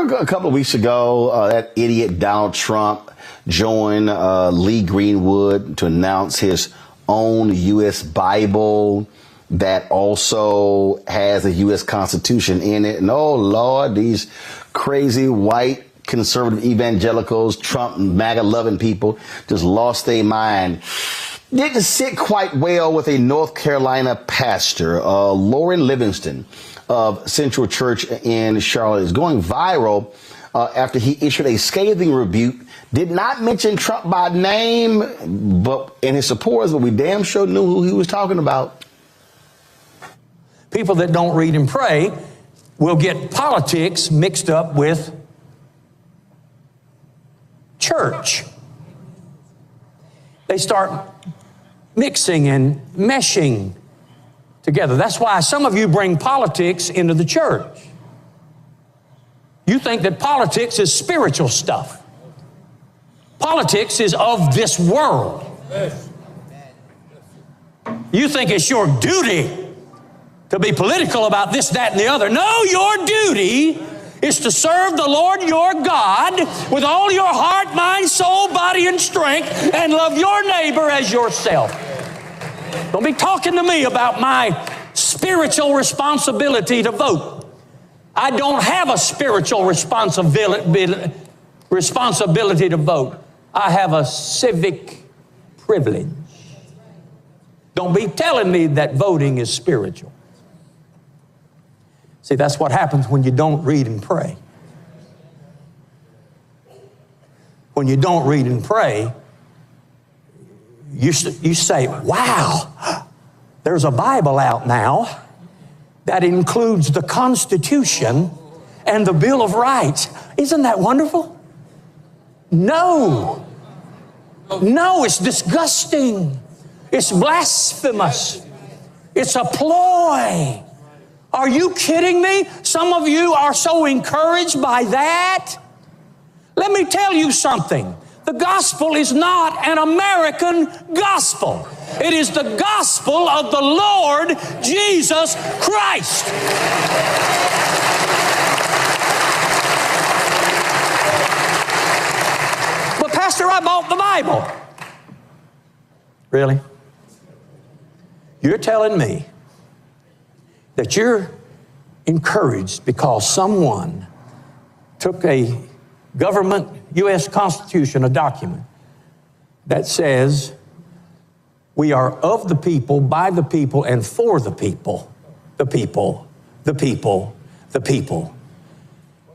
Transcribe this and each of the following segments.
remember a couple of weeks ago, that idiot Donald Trump joined Lee Greenwood to announce his own U.S. Bible that also has a U.S. Constitution in it. And oh, Lord, these crazy white conservative evangelicals, Trump and MAGA-loving people just lost their mind. Didn't sit quite well with a North Carolina pastor, Lauren Livingston of Central Church in Charlotte. Is going viral after he issued a scathing rebuke. Did not mention Trump by name, and his supporters, but we damn sure knew who he was talking about. People that don't read and pray will get politics mixed up with church. They start mixing and meshing together. That's why some of you bring politics into the church. You think that politics is spiritual stuff. Politics is of this world. You think it's your duty to be political about this, that, and the other. No, your duty is to serve the Lord your God with all your heart, mind, soul, body, and strength, and love your neighbor as yourself. Don't be talking to me about my spiritual responsibility to vote. I don't have a spiritual responsibility to vote. I have a civic privilege. Don't be telling me that voting is spiritual. See, that's what happens when you don't read and pray. When you don't read and pray, you say, wow, there's a Bible out now that includes the Constitution and the Bill of Rights. Isn't that wonderful? No. No, it's disgusting. It's blasphemous. It's a ploy. Are you kidding me? Some of you are so encouraged by that. Let me tell you something. The gospel is not an American gospel. It is the gospel of the Lord Jesus Christ. But Pastor, I bought the Bible. Really? You're telling me that you're encouraged because someone took a government U.S. Constitution, a document that says we are of the people, by the people, and for the people, the people, the people, the people.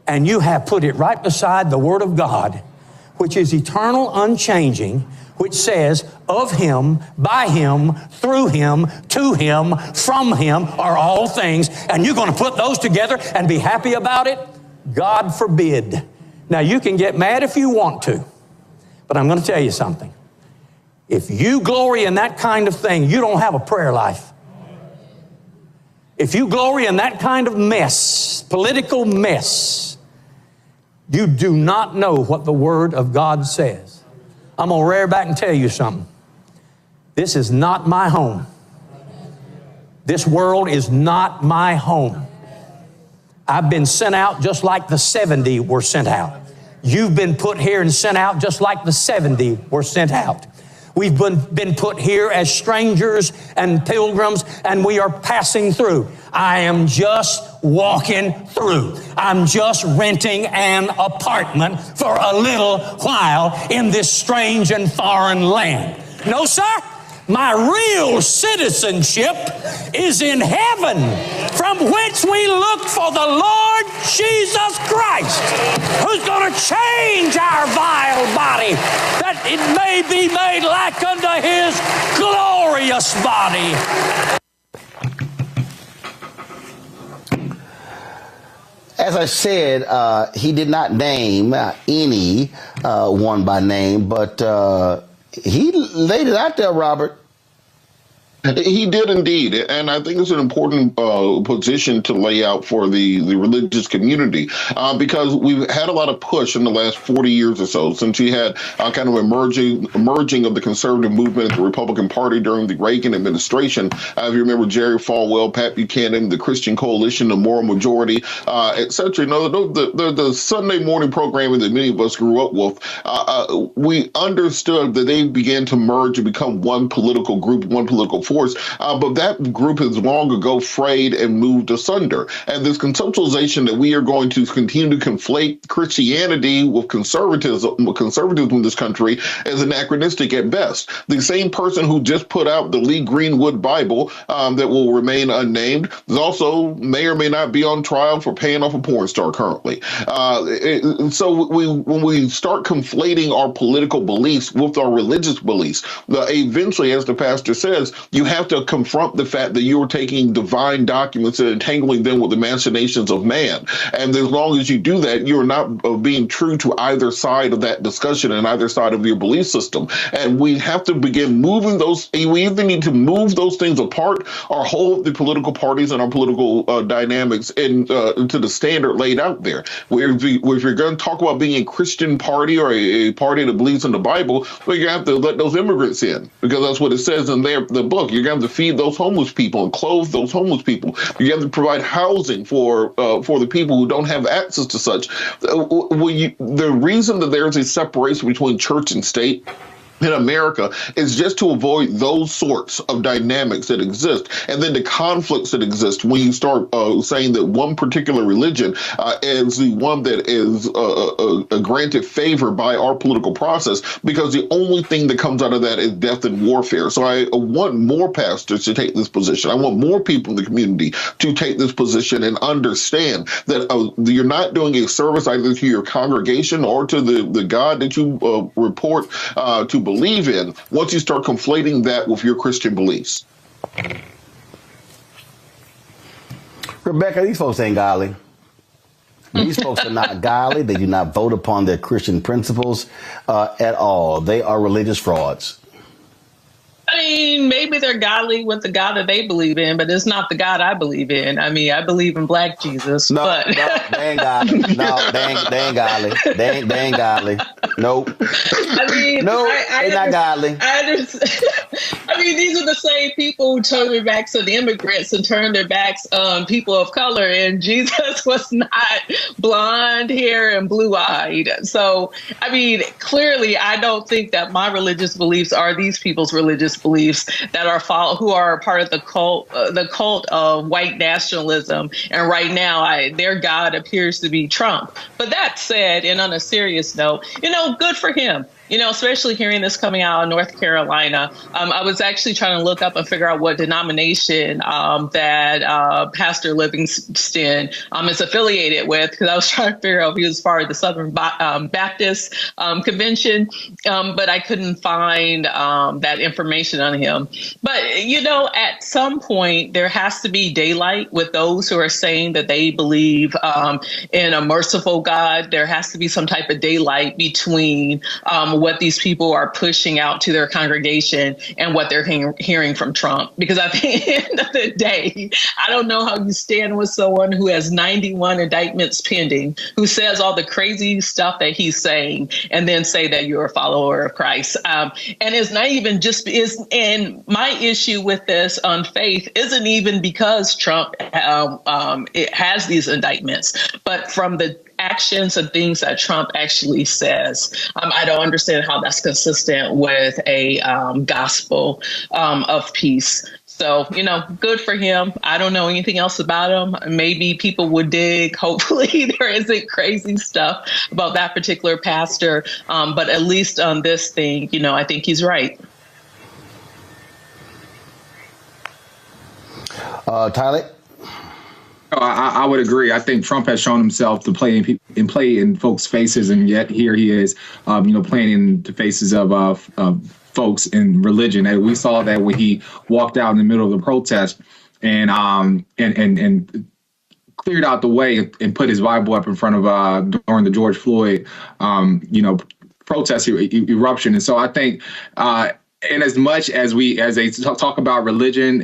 And you have put it right beside the Word of God, which is eternal, unchanging, which says, of him, by him, through him, to him, from him are all things. And you're going to put those together and be happy about it? God forbid. Now, you can get mad if you want to, but I'm going to tell you something. If you glory in that kind of thing, you don't have a prayer life. If you glory in that kind of mess, political mess, you do not know what the Word of God says. I'm going to rear back and tell you something. This is not my home. This world is not my home. I've been sent out just like the 70 were sent out. You've been put here and sent out just like the 70 were sent out. We've been put here as strangers and pilgrims, and we are passing through. I am just walking through. I'm just renting an apartment for a little while in this strange and foreign land. No, sir. My real citizenship is in heaven, from which we look for the Lord Jesus Christ, who's going to change our vile body, that it may be made like unto his glorious body. As I said, he did not name any one by name, but he laid it out there, Robert. He did indeed, and I think it's an important position to lay out for the religious community because we've had a lot of push in the last 40 years or so since you had kind of emerging of the conservative movement at the Republican Party during the Reagan administration. If you remember Jerry Falwell, Pat Buchanan, the Christian Coalition, the Moral Majority, etc. You know, the Sunday morning programming that many of us grew up with, we understood that they began to merge and become one political group, one political force, but that group has long ago frayed and moved asunder. And this conceptualization that we are going to continue to conflate Christianity with conservatism in this country is anachronistic at best. The same person who just put out the Lee Greenwood Bible that will remain unnamed is also may or may not be on trial for paying off a porn star currently. So when we start conflating our political beliefs with our religious beliefs, eventually, as the pastor says, you have to confront the fact that you're taking divine documents and entangling them with the machinations of man. And as long as you do that, you're not being true to either side of that discussion and either side of your belief system. And we have to begin moving those. We either need to move those things apart or hold the political parties and our political dynamics into the standard laid out there. If you're going to talk about being a Christian party or a party that believes in the Bible, well, you have to let those immigrants in, because that's what it says in the book. You're going to have to feed those homeless people and clothe those homeless people. You have to provide housing for the people who don't have access to such. The reason that there's a separation between church and state in America is just to avoid those sorts of dynamics that exist, and then the conflicts that exist when you start saying that one particular religion is the one that is granted favor by our political process, because the only thing that comes out of that is death and warfare. So I want more pastors to take this position. I want more people in the community to take this position and understand that you're not doing a service either to your congregation or to the God that you report to believe in once you start conflating that with your Christian beliefs. Rebecca, these folks ain't godly. These folks are not godly. They do not vote upon their Christian principles at all. They are religious frauds. I mean, maybe they're godly with the God that they believe in, but it's not the God I believe in. I mean, I believe in Black Jesus. No, but they ain't godly. No, they ain't godly. They ain't godly. Nope. I mean, no, they're not godly. I mean, these are the same people who turn their backs on the immigrants and turn their backs on people of color. And Jesus was not blonde hair and blue-eyed. So, I mean, clearly, I don't think that my religious beliefs are these people's religious beliefs that are who are part of the cult of white nationalism. And right now, their God appears to be Trump. But that said, and on a serious note, good for him. Especially hearing this coming out of North Carolina. I was actually trying to look up and figure out what denomination that Pastor Livingston is affiliated with, because I was trying to figure out if he was part of the Southern Baptist Convention, but I couldn't find that information on him. But, at some point, there has to be daylight with those who are saying that they believe in a merciful God. There has to be some type of daylight between what these people are pushing out to their congregation and what they're hearing from Trump. Because at the end of the day, I don't know how you stand with someone who has 91 indictments pending, who says all the crazy stuff that he's saying, and then say that you're a follower of Christ. And it's not even and my issue with this on faith isn't even because Trump it has these indictments, but from the actions and things that Trump actually says. I don't understand how that's consistent with a gospel of peace. So, good for him. I don't know anything else about him. Maybe people would dig. Hopefully there isn't crazy stuff about that particular pastor. But at least on this thing, I think he's right. Tyler? I would agree. I think Trump has shown himself to play in folks' faces, and yet here he is, playing in the faces of folks in religion. And we saw that when he walked out in the middle of the protest and cleared out the way and put his Bible up in front of during the George Floyd, protest eruption. And so I think And as much as they talk about religion,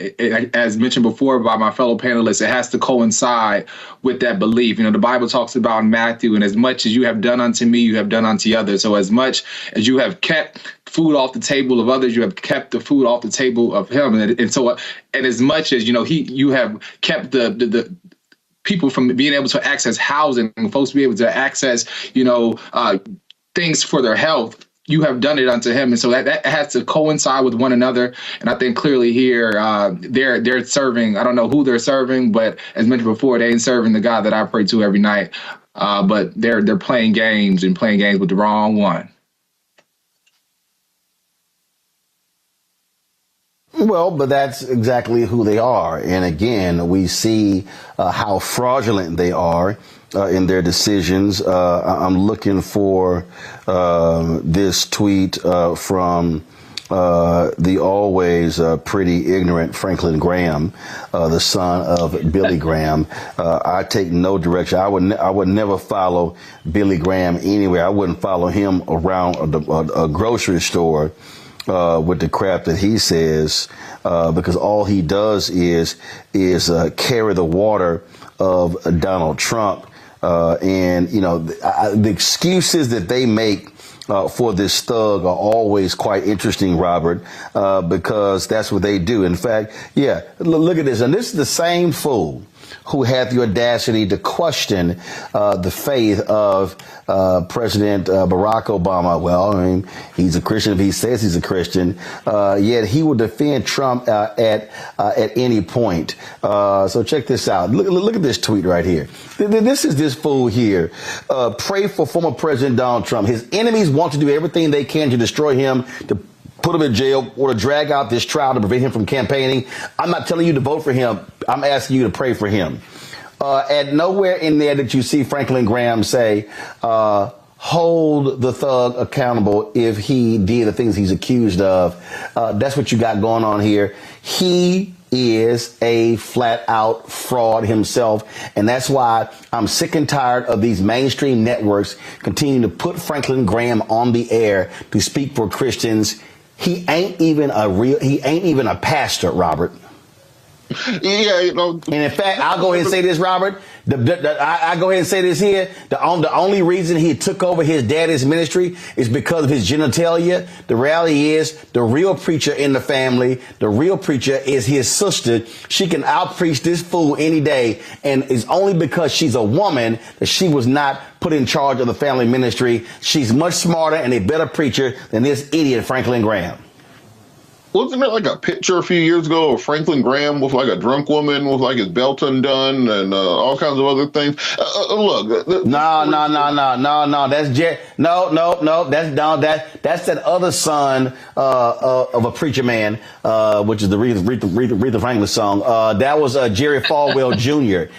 as mentioned before by my fellow panelists, it has to coincide with that belief. The Bible talks about in Matthew, and as much as you have done unto me, you have done unto others. So as much as you have kept food off the table of others, you have kept the food off the table of him. And as much as, you have kept the people from being able to access housing and folks be able to access, things for their health, you have done it unto him. And so that has to coincide with one another. And I think clearly here, they're serving, I don't know who they're serving, but as mentioned before, they ain't serving the God that I pray to every night. But they're playing games with the wrong one. Well, but that's exactly who they are. And again, we see how fraudulent they are in their decisions. I'm looking for this tweet from the always pretty ignorant Franklin Graham, the son of Billy Graham. I take no direction. I would never follow Billy Graham anywhere. I wouldn't follow him around a grocery store with the crap that he says, because all he does is carry the water of Donald Trump. And, the excuses that they make for this thug are always quite interesting, Robert, because that's what they do. In fact, look at this. And this is the same fool who had the audacity to question the faith of President Barack Obama. Well, I mean, he's a Christian if he says he's a Christian, yet he will defend Trump at any point. So check this out. Look at this tweet right here. This is this fool here. Pray for former President Donald Trump. His enemies want to do everything they can to destroy him, to put him in jail, or to drag out this trial to prevent him from campaigning. I'm not telling you to vote for him. I'm asking you to pray for him. And nowhere in there did you see Franklin Graham say, hold the thug accountable if he did the things he's accused of. That's what you got going on here. He is a flat out fraud himself. And that's why I'm sick and tired of these mainstream networks continuing to put Franklin Graham on the air to speak for Christians. He ain't even a pastor, Robert. Yeah, And in fact, I'll go ahead and say this, Robert. I go ahead and say this here. The only reason he took over his daddy's ministry is because of his genitalia. The reality is the real preacher in the family, the real preacher is his sister. She can out-preach this fool any day. And it's only because she's a woman that she was not put in charge of the family ministry. She's much smarter and a better preacher than this idiot Franklin Graham. Wasn't there like a picture a few years ago of Franklin Graham with like a drunk woman with like his belt undone and all kinds of other things? Look. No. That's that other son of a preacher man, which is the Aretha Franklin song. That was Jerry Falwell Jr.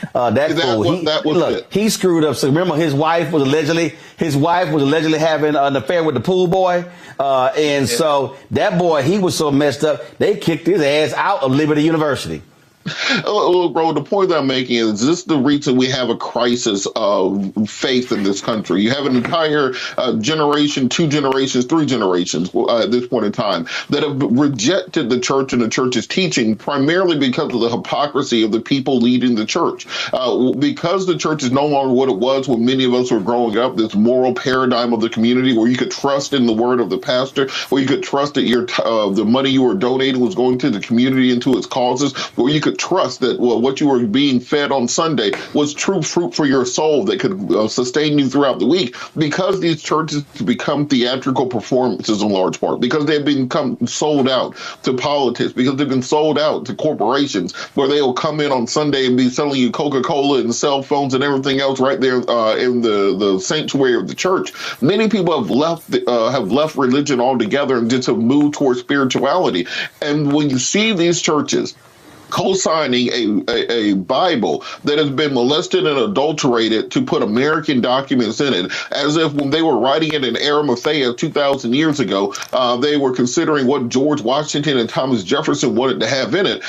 He screwed up. So remember, his wife was allegedly having an affair with the pool boy. So that boy, he was so messed up, they kicked his ass out of Liberty University. Look, bro, the point that I'm making is this the reason we have a crisis of faith in this country. You have an entire generation, 2 generations, 3 generations at this point in time that have rejected the church and the church's teaching primarily because of the hypocrisy of the people leading the church. Because the church is no longer what it was when many of us were growing up, this moral paradigm of the community where you could trust in the word of the pastor, where you could trust that the money you were donating was going to the community and to its causes, where you could trust that what you were being fed on Sunday was true fruit for your soul that could sustain you throughout the week. Because these churches become theatrical performances in large part, because they've become sold out to politics, because they've been sold out to corporations, where they will come in on Sunday and be selling you Coca-Cola and cell phones and everything else right there in the sanctuary of the church. Many people have left religion altogether and just have moved towards spirituality. And when you see these churches co-signing a Bible that has been molested and adulterated to put American documents in it, as if when they were writing it in Arimathea 2,000 years ago, they were considering what George Washington and Thomas Jefferson wanted to have in it.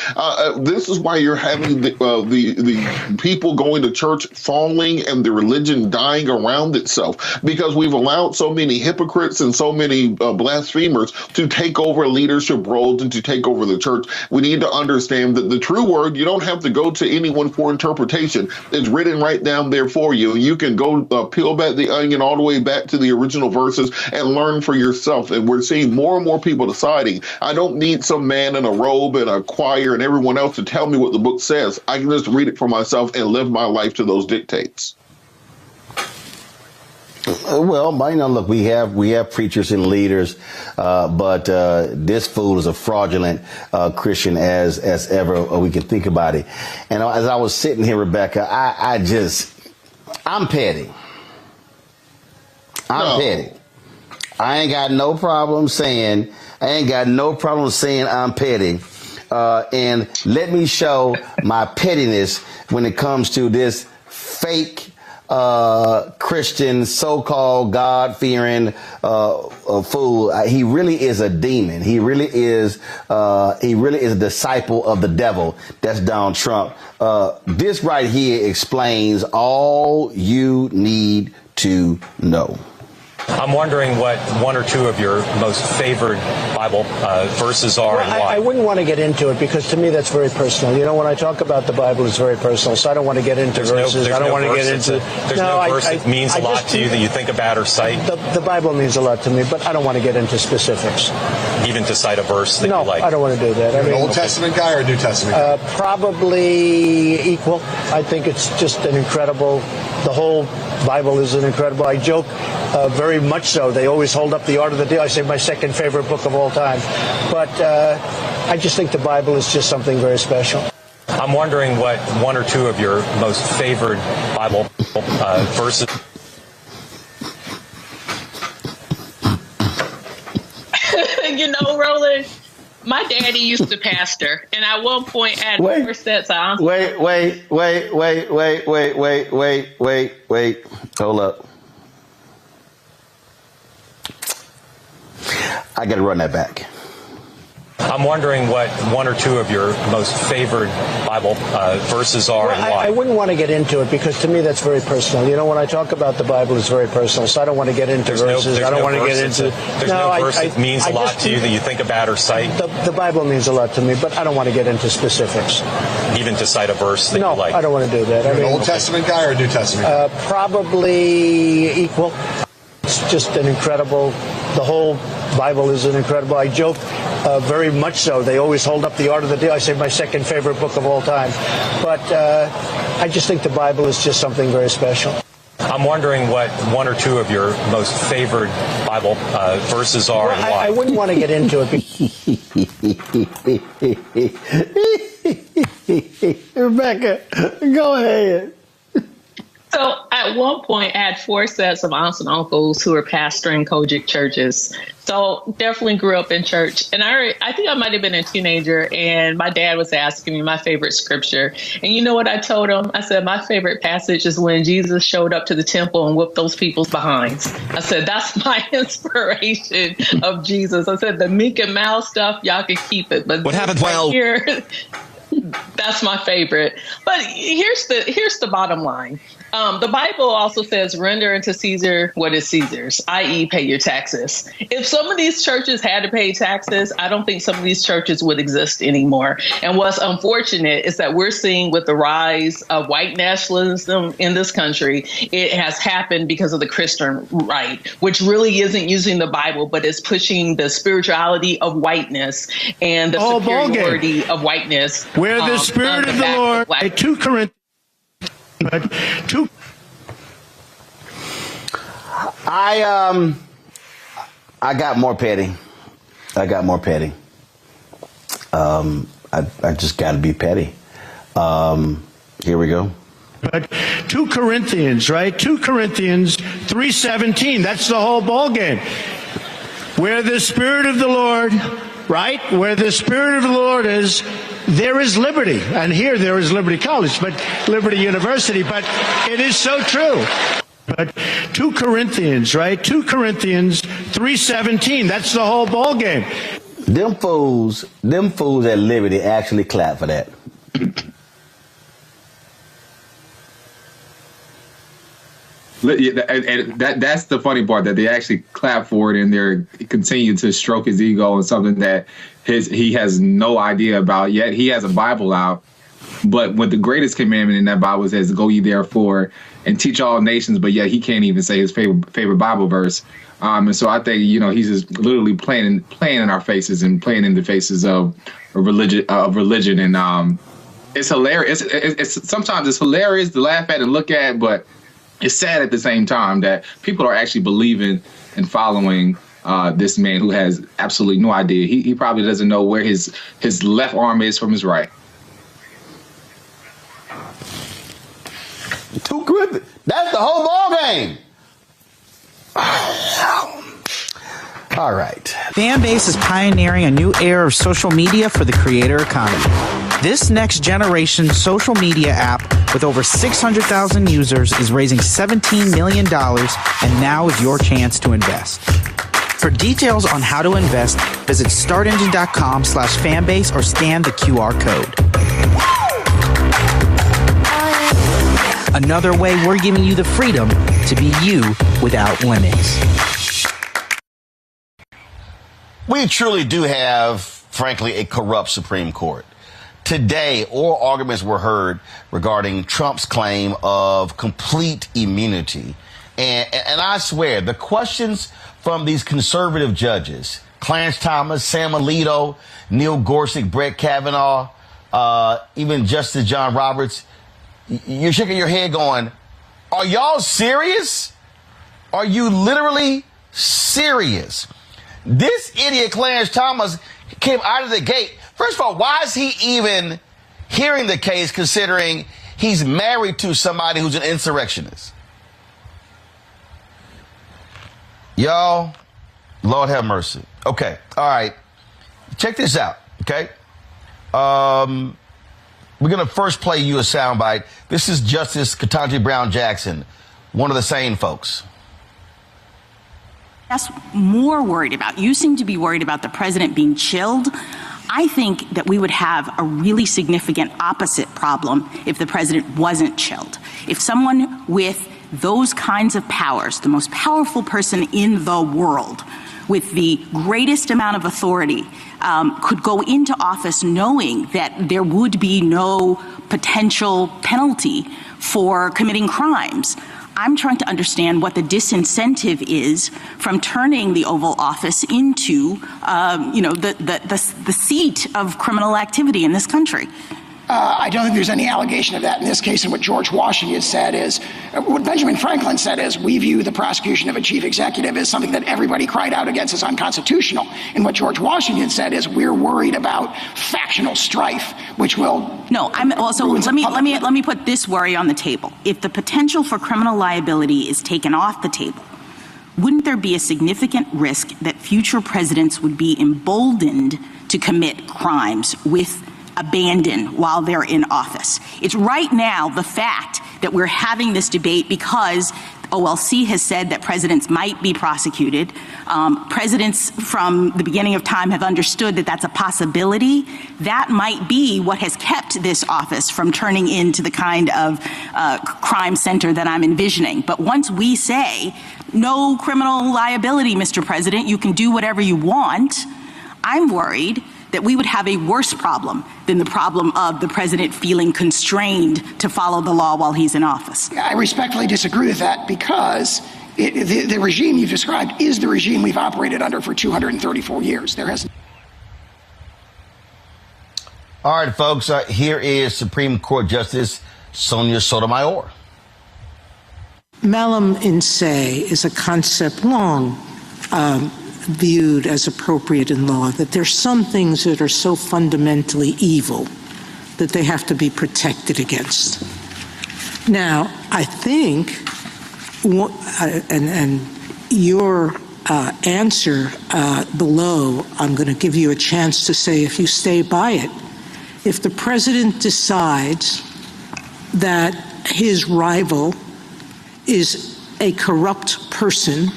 This is why you're having the people going to church falling and the religion dying around itself, because we've allowed so many hypocrites and so many blasphemers to take over leadership roles and to take over the church. We need to understand that the true word, you don't have to go to anyone for interpretation. It's written right down there for you. You can go peel back the onion all the way back to the original verses and learn for yourself. And we're seeing more and more people deciding, I don't need some man in a robe and a choir and everyone else to tell me what the book says. I can just read it for myself and live my life to those dictates. Well, look, we have preachers and leaders, but this fool is a fraudulent Christian as ever we can think about it. And as I was sitting here, Rebecca, I'm petty. I'm petty. I ain't got no problem saying I'm petty. And let me show my pettiness when it comes to this fake Christian, so-called God-fearing fool. He really is a demon. He really is a disciple of the devil. That's Donald Trump. This right here explains all you need to know. I'm wondering what one or two of your most favored Bible verses are and why. I wouldn't want to get into it because to me that's very personal. You know, when I talk about the Bible, it's very personal, so I don't want to get into verses. I don't want to get into... There's no verse that means a lot to you that you think about or cite? The Bible means a lot to me, but I don't want to get into specifics. Even to cite a verse that you like? No, I don't want to do that. You're an Old Testament guy or a New Testament guy? Probably equal. I think it's just an incredible... The whole Bible is an incredible... I joke very much so. They always hold up the Art of the Deal. I say my second favorite book of all time. But I just think the Bible is just something very special. I'm wondering what one or two of your most favored Bible verses... You know, Roland, my daddy used to pastor, and at one point I had 4 sets of... Wait. Hold up. I got to run that back. I'm wondering what one or two of your most favored Bible verses are and why. I wouldn't want to get into it because to me that's very personal. You know, when I talk about the Bible, it's very personal, so I don't want to get into verses. I don't want to get into... There's no verse that means a lot to you that you think about or cite? The Bible means a lot to me, but I don't want to get into specifics. Even to cite a verse that you like? No, I don't want to do that. You're an Old Testament guy or a New Testament guy? Probably equal. It's just an incredible... The whole Bible is an incredible... I joke very much so. They always hold up the Art of the Deal. I say my second favorite book of all time. But I just think the Bible is just something very special. I'm wondering what one or two of your most favored Bible verses are and why. I wouldn't want to get into it. Rebecca, go ahead. So at one point, I had 4 sets of aunts and uncles who were pastoring Kojic churches. So definitely grew up in church. And I think I might have been a teenager, and my dad was asking me my favorite scripture. And you know what I told him? I said, my favorite passage is when Jesus showed up to the temple and whipped those people's behinds. I said, that's my inspiration of Jesus. I said, the meek and mild stuff, y'all can keep it. But what happened? Well, here, that's my favorite. But here's the bottom line. The Bible also says, render unto Caesar what is Caesar's, i.e. pay your taxes. If some of these churches had to pay taxes, I don't think some of these churches would exist anymore. And what's unfortunate is that we're seeing with the rise of white nationalism in this country, it has happened because of the Christian right, which really isn't using the Bible, but is pushing the spirituality of whiteness and the superiority of whiteness. Where the Spirit of the Lord, 2 Corinthians. I got more petty. I just got to be petty. Here we go. 2 Corinthians, right? 2 Corinthians 3:17. That's the whole ball game. Where the Spirit of the Lord, right? Where the Spirit of the Lord is, there is liberty. And here there is Liberty College, but Liberty University. But it is so true. But 2 Corinthians, right? 2 Corinthians 3:17. That's the whole ball game. Them fools at Liberty actually clap for that. And that's the funny part, that they actually clap for it, and they're continue to stroke his ego on something that he has no idea about. Yet he has a Bible out, but what the greatest commandment in that Bible says, "Go ye therefore and teach all nations," but yet he can't even say his favorite Bible verse. And so I think, he's just literally playing in our faces and playing in the faces of religion. And it's hilarious. Sometimes it's hilarious to laugh at and look at, but it's sad at the same time that people are actually believing and following this man who has absolutely no idea. He probably doesn't know where his left arm is from his right. 2 Corinthians. That's the whole ball game. All right. Fanbase is pioneering a new era of social media for the creator economy. This next generation social media app with over 600,000 users is raising $17 million, and now is your chance to invest. For details on how to invest, visit startengine.com/fanbase or scan the QR code. Another way we're giving you the freedom to be you without limits. We truly do have, frankly, a corrupt Supreme Court. Today, oral arguments were heard regarding Trump's claim of complete immunity. And I swear, the questions from these conservative judges, Clarence Thomas, Sam Alito, Neil Gorsuch, Brett Kavanaugh, even Justice John Roberts, you're shaking your head going, are y'all serious? Are you literally serious? This idiot Clarence Thomas came out of the gate. First of all, why is he even hearing the case, considering he's married to somebody who's an insurrectionist? Y'all, Lord have mercy. Okay, all right. Check this out, okay? We're going to first play you a soundbite. This is Justice Ketanji Brown Jackson, one of the sane folks. That's more worried about. You seem to be worried about the president being chilled. I think that we would have a really significant opposite problem if the president wasn't chilled. If someone with those kinds of powers, the most powerful person in the world, with the greatest amount of authority, could go into office knowing that there would be no potential penalty for committing crimes. I'm trying to understand what the disincentive is from turning the Oval Office into, the seat of criminal activity in this country. I don't think there's any allegation of that in this case. And what George Washington said is, what Benjamin Franklin said is, we view the prosecution of a chief executive as something that everybody cried out against as unconstitutional. And what George Washington said is, we're worried about factional strife, which will. No, let me put this worry on the table. If the potential for criminal liability is taken off the table, wouldn't there be a significant risk that future presidents would be emboldened to commit crimes with abandon while they're in office? It's right now the fact that we're having this debate because OLC has said that presidents might be prosecuted. Presidents from the beginning of time have understood that that's a possibility. That might be what has kept this office from turning into the kind of crime center that I'm envisioning. But once we say no criminal liability, Mr. President, you can do whatever you want, I'm worried that we would have a worse problem than the problem of the president feeling constrained to follow the law while he's in office. I respectfully disagree with that because the regime you've described is the regime we've operated under for 234 years. There has. All right, folks, here is Supreme Court Justice Sonia Sotomayor. Malum in se is a concept long viewed as appropriate in law, that there's some things that are so fundamentally evil that they have to be protected against. Now, I think, and your answer below, I'm going to give you a chance to say if you stay by it, if the president decides that his rival is a corrupt person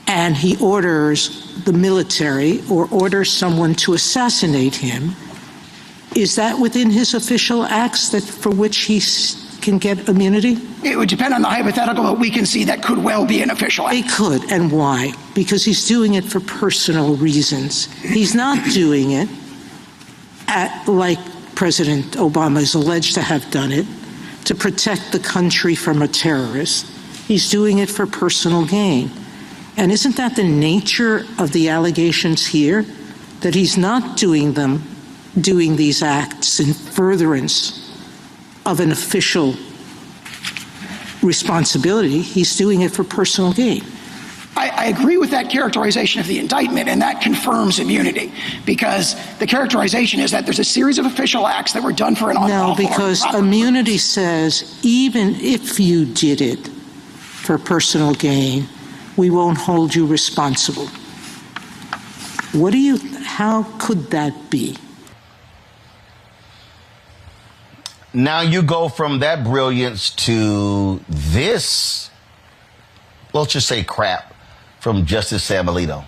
and he orders the military or orders someone to assassinate him, is that within his official acts that for which he can get immunity? It would depend on the hypothetical, but we can see that could well be an official act. It could, and why? Because he's doing it for personal reasons. He's not doing it like President Obama is alleged to have done it, to protect the country from a terrorist. He's doing it for personal gain. And isn't that the nature of the allegations here? That he's not doing these acts in furtherance of an official responsibility. He's doing it for personal gain. I agree with that characterization of the indictment, and that confirms immunity, because the characterization is that there's a series of official acts that were done for an unlawful. No, because immunity says even if you did it for personal gain, we won't hold you responsible. How could that be? Now you go from that brilliance to this, let's just say crap, from Justice Sam Alito.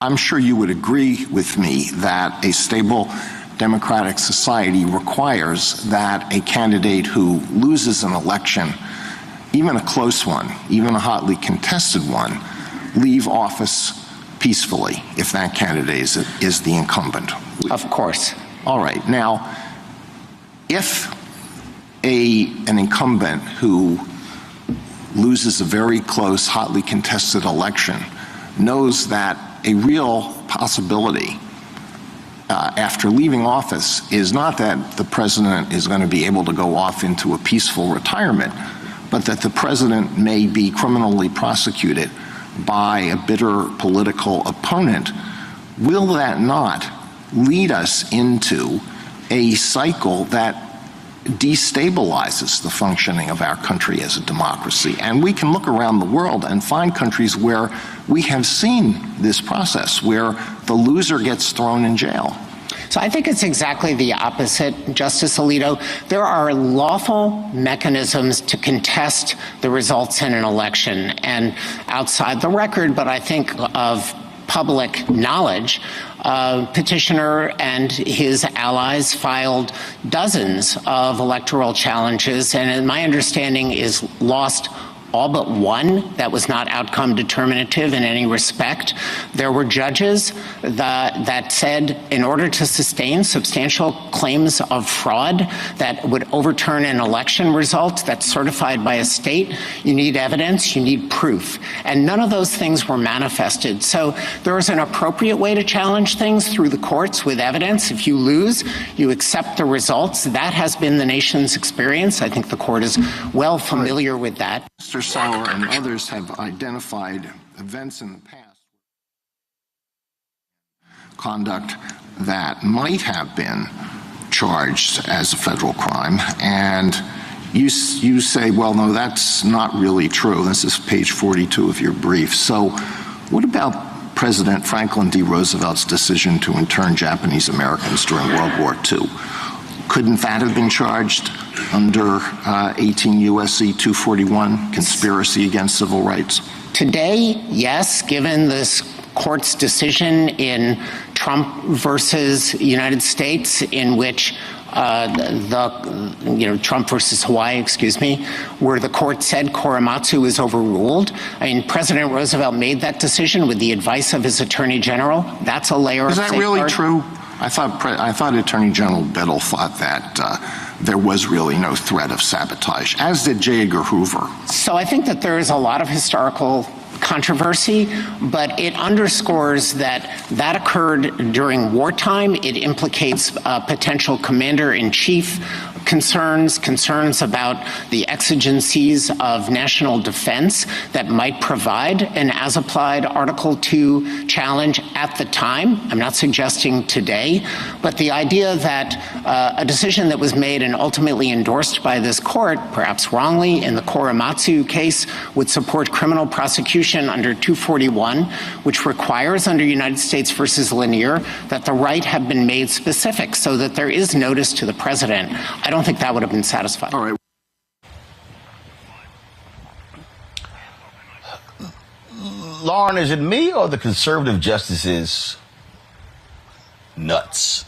I'm sure you would agree with me that a stable democratic society requires that a candidate who loses an election, even a close one, even a hotly contested one, leave office peacefully if that candidate is the incumbent. Of course. All right. Now, if an incumbent who loses a very close, hotly contested election knows that a real possibility after leaving office is not that the president is going to be able to go off into a peaceful retirement, but that the president may be criminally prosecuted by a bitter political opponent, will that not lead us into a cycle that destabilizes the functioning of our country as a democracy? And we can look around the world and find countries where we have seen this process, where the loser gets thrown in jail. So I think it's exactly the opposite, Justice Alito. There are lawful mechanisms to contest the results in an election. And outside the record, but I think of public knowledge, petitioner and his allies filed dozens of electoral challenges, and my understanding is lost all but one that was not outcome determinative in any respect. There were judges that said in order to sustain substantial claims of fraud that would overturn an election result that's certified by a state, you need evidence, you need proof. And none of those things were manifested. So there is an appropriate way to challenge things through the courts with evidence. If you lose, you accept the results. That has been the nation's experience. I think the court is well familiar with that. Mr. Sauer and others have identified events in the past, conduct that might have been charged as a federal crime, and you say, well, no, that's not really true. This is page 42 of your brief. So what about President Franklin D. Roosevelt's decision to intern Japanese Americans during World War II? Couldn't that have been charged under 18 U.S.C. 241, conspiracy against civil rights? Today, yes, given this court's decision in Trump versus United States, in which Trump versus Hawaii, where the court said Korematsu is overruled. I mean, President Roosevelt made that decision with the advice of his attorney general. That's a layer of safeguard. Is that really true? I thought Attorney General Bettel thought that there was really no threat of sabotage, as did J. Edgar Hoover. So I think that there is a lot of historical controversy, but it underscores that that occurred during wartime. It implicates potential commander-in-chief concerns about the exigencies of national defense that might provide an as-applied Article 2 challenge at the time. I'm not suggesting today, but the idea that a decision that was made and ultimately endorsed by this court, perhaps wrongly, in the Korematsu case, would support criminal prosecution under 241, which requires under United States versus Lanier that the right have been made specific so that there is notice to the president. I don't think that would have been satisfied. All right. Lauren, is it me or the conservative justices nuts?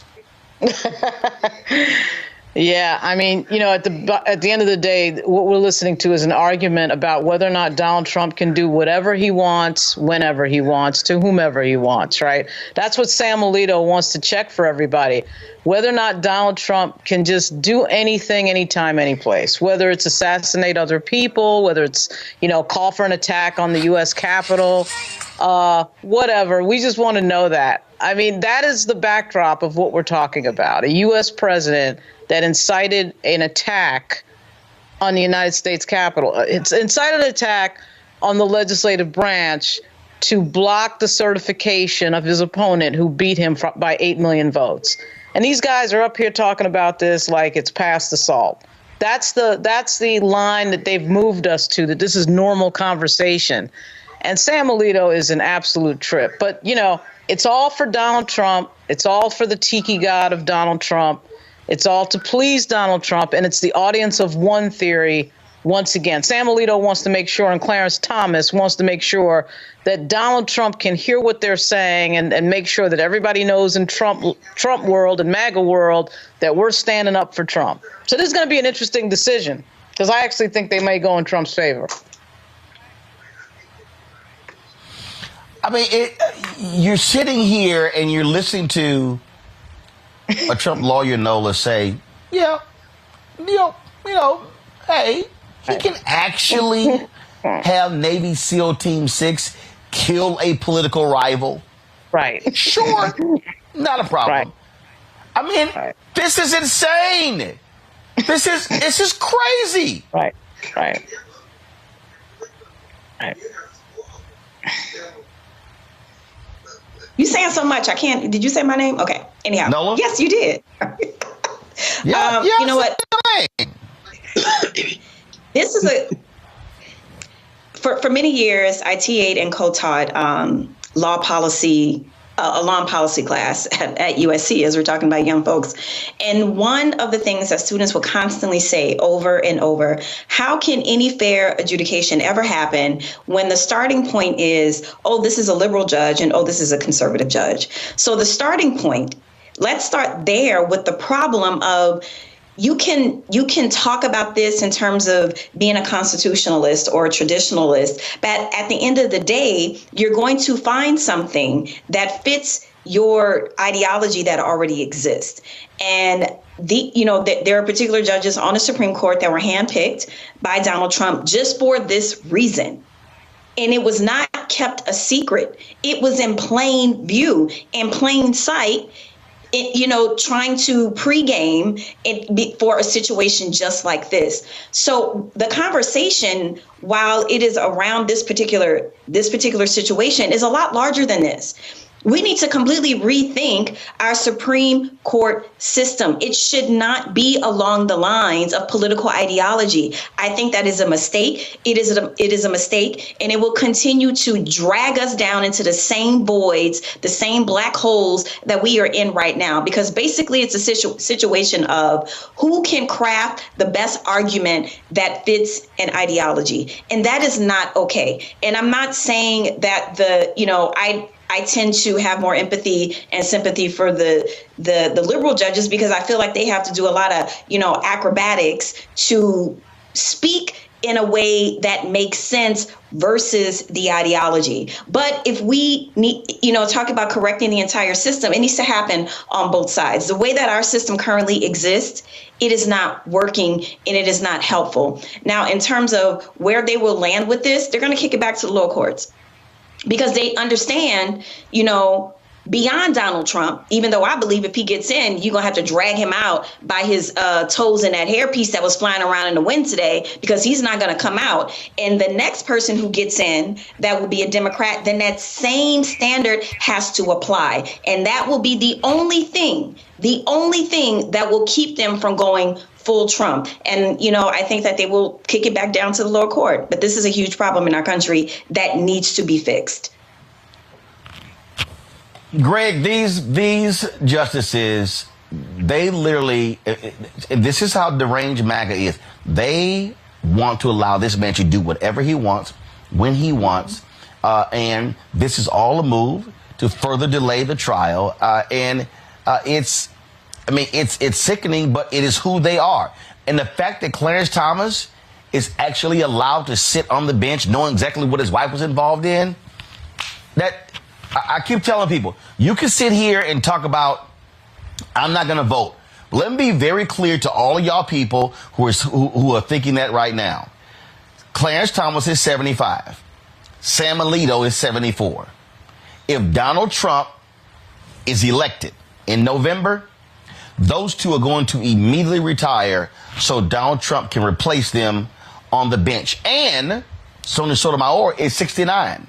Yeah, I mean, you know, at the end of the day, what we're listening to is an argument about whether or not Donald Trump can do whatever he wants, whenever he wants, to whomever he wants, right? That's what Sam Alito wants to check for everybody. Whether or not Donald Trump can just do anything, anytime, anyplace, whether it's assassinate other people, whether it's, you know, call for an attack on the U.S. Capitol, whatever. We just want to know that. I mean, that is the backdrop of what we're talking about. A U.S. president that incited an attack on the United States Capitol. It's incited an attack on the legislative branch to block the certification of his opponent who beat him by 8 million votes. And these guys are up here talking about this like it's past the salt. That's the line that they've moved us to, that this is normal conversation. And Sam Alito is an absolute trip. But, you know, it's all for Donald Trump. It's all for the tiki god of Donald Trump. It's all to please Donald Trump, and it's the audience of one theory once again. Sam Alito wants to make sure, and Clarence Thomas wants to make sure that Donald Trump can hear what they're saying and make sure that everybody knows in Trump world and MAGA world that we're standing up for Trump. So this is going to be an interesting decision, because I actually think they may go in Trump's favor. I mean, you're sitting here and you're listening to a Trump lawyer, Nola, say, yeah, you know, hey, he can actually have Navy SEAL Team 6 kill a political rival. Right. Sure. Not a problem. Right. I mean, this is insane. This is crazy. Right. You saying so much. I can't. Did you say my name? Okay. Anyhow. Nola? Yes, you did. Yeah, you know what? This is for many years, I TA'd and co-taught law policy, a law and policy class at USC, as we're talking about young folks. And one of the things that students will constantly say over and over, how can any fair adjudication ever happen when the starting point is, oh, this is a liberal judge and oh, this is a conservative judge? So the starting point, let's start there with the problem of you can talk about this in terms of being a constitutionalist or a traditionalist, but at the end of the day, you're going to find something that fits your ideology that already exists. And there are particular judges on the Supreme Court that were handpicked by Donald Trump just for this reason. And it was not kept a secret. It was in plain view, in plain sight. Trying to pregame it for a situation just like this. So the conversation, while it is around this particular situation, is a lot larger than this. We need to completely rethink our Supreme Court system. It should not be along the lines of political ideology. I think that is a mistake. It is a mistake, and it will continue to drag us down into the same voids, the same black holes that we are in right now. Because basically, it's a situation of who can craft the best argument that fits an ideology, and that is not okay. And I'm not saying that I tend to have more empathy and sympathy for the liberal judges, because I feel like they have to do a lot of, acrobatics to speak in a way that makes sense versus the ideology. But if we need, talk about correcting the entire system, it needs to happen on both sides. The way that our system currently exists, it is not working and it is not helpful. Now, in terms of where they will land with this, they're going to kick it back to the lower courts, because they understand, beyond Donald Trump, even though I believe if he gets in, you're going to have to drag him out by his toes in that hairpiece that was flying around in the wind today, because he's not going to come out. And the next person who gets in, that will be a Democrat, then that same standard has to apply. And that will be the only thing that will keep them from going full Trump. And, I think that they will kick it back down to the lower court. But this is a huge problem in our country that needs to be fixed. Greg, these justices, they literally, this is how deranged MAGA is. They want to allow this man to do whatever he wants, when he wants. And this is all a move to further delay the trial. It's sickening, but it is who they are. And the fact that Clarence Thomas is actually allowed to sit on the bench knowing exactly what his wife was involved in, I keep telling people, you can sit here and talk about, I'm not going to vote. But let me be very clear to all of y'all people who are thinking that right now. Clarence Thomas is 75. Sam Alito is 74. If Donald Trump is elected in November, those two are going to immediately retire so Donald Trump can replace them on the bench. And Sonia Sotomayor is 69.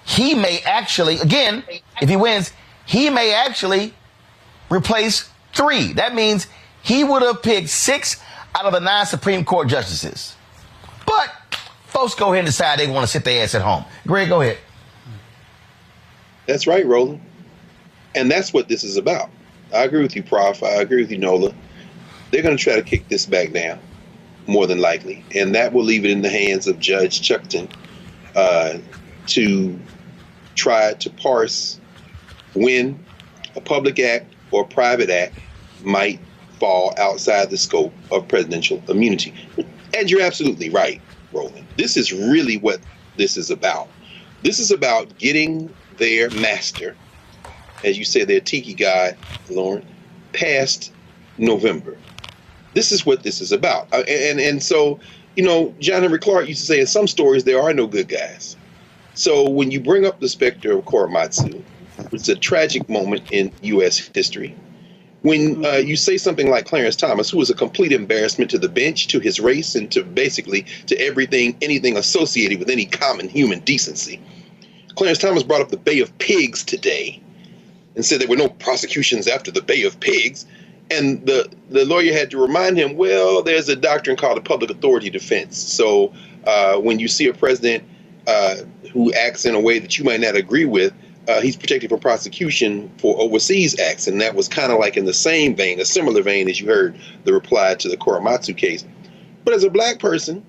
He may actually, again, if he wins, he may actually replace 3. That means he would have picked 6 out of the 9 Supreme Court justices. But folks go ahead and decide they want to sit their ass at home. Greg, go ahead. That's right, Roland. And that's what this is about. I agree with you, Prof. I agree with you, Nola. They're going to try to kick this back down, more than likely. And that will leave it in the hands of Judge Chuckton to try to parse when a public act or a private act might fall outside the scope of presidential immunity. And you're absolutely right, Roland. This is really what this is about. This is about getting their master, as you say, their tiki god, Lauren, past November. This is what this is about. And so, John Henry Clark used to say in some stories, there are no good guys. So when you bring up the specter of Korematsu, it's a tragic moment in U.S. history. When you say something like Clarence Thomas, who was a complete embarrassment to the bench, to his race, and to basically to anything associated with any common human decency. Clarence Thomas brought up the Bay of Pigs today and said there were no prosecutions after the Bay of Pigs. And the lawyer had to remind him, well, there's a doctrine called the public authority defense. So when you see a president who acts in a way that you might not agree with, he's protected from prosecution for overseas acts. And that was kind of like in the same vein, a similar vein as you heard the reply to the Korematsu case. But as a black person,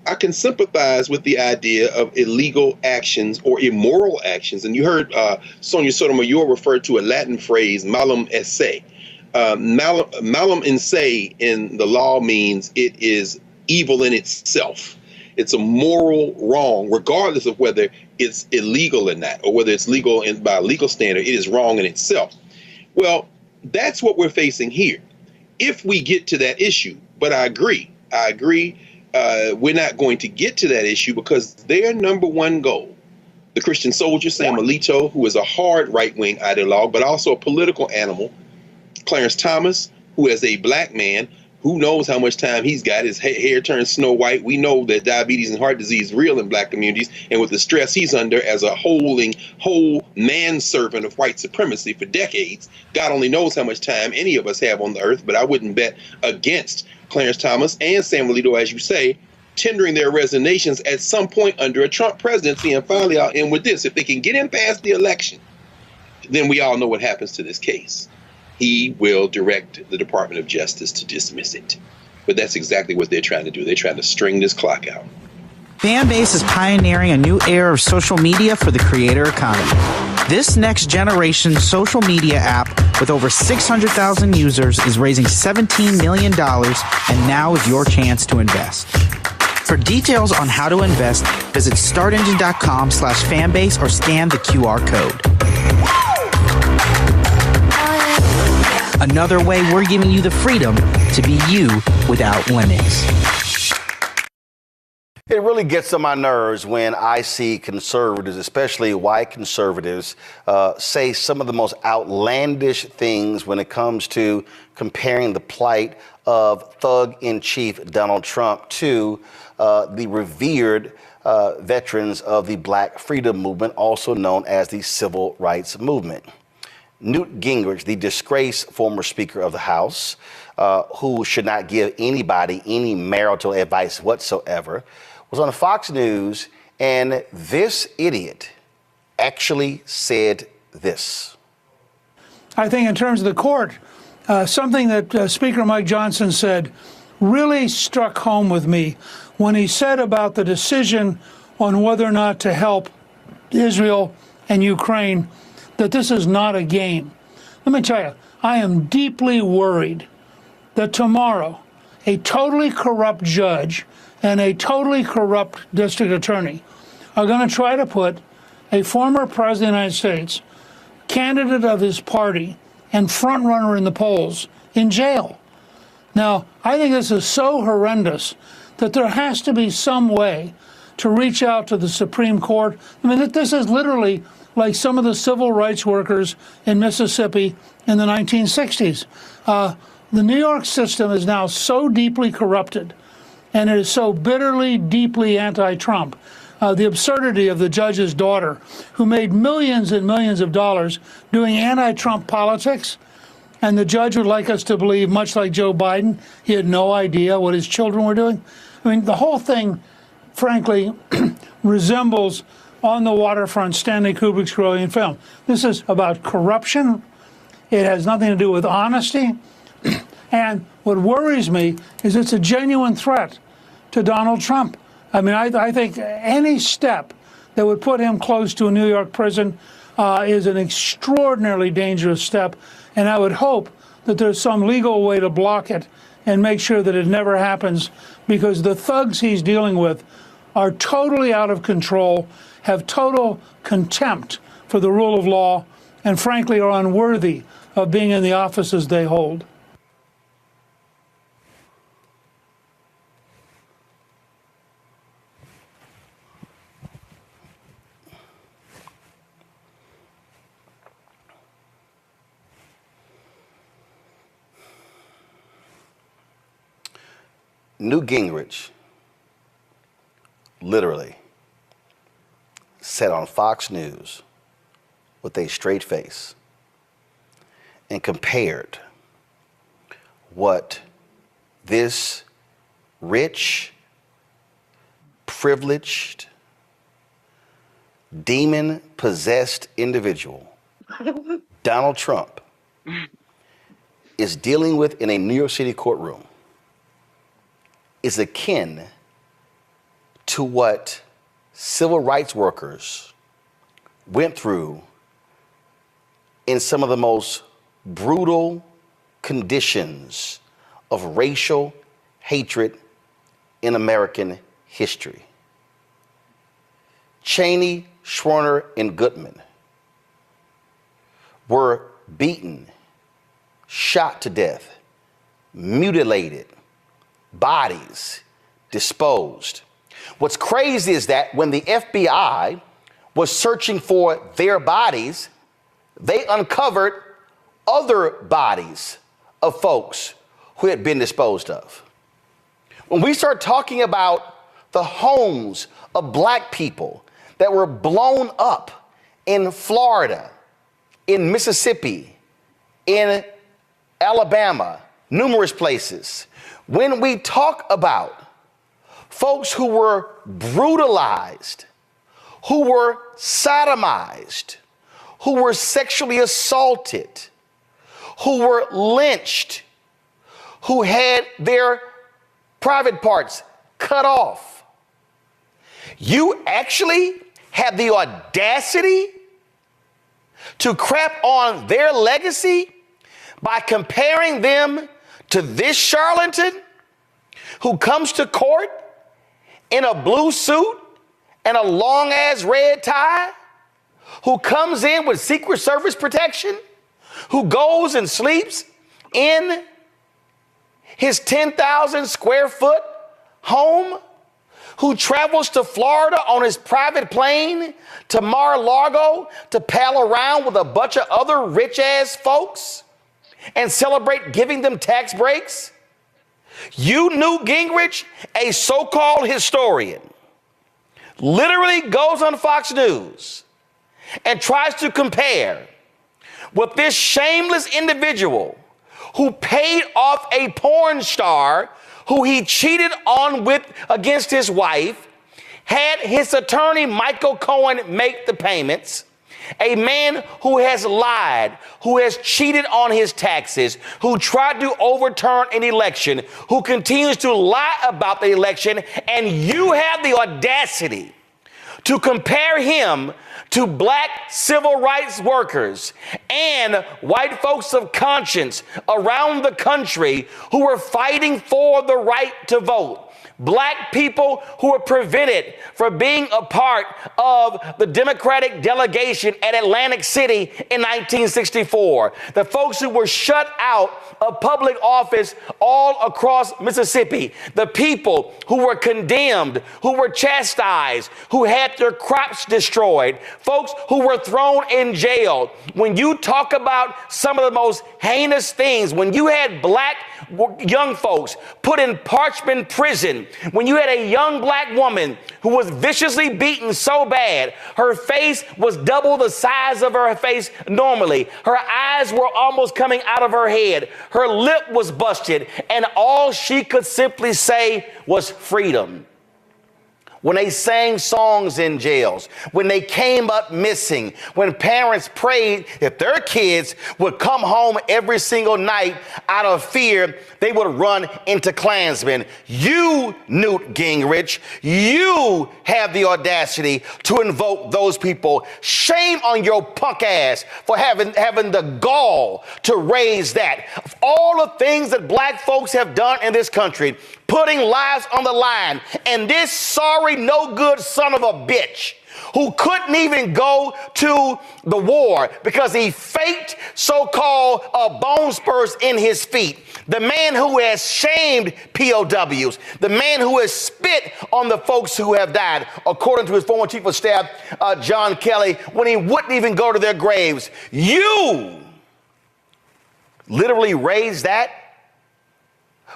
I can sympathize with the idea of illegal actions or immoral actions. And you heard Sonia Sotomayor refer to a Latin phrase, malum esse. Malum in se in the law means it is evil in itself. It's a moral wrong, regardless of whether it's illegal or not, or whether it's legal by a legal standard. It is wrong in itself. Well, that's what we're facing here. If we get to that issue, but I agree, we're not going to get to that issue because their number one goal, the Christian soldier, Sam Alito, who is a hard right-wing ideologue, but also a political animal, Clarence Thomas, who is a black man, who knows how much time he's got. His hair turns snow white. We know that diabetes and heart disease is real in black communities. And with the stress he's under as a whole manservant of white supremacy for decades, God only knows how much time any of us have on the earth. But I wouldn't bet against Clarence Thomas and Sam Alito, as you say, tendering their resignations at some point under a Trump presidency. And finally, I'll end with this. If they can get in past the election, then we all know what happens to this case. He will direct the Department of Justice to dismiss it. But that's exactly what they're trying to do. They're trying to string this clock out. Fanbase is pioneering a new era of social media for the creator economy. This next generation social media app with over 600,000 users is raising $17 million, and now is your chance to invest. For details on how to invest, visit startengine.com/fanbase or scan the QR code. Another way we're giving you the freedom to be you without limits. It really gets on my nerves when I see conservatives, especially white conservatives, say some of the most outlandish things when it comes to comparing the plight of thug-in-chief Donald Trump to the revered veterans of the Black Freedom Movement, also known as the Civil Rights Movement. Newt Gingrich, the disgraced former Speaker of the House, who should not give anybody any marital advice whatsoever, was on Fox News, and this idiot actually said this. I think in terms of the court, something that Speaker Mike Johnson said really struck home with me when he said about the decision on whether or not to help Israel and Ukraine, that this is not a game. Let me tell you, I am deeply worried that tomorrow a totally corrupt judge and a totally corrupt district attorney are going to try to put a former president of the United States, candidate of his party, and front runner in the polls in jail. Now, I think this is so horrendous that there has to be some way to reach out to the Supreme Court. I mean, this is literally like some of the civil rights workers in Mississippi in the 1960s. The New York system is now so deeply corrupted, and it is so bitterly, deeply anti-Trump. The absurdity of the judge's daughter, who made millions and millions of dollars doing anti-Trump politics, and the judge would like us to believe, much like Joe Biden, he had no idea what his children were doing. I mean, the whole thing, frankly, resembles On the Waterfront, Stanley Kubrick's brilliant film. This is about corruption. It has nothing to do with honesty. And what worries me is it's a genuine threat to Donald Trump. I mean, I think any step that would put him close to a New York prison is an extraordinarily dangerous step. And I would hope that there's some legal way to block it and make sure that it never happens, because the thugs he's dealing with are totally out of control, have total contempt for the rule of law, and frankly are unworthy of being in the offices they hold. Newt Gingrich literally said on Fox News with a straight face and compared what this rich, privileged, demon-possessed individual, Donald Trump, is dealing with in a New York City courtroom is akin to what civil rights workers went through in some of the most brutal conditions of racial hatred in American history. Cheney, Schwerner, and Goodman were beaten, shot to death, mutilated, bodies disposed. What's crazy is that when the FBI was searching for their bodies, they uncovered other bodies of folks who had been disposed of. When we start talking about the homes of black people that were blown up in Florida, in Mississippi, in Alabama, numerous places, when we talk about folks who were brutalized, who were sodomized, who were sexually assaulted, who were lynched, who had their private parts cut off, you actually have the audacity to crap on their legacy by comparing them to this charlatan who comes to court in a blue suit and a long-ass red tie, who comes in with Secret Service protection, who goes and sleeps in his 10,000 square foot home, who travels to Florida on his private plane to Mar-a-Lago to pal around with a bunch of other rich-ass folks and celebrate giving them tax breaks? You, Newt Gingrich, a so-called historian, literally goes on Fox News and tries to compare what this shameless individual who paid off a porn star who he cheated on with against his wife, had his attorney Michael Cohen make the payments, a man who has lied, who has cheated on his taxes, who tried to overturn an election, who continues to lie about the election, and you have the audacity to compare him to black civil rights workers and white folks of conscience around the country who are fighting for the right to vote. Black people who were prevented from being a part of the Democratic delegation at Atlantic City in 1964. The folks who were shut out of public office all across Mississippi. The people who were condemned, who were chastised, who had their crops destroyed. Folks who were thrown in jail. When you talk about some of the most heinous things, when you had black young folks put in parchment prison, when you had a young black woman who was viciously beaten so bad, her face was double the size of her face normally. Her eyes were almost coming out of her head. Her lip was busted, and all she could simply say was freedom. When they sang songs in jails, when they came up missing, when parents prayed if their kids would come home every single night out of fear, they would run into Klansmen. You, Newt Gingrich, you have the audacity to invoke those people. Shame on your punk ass for having the gall to raise that. Of all the things that black folks have done in this country, putting lives on the line, and this sorry, no good son of a bitch who couldn't even go to the war because he faked so-called bone spurs in his feet. The man who has shamed POWs, the man who has spit on the folks who have died, according to his former chief of staff, John Kelly, when he wouldn't even go to their graves. You literally raised that.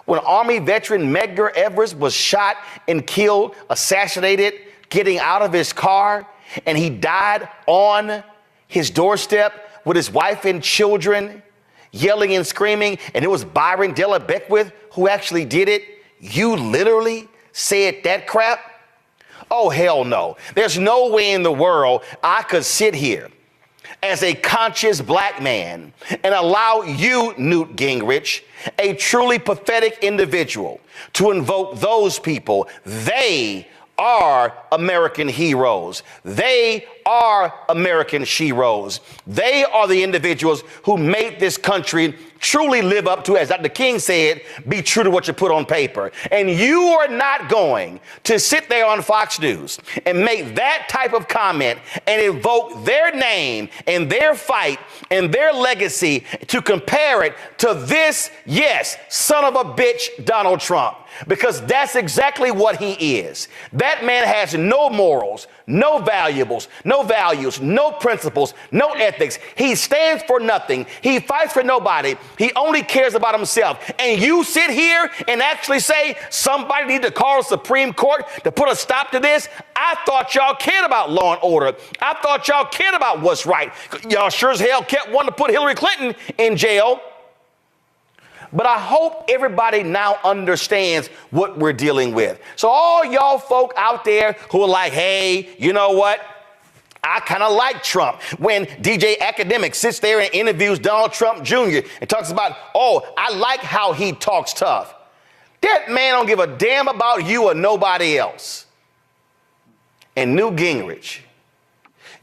When Army veteran Medgar Evers was shot and killed, assassinated, getting out of his car, and he died on his doorstep with his wife and children, yelling and screaming, and it was Byron Della Beckwith who actually did it. You literally said that crap? Oh, hell no. There's no way in the world I could sit here as a conscious black man and allow you, Newt Gingrich, a truly pathetic individual, to invoke those people. They are American heroes. They are American sheroes. They are the individuals who made this country truly live up to, as Dr. King said, be true to what you put on paper. And you are not going to sit there on Fox News and make that type of comment and invoke their name and their fight and their legacy to compare it to this, yes, son of a bitch, Donald Trump. Because that's exactly what he is. That man has no morals, no values, no principles, no ethics. He stands for nothing. He fights for nobody. He only cares about himself. And you sit here and actually say somebody need to call the Supreme Court to put a stop to this? I thought y'all cared about law and order. I thought y'all cared about what's right. Y'all sure as hell kept wanting to put Hillary Clinton in jail. But I hope everybody now understands what we're dealing with. So all y'all folk out there who are like, hey, you know what? I kind of like Trump. When DJ Academic sits there and interviews Donald Trump Jr. and talks about, oh, I like how he talks tough. That man don't give a damn about you or nobody else. And Newt Gingrich,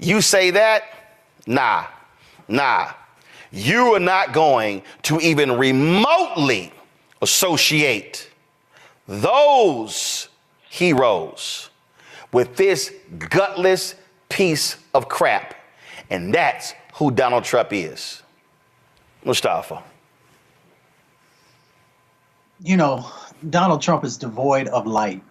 you say that? Nah. You are not going to even remotely associate those heroes with this gutless piece of crap. And that's who Donald Trump is. Mustafa. You know, Donald Trump is devoid of light.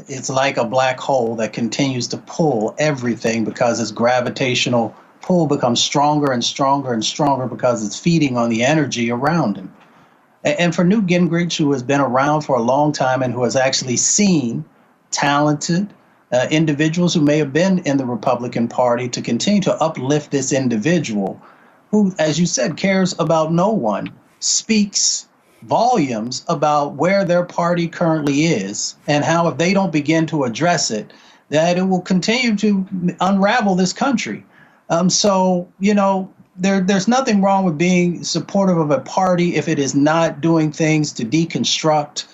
it's like a black hole that continues to pull everything because its gravitational pull becomes stronger and stronger and stronger because it's feeding on the energy around him. And for Newt Gingrich, who has been around for a long time and who has actually seen talented individuals who may have been in the Republican Party, to continue to uplift this individual who, as you said, cares about no one, speaks volumes about where their party currently is and how if they don't begin to address it, that it will continue to unravel this country. So, you know, there's nothing wrong with being supportive of a party if it is not doing things to deconstruct,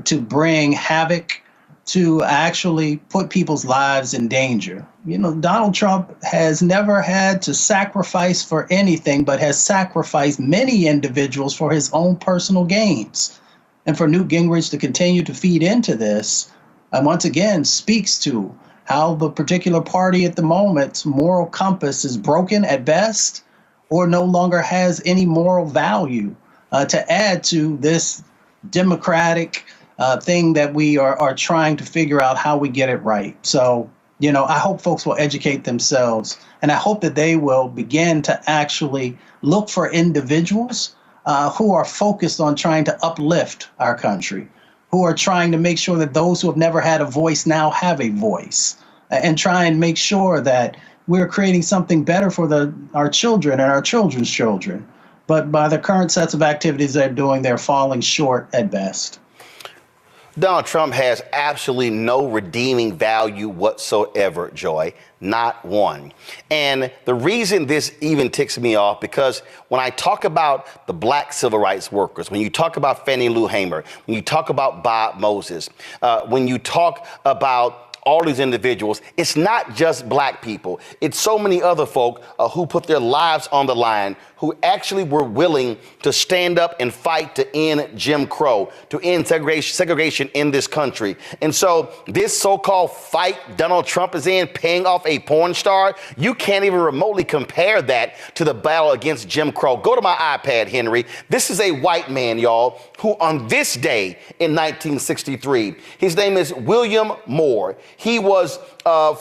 to bring havoc, to actually put people's lives in danger. You know, Donald Trump has never had to sacrifice for anything, but has sacrificed many individuals for his own personal gains. And for Newt Gingrich to continue to feed into this, once again, speaks to how the particular party at the moment's moral compass is broken at best, or no longer has any moral value to add to this democratic thing that we are trying to figure out how we get it right. So, you know, I hope folks will educate themselves, and I hope that they will begin to actually look for individuals who are focused on trying to uplift our country, who are trying to make sure that those who have never had a voice now have a voice, and try and make sure that we're creating something better for our children and our children's children. But by the current sets of activities they're doing, they're falling short at best. Donald Trump has absolutely no redeeming value whatsoever, Joy, not one. And the reason this even ticks me off, because when I talk about the black civil rights workers, when you talk about Fannie Lou Hamer, when you talk about Bob Moses, when you talk about all these individuals, it's not just black people. It's so many other folk who put their lives on the line, who actually were willing to stand up and fight to end Jim Crow, to end segregation in this country. And so this so-called fight Donald Trump is in, paying off a porn star, you can't even remotely compare that to the battle against Jim Crow. Go to my iPad, Henry. This is a white man, y'all, who on this day in 1963, his name is William Moore. He was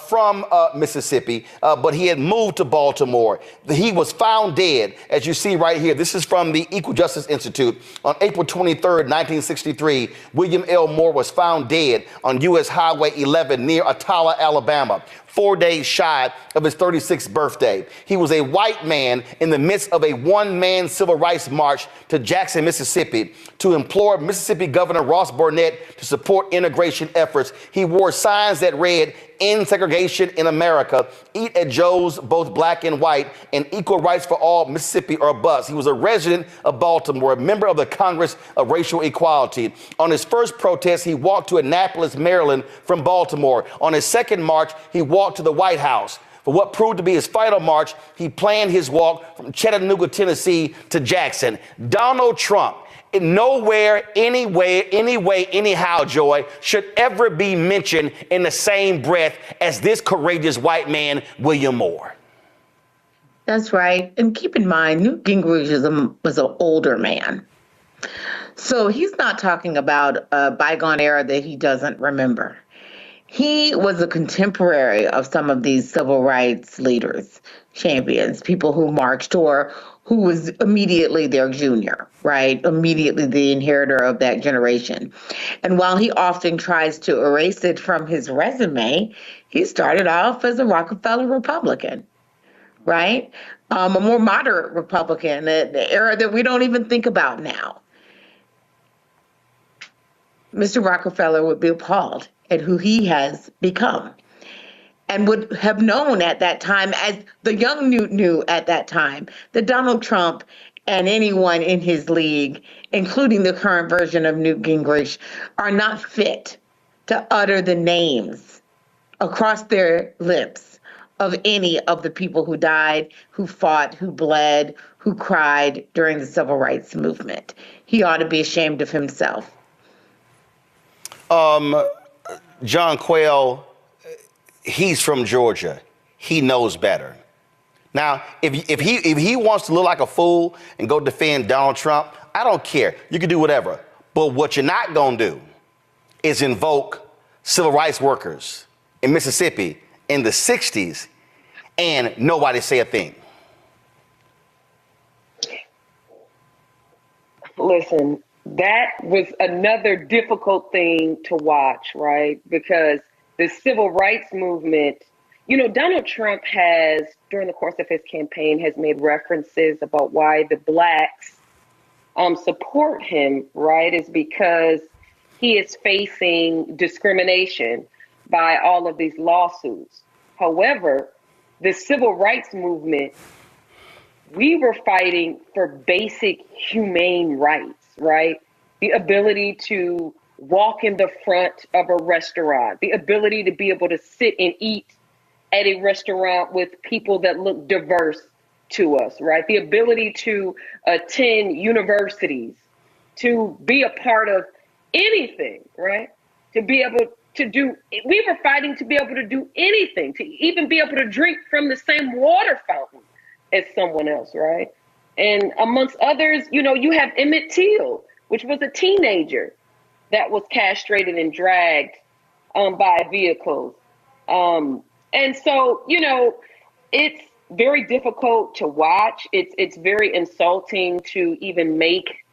from Mississippi, but he had moved to Baltimore. He was found dead, as you see right here. This is from the Equal Justice Institute. On April 23rd, 1963, William L. Moore was found dead on U.S. Highway 11 near Attala, Alabama, 4 days shy of his 36th birthday. He was a white man in the midst of a one-man civil rights march to Jackson, Mississippi, to implore Mississippi Governor Ross Barnett to support integration efforts. He wore signs that read, "End segregation in America, eat at Joe's, both black and white, and equal rights for all, Mississippi or bust." He was a resident of Baltimore, a member of the Congress of Racial Equality. On his first protest, he walked to Annapolis, Maryland from Baltimore. On his second march, he walked to the White House. For what proved to be his final march, he planned his walk from Chattanooga, Tennessee to Jackson. Donald Trump, nowhere, anywhere, anyway, anyhow, Joy, should ever be mentioned in the same breath as this courageous white man, William Moore. That's right. And keep in mind, Newt Gingrich was an older man. So he's not talking about a bygone era that he doesn't remember. He was a contemporary of some of these civil rights leaders, champions, people who marched, or who was immediately their junior, right? Immediately the inheritor of that generation. And while he often tries to erase it from his resume, he started off as a Rockefeller Republican, right? A more moderate Republican, the era that we don't even think about now. Mr. Rockefeller would be appalled at who he has become, and would have known at that time, as the young Newt knew at that time, that Donald Trump and anyone in his league, including the current version of Newt Gingrich, are not fit to utter the names across their lips of any of the people who died, who fought, who bled, who cried during the civil rights movement. He ought to be ashamed of himself. John Quayle, he's from Georgia. He knows better. Now, if he wants to look like a fool and go defend Donald Trump, I don't care. You can do whatever. But what you're not going to do is invoke civil rights workers in Mississippi in the 60s, and nobody say a thing? Listen, that was another difficult thing to watch, right? Because the civil rights movement, Donald Trump has, during the course of his campaign, has made references about why the blacks support him, right? Is because he is facing discrimination by all of these lawsuits. However, the civil rights movement, we were fighting for basic humane rights, right? The ability to walk in the front of a restaurant, the ability to be able to sit and eat at a restaurant with people that look diverse to us, right? The ability to attend universities, to be a part of anything, right? To be able to do, we were fighting to be able to do anything, to even be able to drink from the same water fountain as someone else, right? And amongst others, you have Emmett Till, which was a teenager that was castrated and dragged by vehicles. And so, it's very difficult to watch. It's very insulting to even make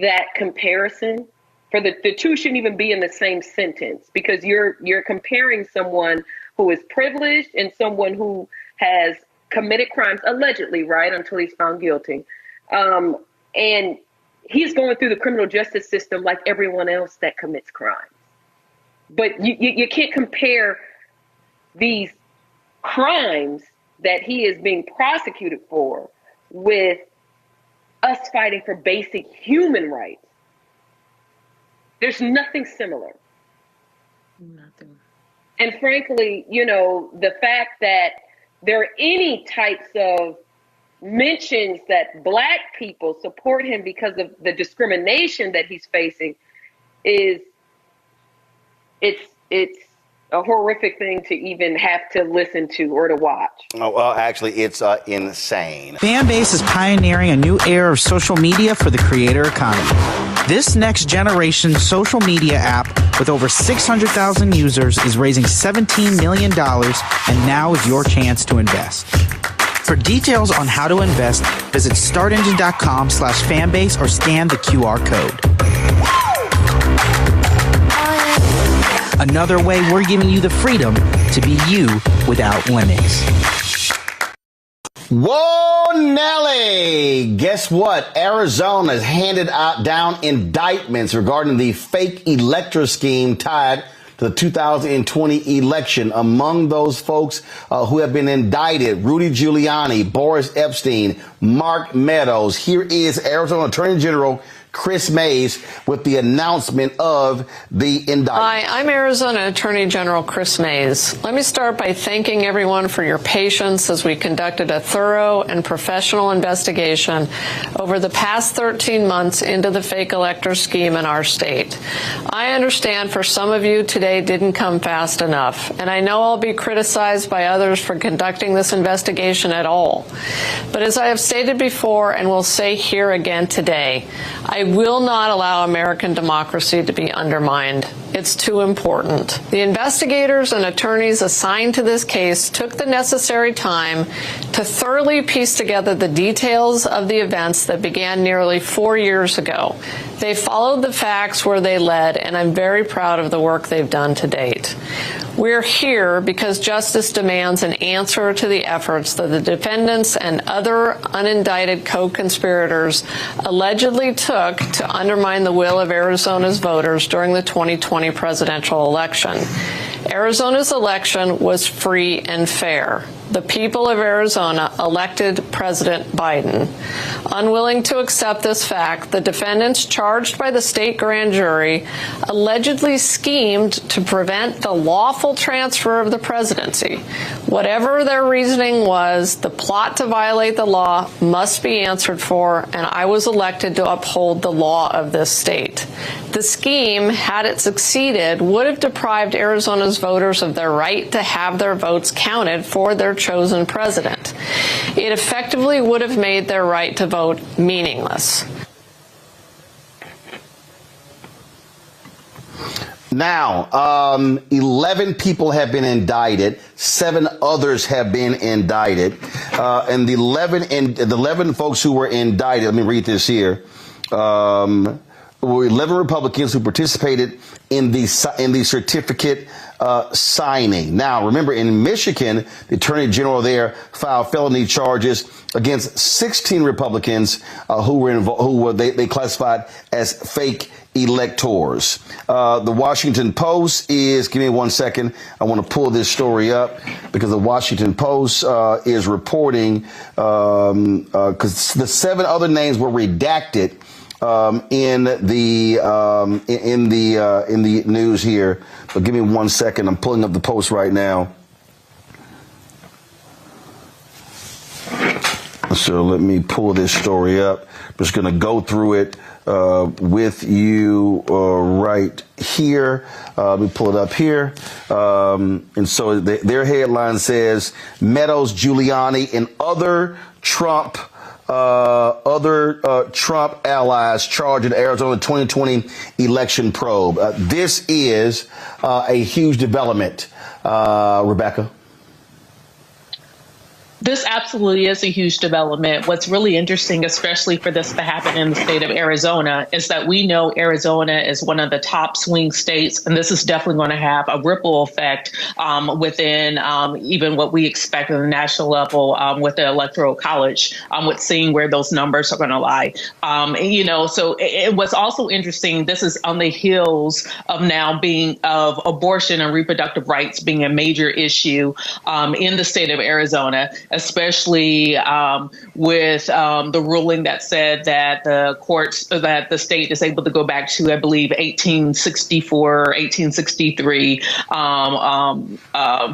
that comparison. For the two shouldn't even be in the same sentence, because you're comparing someone who is privileged and someone who has committed crimes, allegedly, right, until he's found guilty. And he's going through the criminal justice system like everyone else that commits crimes. But you can't compare these crimes that he is being prosecuted for with us fighting for basic human rights. There's nothing similar. Nothing. And frankly, the fact that there are any types of mentions that Black people support him because of the discrimination that he's facing it's a horrific thing to even have to listen to or to watch. Oh, well, actually, it's insane. Fanbase is pioneering a new era of social media for the creator economy. This next generation social media app with over 600,000 users is raising $17 million, and now is your chance to invest. For details on how to invest, visit startengine.com/fanbase or scan the QR code. Another way we're giving you the freedom to be you without limits. Whoa, Nelly! Guess what? Arizona has handed down indictments regarding the fake elector scheme tied to the 2020 election. Among those folks who have been indicted, Rudy Giuliani, Boris Epstein, Mark Meadows. Here is Arizona Attorney General Chris Mays with the announcement of the indictment. Hi, I'm Arizona Attorney General Chris Mays. Let me start by thanking everyone for your patience as we conducted a thorough and professional investigation over the past 13 months into the fake elector scheme in our state. I understand for some of you today didn't come fast enough, and I know I'll be criticized by others for conducting this investigation at all. But as I have stated before and will say here again today, I will not allow American democracy to be undermined. It's too important. The investigators and attorneys assigned to this case took the necessary time to thoroughly piece together the details of the events that began nearly 4 years ago. They followed the facts where they led, and I'm very proud of the work they've done to date. We're here because justice demands an answer to the efforts that the defendants and other unindicted co-conspirators allegedly took to undermine the will of Arizona's voters during the 2020 presidential election. Arizona's election was free and fair. The people of Arizona elected President Biden. Unwilling to accept this fact, the defendants charged by the state grand jury allegedly schemed to prevent the lawful transfer of the presidency. Whatever their reasoning was, the plot to violate the law must be answered for, and I was elected to uphold the law of this state. The scheme, had it succeeded, would have deprived Arizona's voters of their right to have their votes counted for their chosen president. It effectively would have made their right to vote meaningless. Now, 11 people have been indicted. 7 others have been indicted. And the 11 folks who were indicted, let me read this here, were 11 Republicans who participated in the certificate signing. Now, remember, in Michigan, the Attorney General there filed felony charges against 16 Republicans who were they classified as fake electors. The Washington Post is, give me one second, I want to pull this story up because the Washington Post is reporting, because the 7 other names were redacted in the news here. But give me one second. I'm pulling up the Post right now. So let me pull this story up. I'm just going to go through it with you right here. Let me pull it up here. And so their headline says, Meadows, Giuliani, and other Trump allies charged in Arizona 2020 election probe. This is a huge development, Rebecca. This absolutely is a huge development. What's really interesting, especially for this to happen in the state of Arizona, is that we know Arizona is one of the top swing states, and this is definitely going to have a ripple effect within even what we expect at the national level with the Electoral College, with seeing where those numbers are going to lie. So it was also interesting. This is on the heels of now being of abortion and reproductive rights being a major issue in the state of Arizona, especially with the ruling that said that the state is able to go back to, I believe, 1864, 1863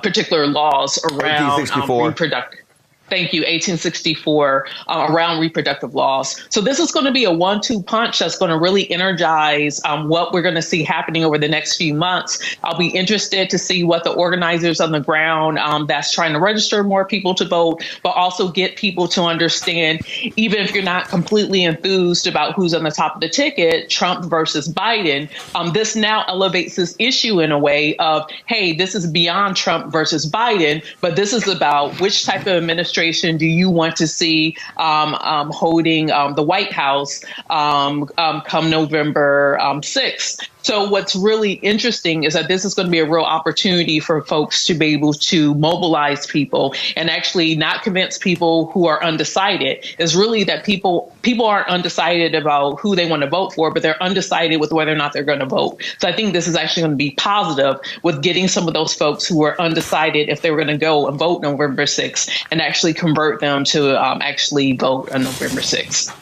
particular laws around reproductive. Thank you, 1864, around reproductive laws. So this is going to be a 1-2 punch that's going to really energize what we're going to see happening over the next few months. I'll be interested to see what the organizers on the ground that's trying to register more people to vote, but also get people to understand, even if you're not completely enthused about who's on the top of the ticket, Trump versus Biden, this now elevates this issue in a way of, hey, this is beyond Trump versus Biden, but this is about which type of administration do you want to see holding the White House come November 6th? So what's really interesting is that this is going to be a real opportunity for folks to be able to mobilize people and actually not convince people who are undecided. It's really that people aren't undecided about who they want to vote for, but they're undecided with whether or not they're going to vote. So I think this is actually going to be positive with getting some of those folks who are undecided if they were going to go and vote November 6th and actually convert them to actually vote on November 6th.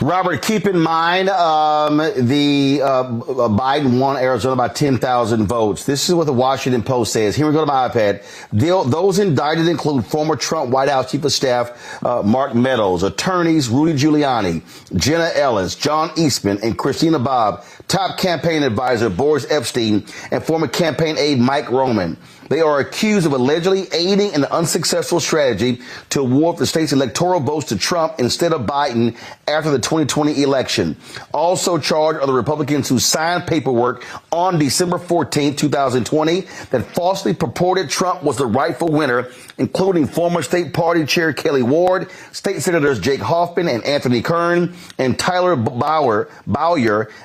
Robert, keep in mind Biden won Arizona by 10,000 votes. This is what the Washington Post says. Here we go to my iPad. Those indicted include former Trump White House Chief of Staff Mark Meadows, attorneys Rudy Giuliani, Jenna Ellis, John Eastman, and Christina Bobb, top campaign advisor Boris Epstein, and former campaign aide Mike Roman. They are accused of allegedly aiding an unsuccessful strategy to award the state's electoral votes to Trump instead of Biden after the 2020 election. Also charged are the Republicans who signed paperwork on December 14, 2020 that falsely purported Trump was the rightful winner, including former state party chair Kelly Ward, state senators Jake Hoffman and Anthony Kern, and Tyler Bowyer,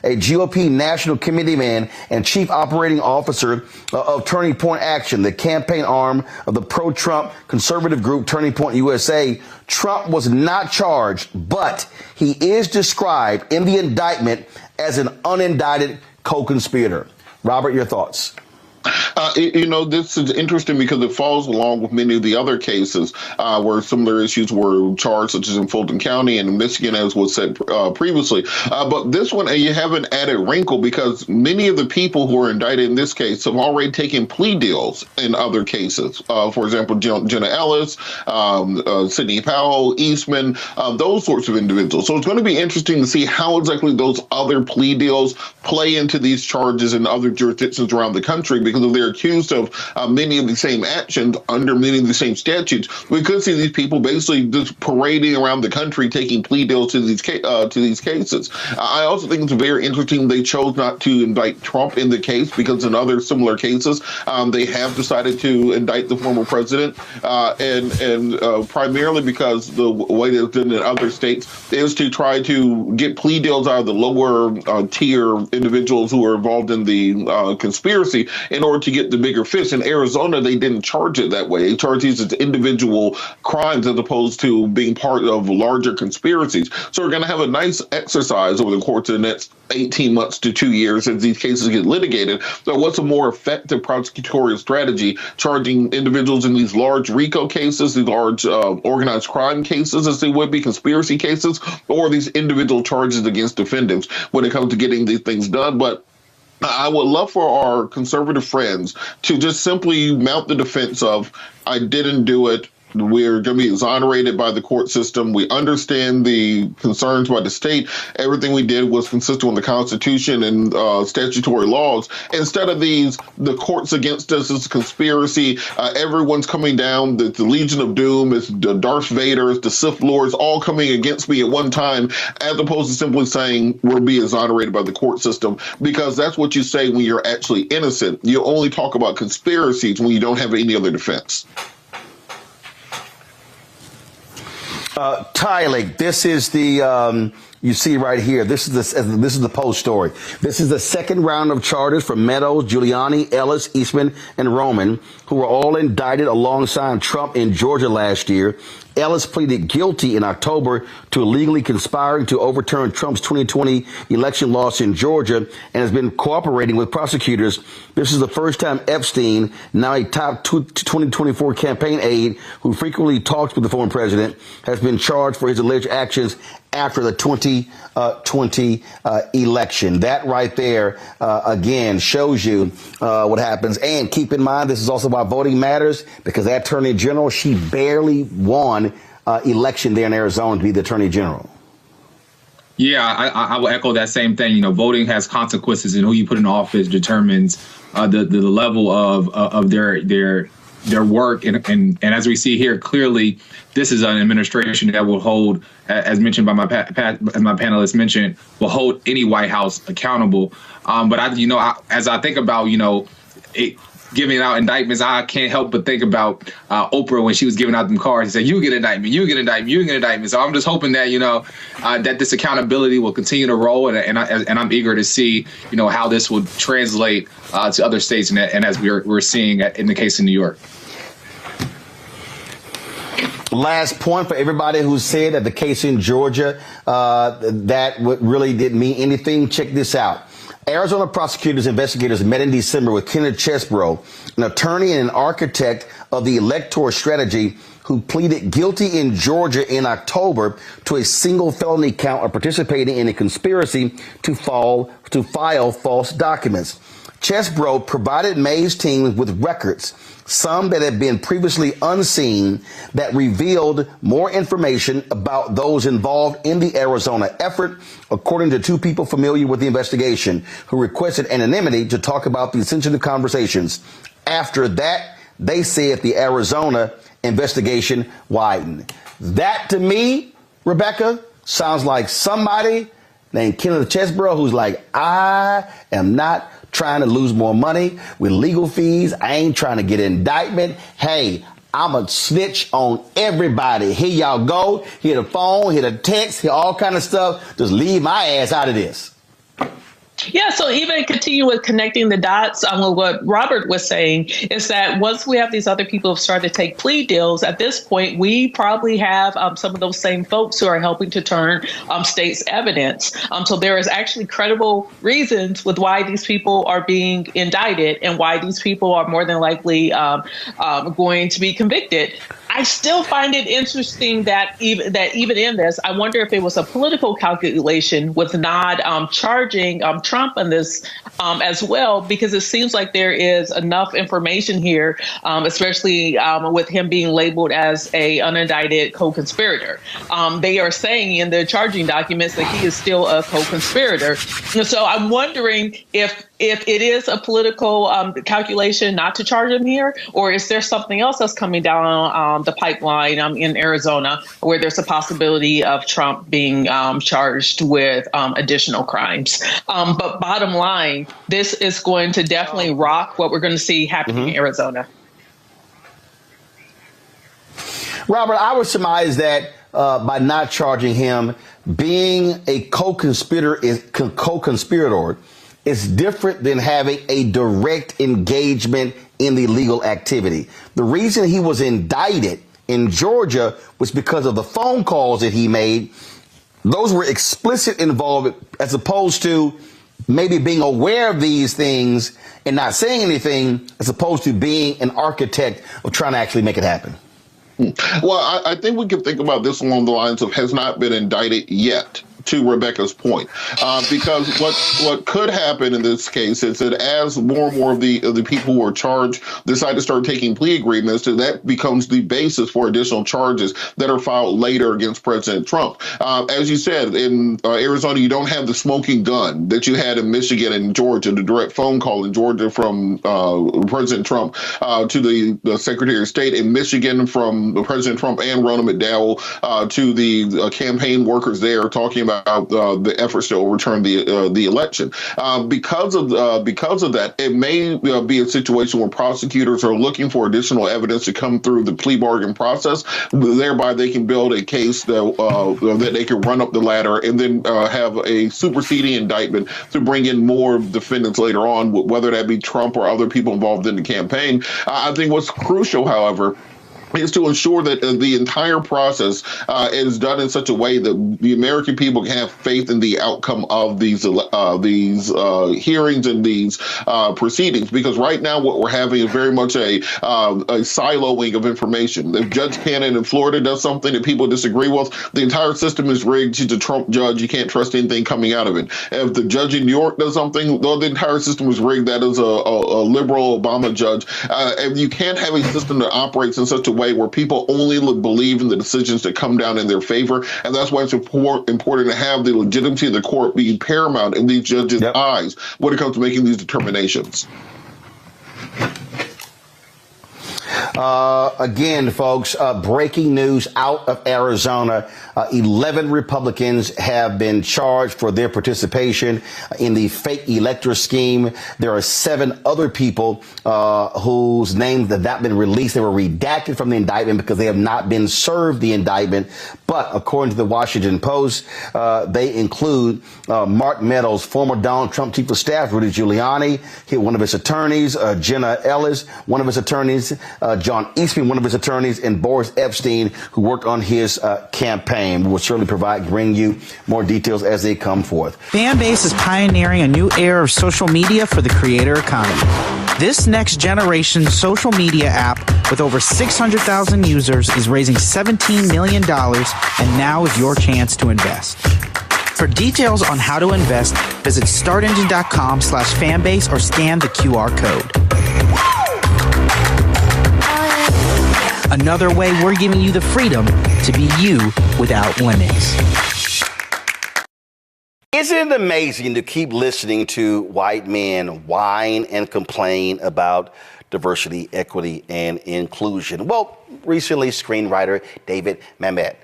a GOP national committee man and chief operating officer of Turning Point Action, the campaign arm of the pro-Trump conservative group Turning Point USA. Trump was not charged, but he is described in the indictment as an unindicted co-conspirator. Robert, your thoughts? This is interesting because it falls along with many of the other cases where similar issues were charged, such as in Fulton County and in Michigan, as was said previously. But this one, you have an added wrinkle because many of the people who are indicted in this case have already taken plea deals in other cases. For example, Jenna Ellis, Sidney Powell, Eastman, those sorts of individuals. So it's going to be interesting to see how exactly those other plea deals play into these charges in other jurisdictions around the country, because if they're accused of many of the same actions under many of the same statutes, we could see these people basically just parading around the country taking plea deals to these cases. I also think it's very interesting they chose not to indict Trump in the case, because in other similar cases, they have decided to indict the former president, and primarily because the way they've done in other states is to try to get plea deals out of the lower tier individuals who are involved in the conspiracy in order to get the bigger fish. In Arizona, they didn't charge it that way. They charged these as individual crimes as opposed to being part of larger conspiracies. So we're going to have a nice exercise over the course of the next 18 months to 2 years as these cases get litigated. So what's a more effective prosecutorial strategy, charging individuals in these large RICO cases, these large organized crime cases, as they would be conspiracy cases, or these individual charges against defendants when it comes to getting these things done? But I would love for our conservative friends to just simply mount the defense of, I didn't do it. We're going to be exonerated by the court system. We understand the concerns by the state. Everything we did was consistent with the Constitution and statutory laws. Instead of the courts against us is a conspiracy. Everyone's coming down. The Legion of Doom, it's the Darth Vaders, the Sith Lords, all coming against me at one time, as opposed to simply saying we're being exonerated by the court system, because that's what you say when you're actually innocent. You only talk about conspiracies when you don't have any other defense. Tyler, this is the you see right here. This is the Post story. This is the second round of charges for Meadows, Giuliani, Ellis, Eastman, and Roman, who were all indicted alongside Trump in Georgia last year. Ellis pleaded guilty in October to illegally conspiring to overturn Trump's 2020 election loss in Georgia and has been cooperating with prosecutors. This is the first time Epstein, now a top 2024 campaign aide who frequently talks with the former president, has been charged for his alleged actions after the 2020 election. That right there, again, shows you what happens. And keep in mind, this is also why voting matters, because that attorney general, she barely won election there in Arizona to be the attorney general. Yeah, I will echo that same thing. You know, voting has consequences, and who you put in office determines the level of their work. And as we see here, clearly, this is an administration that will hold, as mentioned by my panelists mentioned, will hold any White House accountable. But as I think about, giving out indictments, I can't help but think about Oprah when she was giving out them cards and said, "You get indictment, you get indictment, you get indictment." So I'm just hoping that that this accountability will continue to roll, and I'm eager to see how this will translate to other states, and as we're seeing in the case in New York. Last point for everybody who said that the case in Georgia that really didn't mean anything. Check this out. Arizona prosecutors and investigators met in December with Kenneth Chesbrough, an attorney and an architect of the electoral strategy, who pleaded guilty in Georgia in October to a single felony count of participating in a conspiracy to file false documents. Chesbrough provided May's team with records, some that had been previously unseen, that revealed more information about those involved in the Arizona effort, according to two people familiar with the investigation, who requested anonymity to talk about the sensitive conversations. After that, they said the Arizona investigation widened. That, to me, Rebecca, sounds like somebody named Kenneth Chesbrough who's like, I am not trying to lose more money with legal fees. I ain't trying to get an indictment. Hey, I'm a snitch on everybody. Here y'all go. Hit a phone, hit a text, hit all kind of stuff. Just leave my ass out of this. Yeah, so even continue with connecting the dots on what Robert was saying is that once we have these other people who have started to take plea deals, at this point, we probably have some of those same folks who are helping to turn state's evidence. So there is actually credible reasons with why these people are being indicted and why these people are more than likely going to be convicted. I still find it interesting that even in this, I wonder if it was a political calculation with not charging Trump on this as well, because it seems like there is enough information here, especially with him being labeled as a unindicted co-conspirator. They are saying in the charging documents that he is still a co-conspirator. So I'm wondering if it is a political calculation not to charge him here, or is there something else that's coming down the pipeline in Arizona where there's a possibility of Trump being charged with additional crimes. But bottom line, this is going to definitely rock what we're going to see happening in Arizona. Robert, I would surmise that by not charging him, being a co-conspirator is different than having a direct engagement in the illegal activity. The reason he was indicted in Georgia was because of the phone calls that he made. Those were explicit involvement, as opposed to maybe being aware of these things and not saying anything, as opposed to being an architect of trying to actually make it happen. Well, I think we can think about this along the lines of has not been indicted yet, to Rebecca's point, because what could happen in this case is that as more and more of the people who are charged decide to start taking plea agreements, that becomes the basis for additional charges that are filed later against President Trump. As you said, in Arizona, you don't have the smoking gun that you had in Michigan and Georgia, the direct phone call in Georgia from President Trump to the Secretary of State, in Michigan from President Trump and Ronald McDowell to the campaign workers there talking about the efforts to overturn the election. Because of that, it may be a situation where prosecutors are looking for additional evidence to come through the plea bargain process. Thereby, they can build a case that they can run up the ladder and then have a superseding indictment to bring in more defendants later on, whether that be Trump or other people involved in the campaign. I think what's crucial, however, is to ensure that the entire process is done in such a way that the American people can have faith in the outcome of these hearings and these proceedings. Because right now, what we're having is very much a siloing of information. If Judge Cannon in Florida does something that people disagree with, the entire system is rigged. She's a Trump judge. You can't trust anything coming out of it. If the judge in New York does something, well, the entire system is rigged. That is a liberal Obama judge. And you can't have a system that operates in such a way where people only believe in the decisions that come down in their favor. And that's why it's important to have the legitimacy of the court be paramount in these judges' eyes when it comes to making these determinations. Again, folks, breaking news out of Arizona. 11 Republicans have been charged for their participation in the fake elector scheme. There are 7 other people whose names have not been released. They were redacted from the indictment because they have not been served the indictment. But according to the Washington Post, they include Mark Meadows, former Donald Trump chief of staff, Rudy Giuliani, one of his attorneys, Jenna Ellis, one of his attorneys, John Eastman, one of his attorneys, and Boris Epstein, who worked on his campaign. We will certainly bring you more details as they come forth. Fanbase is pioneering a new era of social media for the creator economy. This next generation social media app with over 600,000 users is raising $17 million, and now is your chance to invest. For details on how to invest, visit startengine.com/fanbase or scan the QR code. Another way we're giving you the freedom to be you without limits. Isn't it amazing to keep listening to white men whine and complain about diversity, equity, and inclusion? Well, recently, screenwriter David Mamet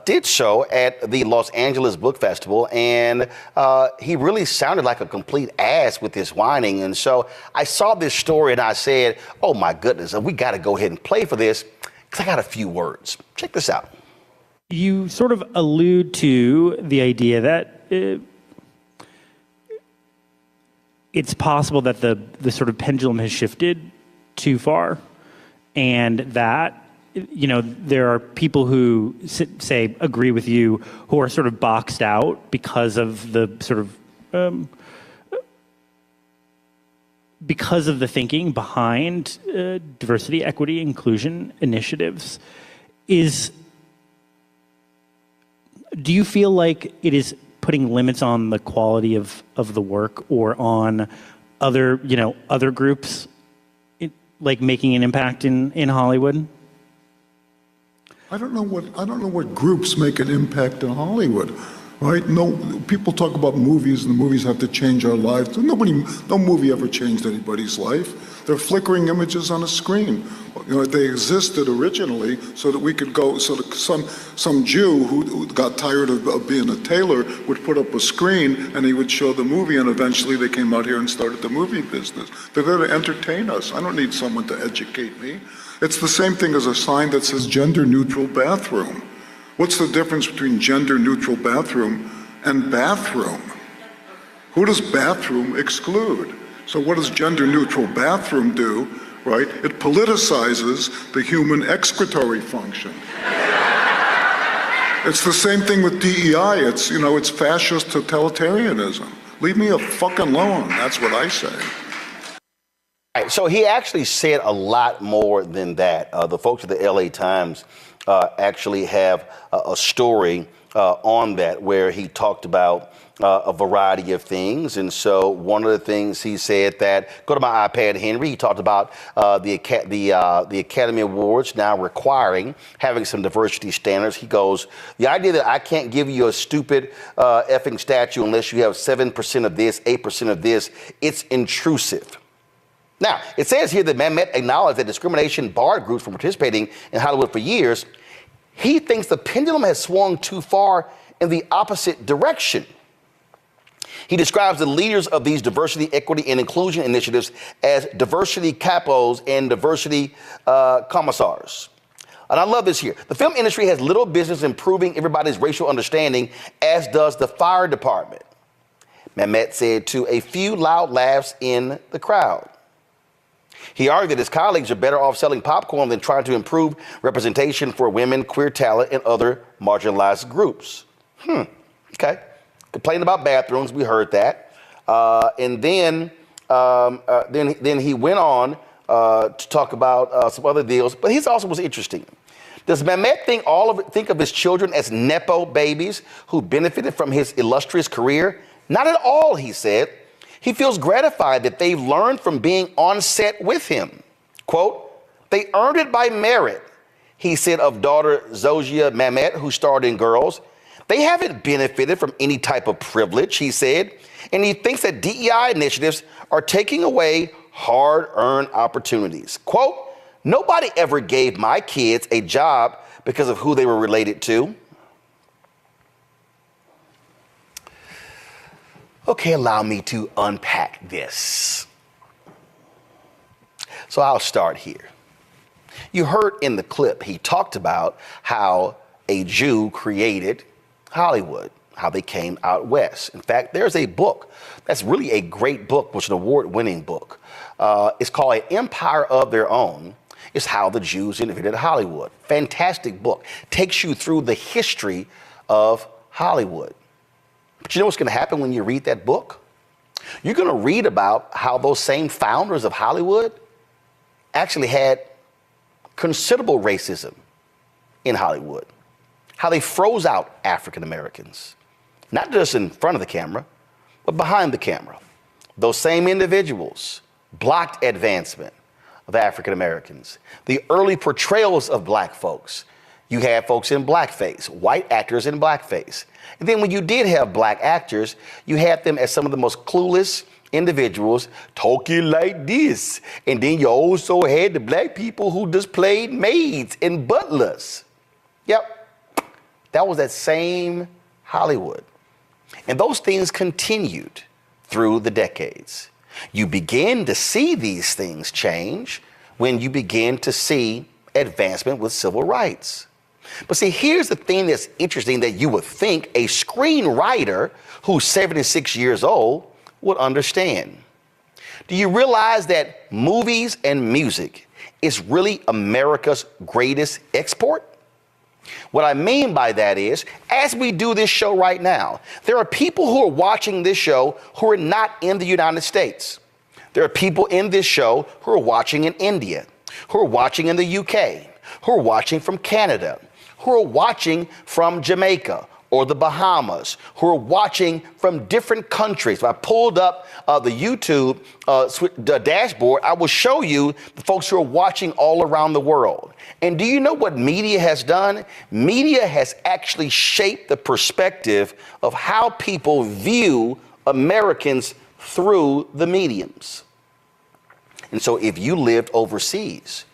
did so at the Los Angeles Book Festival, and he really sounded like a complete ass with his whining. And so I saw this story and I said, oh my goodness, we got to go ahead and play for this because I got a few words. Check this out. You sort of allude to the idea that it's possible that the sort of pendulum has shifted too far, and that, you know, there are people who say agree with you who are sort of boxed out because of the sort of because of the thinking behind diversity, equity, inclusion initiatives. do you feel like it is putting limits on the quality of the work or on other groups, like making an impact in Hollywood? I don't know what groups make an impact in Hollywood, right? No, people talk about movies, and the movies have to change our lives. No movie ever changed anybody's life. They're flickering images on a screen. They existed originally so that we could go, so that some Jew who got tired of being a tailor would put up a screen and he would show the movie, and eventually they came out here and started the movie business. They're there to entertain us. I don't need someone to educate me. It's the same thing as a sign that says gender neutral bathroom. What's the difference between gender neutral bathroom and bathroom? Who does bathroom exclude? So what does gender neutral bathroom do, right? It politicizes the human excretory function. It's the same thing with DEI. It's fascist totalitarianism. Leave me a fucking alone. That's what I say. Right, so he actually said a lot more than that. The folks at the LA Times actually have a story on that where he talked about a variety of things. And so one of the things he said that, go to my iPad, Henry, he talked about the Academy Awards now requiring having some diversity standards. He goes, the idea that I can't give you a stupid effing statue unless you have 7% of this, 8% of this, it's intrusive. Now, it says here that Mamet acknowledged that discrimination barred groups from participating in Hollywood for years. He thinks the pendulum has swung too far in the opposite direction. He describes the leaders of these diversity, equity, and inclusion initiatives as diversity capos and diversity commissars. And I love this here. The film industry has little business improving everybody's racial understanding, as does the fire department, Mamet said to a few loud laughs in the crowd. He argued that his colleagues are better off selling popcorn than trying to improve representation for women, queer talent, and other marginalized groups. Okay. Complaining about bathrooms, we heard that. And then he went on to talk about some other deals, but his also was interesting. Does Mamet think of his children as Nepo babies who benefited from his illustrious career? Not at all, he said. He feels gratified that they've learned from being on set with him. Quote, they earned it by merit, he said of daughter Zojia Mamet, who starred in Girls. They haven't benefited from any type of privilege, he said. And he thinks that DEI initiatives are taking away hard-earned opportunities. Quote, nobody ever gave my kids a job because of who they were related to. Okay, allow me to unpack this. So I'll start here. You heard in the clip, he talked about how a Jew created Hollywood, how they came out west. In fact, there's a book that's really a great book, which is an award-winning book. It's called An Empire of Their Own. It's how the Jews invented Hollywood. Fantastic book. Takes you through the history of Hollywood. But you know what's going to happen when you read that book? You're going to read about how those same founders of Hollywood actually had considerable racism in Hollywood. How they froze out African Americans, not just in front of the camera, but behind the camera. Those same individuals blocked advancement of African Americans. The early portrayals of black folks, you had folks in blackface, white actors in blackface. And then when you did have black actors, you had them as some of the most clueless individuals talking like this. And then you also had the black people who just played maids and butlers. Yep, that was that same Hollywood. And those things continued through the decades. You begin to see these things change when you begin to see advancement with civil rights. But see, here's the thing that's interesting that you would think a screenwriter who's 76 years old would understand. Do you realize that movies and music is really America's greatest export? What I mean by that is, as we do this show right now, there are people who are watching this show who are not in the United States. There are people in this show who are watching in India, who are watching in the UK, who are watching from Canada, who are watching from Jamaica or the Bahamas, who are watching from different countries. If I pulled up the YouTube the dashboard, I will show you the folks who are watching all around the world. And do you know what media has done? Media has actually shaped the perspective of how people view Americans through the mediums. And so if you lived overseas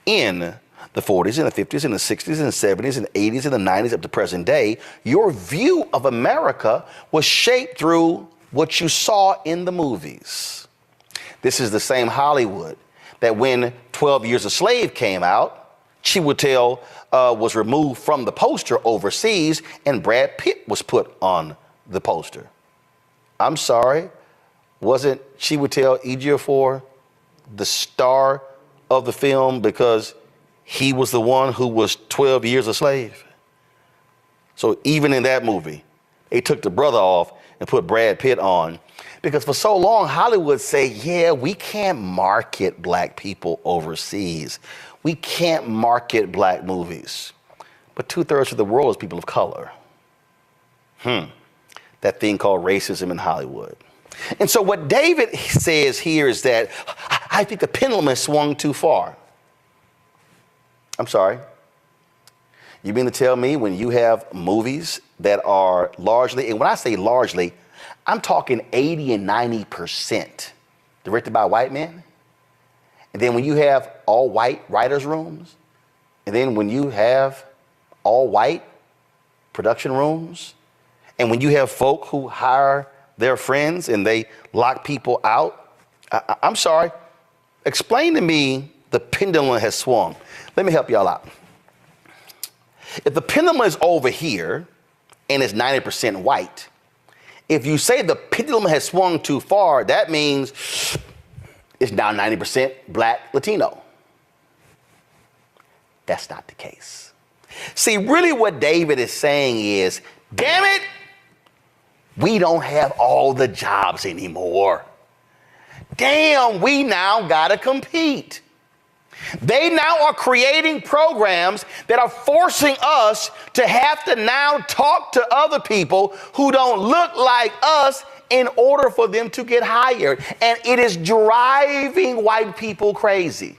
in the 40s and the 50s and the 60s and the 70s and the 80s and the 90s up to present day, your view of America was shaped through what you saw in the movies. This is the same Hollywood that when 12 Years a Slave came out, Chiwetel was removed from the poster overseas and Brad Pitt was put on the poster. I'm sorry, wasn't Chiwetel Ejiofor the star of the film because he was the one who was 12 years a slave? So even in that movie, they took the brother off and put Brad Pitt on because for so long, Hollywood say, yeah, we can't market black people overseas. We can't market black movies. But 2/3 of the world is people of color. That thing called racism in Hollywood. And so what David says here is that I think the pendulum has swung too far. I'm sorry. You mean to tell me when you have movies that are largely, and when I say largely, I'm talking 80 and 90% directed by white men? And then when you have all white writers' rooms, and then when you have all white production rooms, and when you have folk who hire their friends and they lock people out, I'm sorry, explain to me the pendulum has swung. Let me help y'all out. If the pendulum is over here and it's 90% white, if you say the pendulum has swung too far, that means it's now 90% black Latino. That's not the case. See, really what David is saying is, damn it, we don't have all the jobs anymore. Damn, we now gotta compete. They now are creating programs that are forcing us to have to now talk to other people who don't look like us in order for them to get hired. And it is driving white people crazy.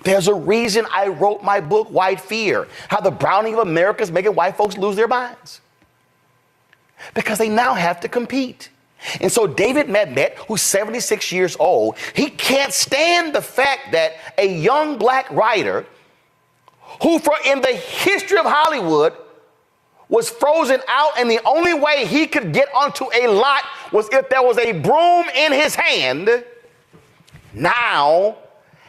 There's a reason I wrote my book, White Fear, How the Browning of America is Making White Folks Lose Their Minds. Because they now have to compete. And so David Mamet, who's 76 years old, he can't stand the fact that a young black writer who in the history of Hollywood was frozen out and the only way he could get onto a lot was if there was a broom in his hand, now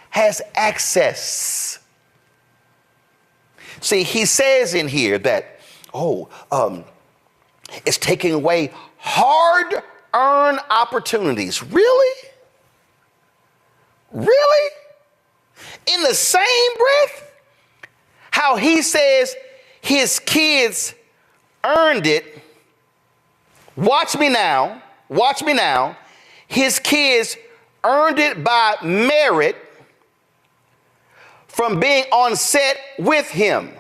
has access. See, he says in here that, it's taking away hard-earned opportunities. Really? Really? In the same breath, how he says his kids earned it. Watch me now. Watch me now. His kids earned it by merit from being on set with him.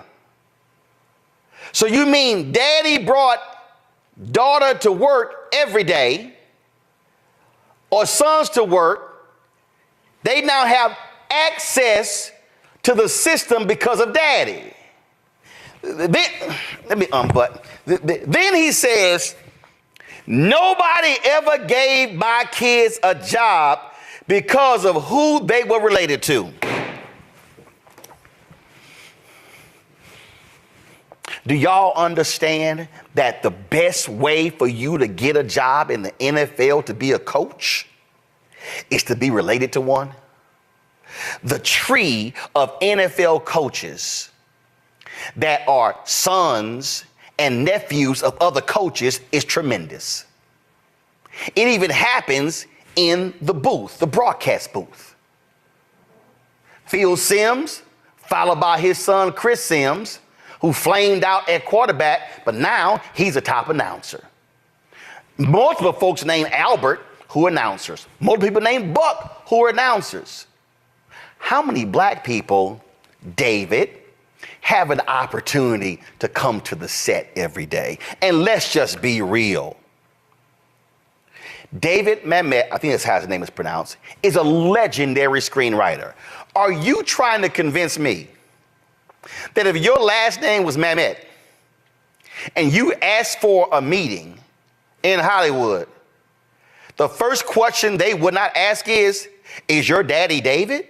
So you mean daddy brought daughter to work every day, or sons to work, they now have access to the system because of daddy. Then he says, nobody ever gave my kids a job because of who they were related to. Do y'all understand that the best way for you to get a job in the NFL to be a coach is to be related to one? The tree of NFL coaches that are sons and nephews of other coaches is tremendous. It even happens in the booth, the broadcast booth. Phil Simms, followed by his son Chris Simms, who flamed out at quarterback, but now he's a top announcer. Multiple folks named Albert who are announcers. Multiple people named Buck who are announcers. How many black people, David, have an opportunity to come to the set every day. And let's just be real. David Mamet, I think that's how his name is pronounced, is a legendary screenwriter. Are you trying to convince me that if your last name was Mamet and you asked for a meeting in Hollywood, the first question they would not ask is your daddy David?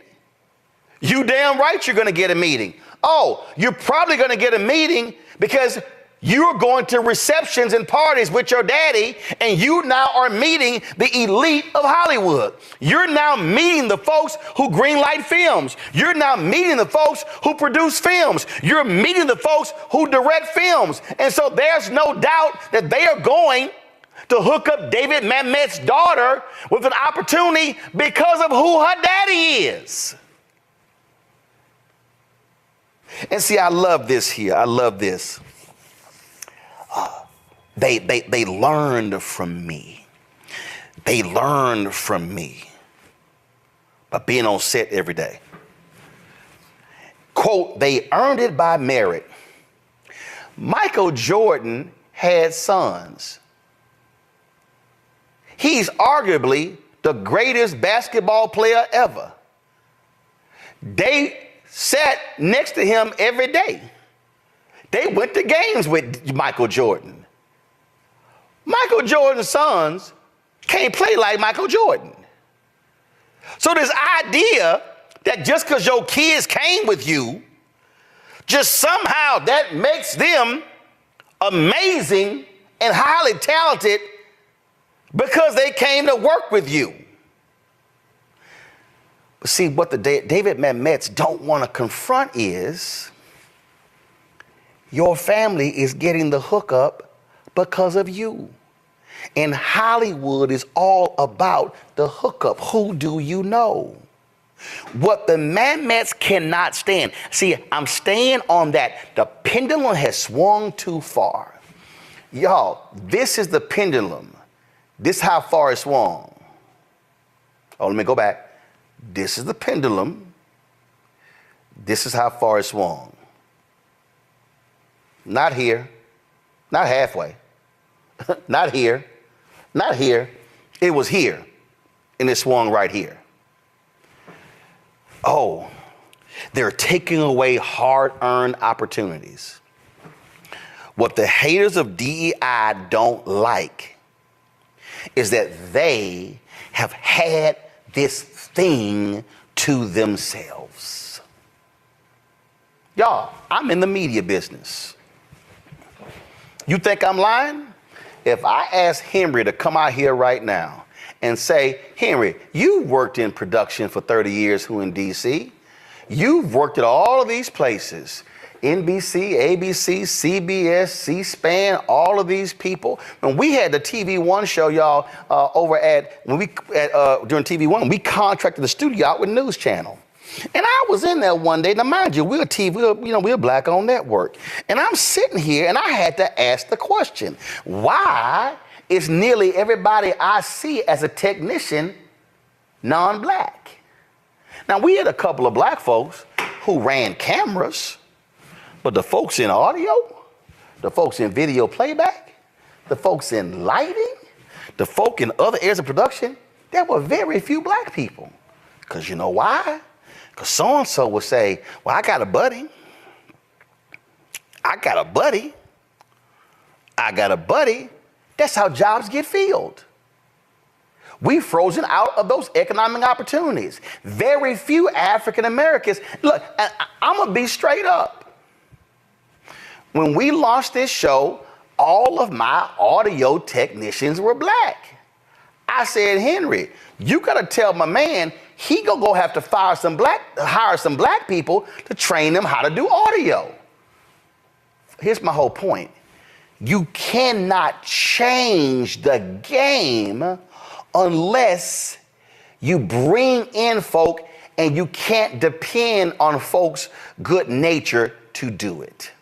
You damn right you're going to get a meeting. Oh, you're probably going to get a meeting because you're going to receptions and parties with your daddy, and you now are meeting the elite of Hollywood. You're now meeting the folks who greenlight films. You're now meeting the folks who produce films. You're meeting the folks who direct films. And so there's no doubt that they are going to hook up David Mamet's daughter with an opportunity because of who her daddy is. And see, I love this here. I love this. They learned from me. They learned from me by being on set every day. Quote, they earned it by merit. Michael Jordan had sons. He's arguably the greatest basketball player ever. They sat next to him every day. They went to games with Michael Jordan. Michael Jordan's sons can't play like Michael Jordan. So this idea that just because your kids came with you, just somehow that makes them amazing and highly talented because they came to work with you. But see, what the David Mamets don't want to confront is your family is getting the hookup because of you. And Hollywood is all about the hookup. Who do you know? What the Mamets cannot stand. See, I'm staying on that. The pendulum has swung too far. Y'all, this is the pendulum. This is how far it swung. Oh, let me go back. This is the pendulum. This is how far it swung. Not here, not halfway, not here, not here. It was here, and it swung right here. Oh, they're taking away hard-earned opportunities. What the haters of DEI don't like is that they have had this thing to themselves. Y'all, I'm in the media business. You think I'm lying? If I ask Henry to come out here right now and say, Henry, you've worked in production for 30 years who in DC. You've worked at all of these places. NBC, ABC, CBS, C-SPAN, all of these people. When we had the TV One show, y'all, during TV One, we contracted the studio out with News Channel. And I was in there one day. Now, mind you, we're a black-owned network. And I'm sitting here, and I had to ask the question, why is nearly everybody I see as a technician non-black? Now, we had a couple of black folks who ran cameras, but the folks in audio, the folks in video playback, the folks in lighting, the folk in other areas of production, there were very few black people. Because you know why? Because so-and-so would say, well, I got a buddy. I got a buddy. I got a buddy. That's how jobs get filled. We've frozen out of those economic opportunities. Very few African Americans. Look, I'm going to be straight up. When we launched this show, all of my audio technicians were black. I said, Henry, you got to tell my man he gonna go have to hire some black people to train them how to do audio. Here's my whole point. You cannot change the game unless you bring in folk, and you can't depend on folks' good nature to do it.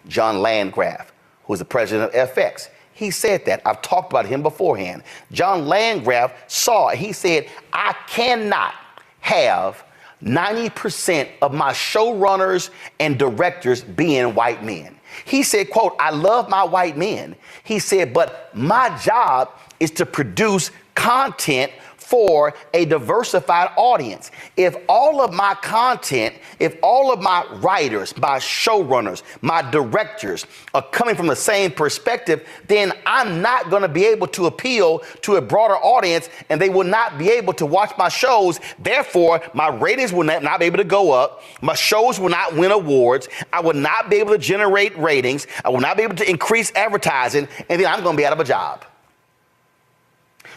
John Landgraf, who was the president of FX, he said that. I've talked about him beforehand. John Landgraf saw it. He said, I cannot have 90% of my showrunners and directors being white men. He said, quote, I love my white men. He said, but my job is to produce content for a diversified audience. If all of my content, if all of my writers, my showrunners, my directors are coming from the same perspective, then I'm not going to be able to appeal to a broader audience, and they will not be able to watch my shows. Therefore, my ratings will not be able to go up. My shows will not win awards. I will not be able to generate ratings. I will not be able to increase advertising, and then I'm going to be out of a job.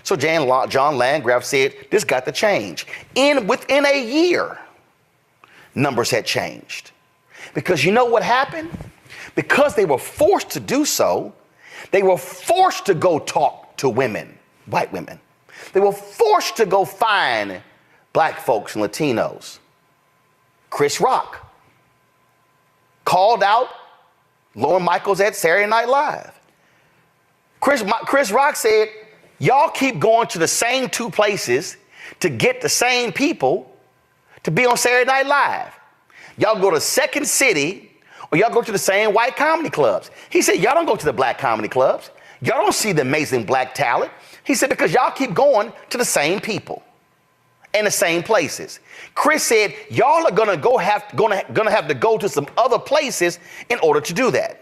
So John Landgraf said this got to change. Within a year, numbers had changed. Because you know what happened? Because they were forced to do so, they were forced to go talk to women, white women. They were forced to go find black folks and Latinos. Chris Rock called out Lorne Michaels at Saturday Night Live. Chris Rock said, y'all keep going to the same two places to get the same people to be on Saturday Night Live. Y'all go to Second City, or y'all go to the same white comedy clubs. He said, y'all don't go to the black comedy clubs. Y'all don't see the amazing black talent. He said, because y'all keep going to the same people and the same places. Chris said, y'all are gonna have to go to some other places in order to do that.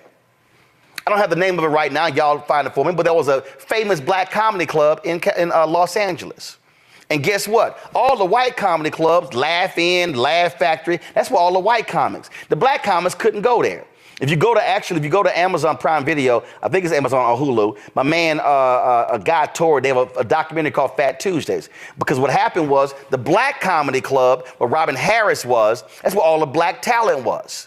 I don't have the name of it right now. Y'all find it for me. But there was a famous black comedy club in Los Angeles. And guess what? All the white comedy clubs, Laugh In, Laugh Factory, that's where all the white comics. The black comics couldn't go there. If you go to Amazon Prime Video, I think it's Amazon or Hulu, my man, Guy Torrey, they have a documentary called Fat Tuesdays. Because what happened was the black comedy club where Robin Harris was, that's where all the black talent was.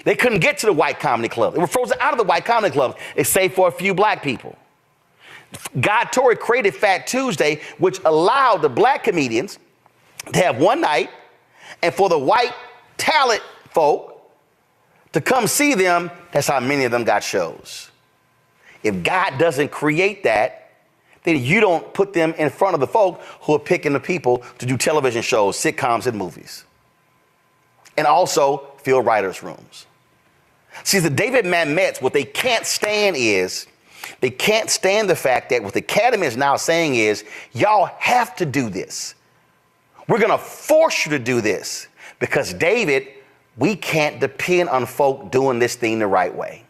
They couldn't get to the white comedy club. They were frozen out of the white comedy club, save for a few black people. Guy Torrey created Fat Tuesday, which allowed the black comedians to have one night and for the white talent folk to come see them. That's how many of them got shows. If God doesn't create that, then you don't put them in front of the folk who are picking the people to do television shows, sitcoms, and movies. And also fill writers' rooms. See, the David Mamets, what they can't stand is, they can't stand the fact that what the Academy is now saying is, y'all have to do this. We're going to force you to do this because, David, we can't depend on folk doing this thing the right way.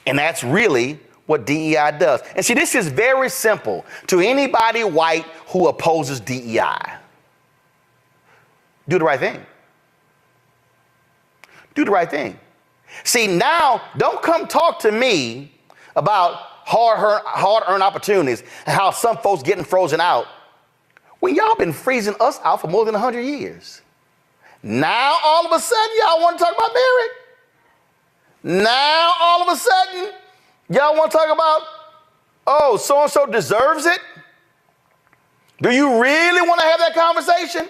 And that's really what DEI does. And see, this is very simple to anybody white who opposes DEI. Do the right thing. Do the right thing. See, now, don't come talk to me about hard-earned opportunities and how some folks getting frozen out when y'all been freezing us out for more than 100 years. Now, all of a sudden, y'all want to talk about merit. Now, all of a sudden, y'all want to talk about, oh, so-and-so deserves it. Do you really want to have that conversation?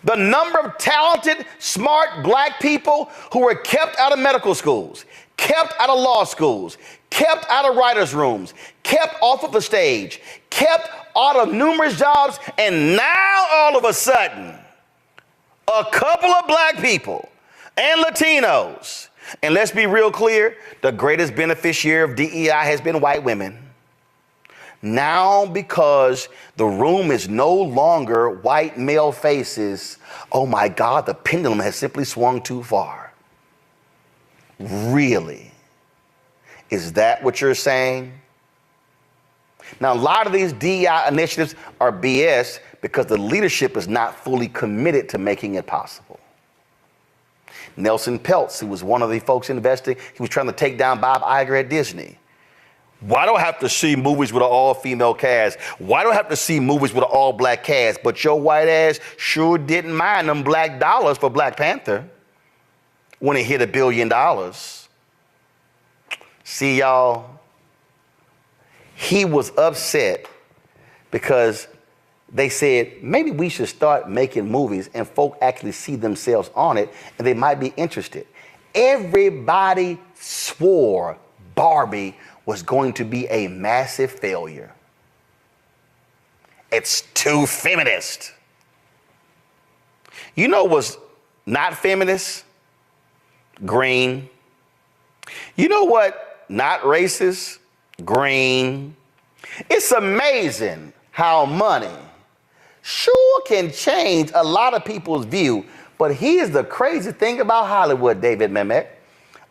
The number of talented, smart black people who were kept out of medical schools, kept out of law schools, kept out of writers' rooms, kept off of the stage, kept out of numerous jobs, and now all of a sudden, a couple of black people and Latinos, and let's be real clear, the greatest beneficiary of DEI has been white women. Now, because the room is no longer white male faces, oh my God, the pendulum has simply swung too far. Really? Is that what you're saying? Now, a lot of these DEI initiatives are BS because the leadership is not fully committed to making it possible. Nelson Peltz, who was one of the folks investing, he was trying to take down Bob Iger at Disney. Why do I have to see movies with an all-female cast? Why do I have to see movies with an all-black cast? But your white ass sure didn't mind them black dollars for Black Panther when it hit $1 billion. See, y'all, he was upset because they said, maybe we should start making movies and folk actually see themselves on it and they might be interested. Everybody swore Barbie was going to be a massive failure. It's too feminist. You know what's not feminist? Green. You know what? Not racist? Green. It's amazing how money sure can change a lot of people's view. But here's the crazy thing about Hollywood, David Mamet.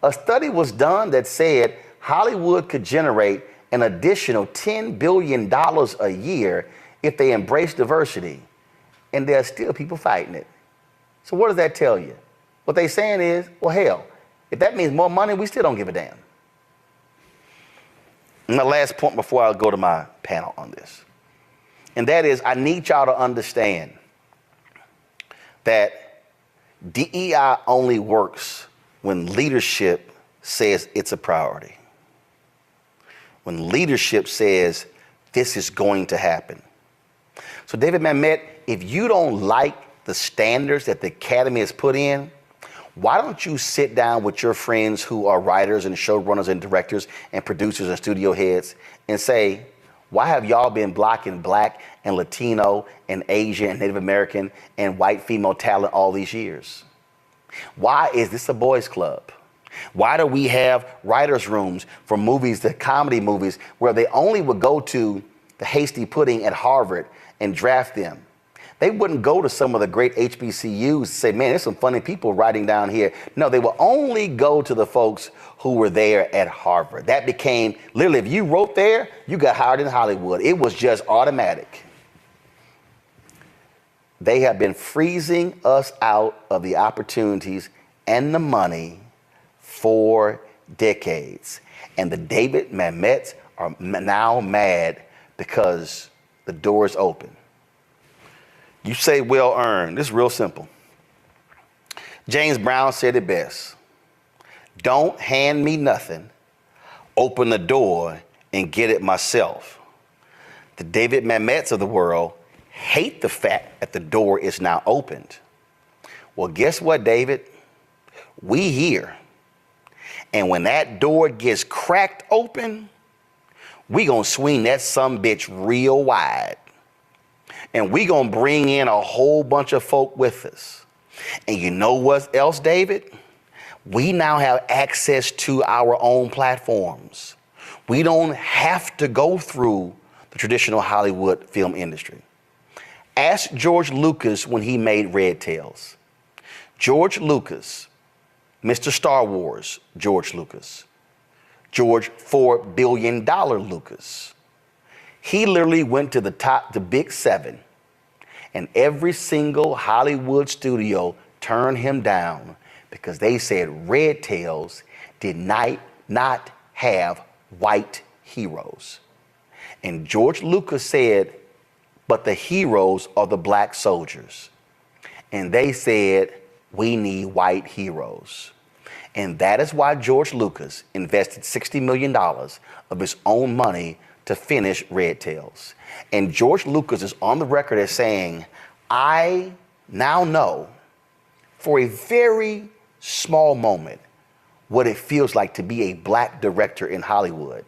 A study was done that said Hollywood could generate an additional $10 billion a year if they embrace diversity. And there are still people fighting it. So what does that tell you? What they're saying is, well, hell, if that means more money, we still don't give a damn. And my last point before I go to my panel on this, and that is I need y'all to understand that DEI only works when leadership says it's a priority. When leadership says this is going to happen. So David Mamet, if you don't like the standards that the Academy has put in, why don't you sit down with your friends who are writers and showrunners and directors and producers and studio heads and say, why have y'all been blocking Black and Latino and Asian and Native American and white female talent all these years? Why is this a boys' club? Why do we have writers' rooms for movies, the comedy movies, where they only would go to the Hasty Pudding at Harvard and draft them? They wouldn't go to some of the great HBCUs and say, man, there's some funny people writing down here. No, they will only go to the folks who were there at Harvard. That became, literally, if you wrote there, you got hired in Hollywood. It was just automatic. They have been freezing us out of the opportunities and the money for decades. And the David Mamets are now mad because the door is open. You say well earned. This is real simple. James Brown said it best. Don't hand me nothing. Open the door and get it myself. The David Mamets of the world hate the fact that the door is now opened. Well, guess what, David? We here. And when that door gets cracked open, we gonna swing that sumbitch real wide. And we gonna bring in a whole bunch of folk with us. And you know what else, David? We now have access to our own platforms. We don't have to go through the traditional Hollywood film industry. Ask George Lucas when he made Red Tails. George Lucas, Mr. Star Wars, George Lucas, George $4 billion Lucas. He literally went to the big seven, and every single Hollywood studio turned him down because they said Red Tails did not have white heroes. And George Lucas said, but the heroes are the Black soldiers. And they said, we need white heroes. And that is why George Lucas invested $60 million of his own money to finish Red Tails. And George Lucas is on the record as saying, I now know for a very small moment what it feels like to be a Black director in Hollywood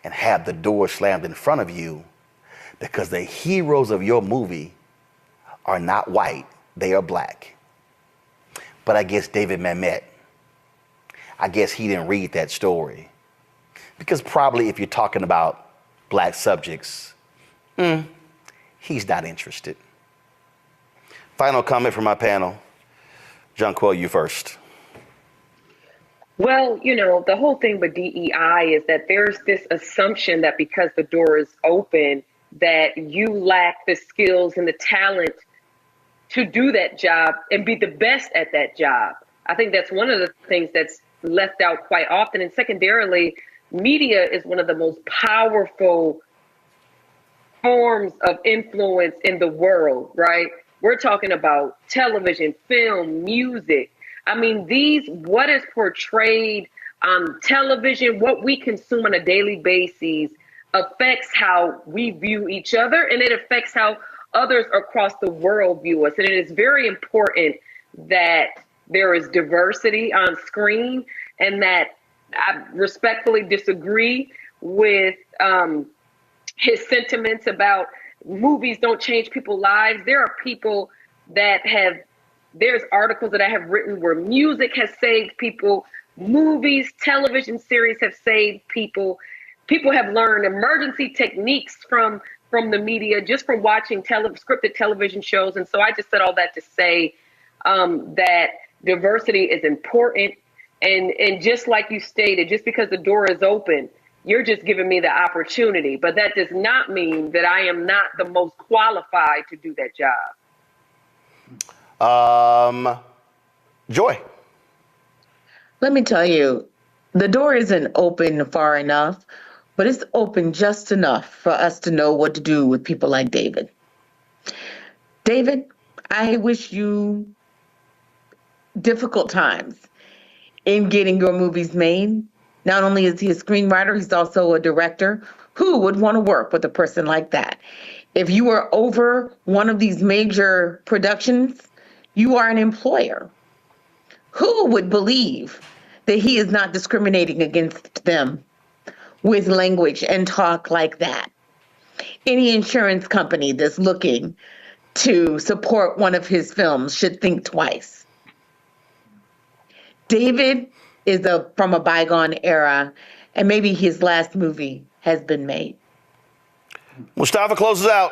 and have the door slammed in front of you because the heroes of your movie are not white, they are Black. But I guess David Mamet, I guess he didn't read that story. Because probably if you're talking about Black subjects, he's not interested. Final comment from my panel. Jonquil, you first. Well, you know, the whole thing with DEI is that there's this assumption that because the door is open, that you lack the skills and the talent to do that job and be the best at that job. I think that's one of the things that's left out quite often. And secondarily, media is one of the most powerful forms of influence in the world, right? We're talking about television, film, music. I mean, what is portrayed on television, what we consume on a daily basis affects how we view each other, and it affects how others across the world view us. And it is very important that there is diversity on screen, and that I respectfully disagree with his sentiments about movies don't change people's lives. There are people that have There's articles that I have written where music has saved people, movies, television series have saved people. People have learned emergency techniques from the media just from watching scripted television shows. And so I just said all that to say that diversity is important. And just like you stated, just because the door is open, you're just giving me the opportunity. But that does not mean that I am not the most qualified to do that job. Joy. Let me tell you, the door isn't open far enough, but it's open just enough for us to know what to do with people like David. David, I wish you difficult times in getting your movies made. Not only is he a screenwriter, he's also a director. Who would want to work with a person like that? If you were over one of these major productions, you are an employer. Who would believe that he is not discriminating against them with language and talk like that? Any insurance company that's looking to support one of his films should think twice. David is from a bygone era, and maybe his last movie has been made. Mustafa closes out.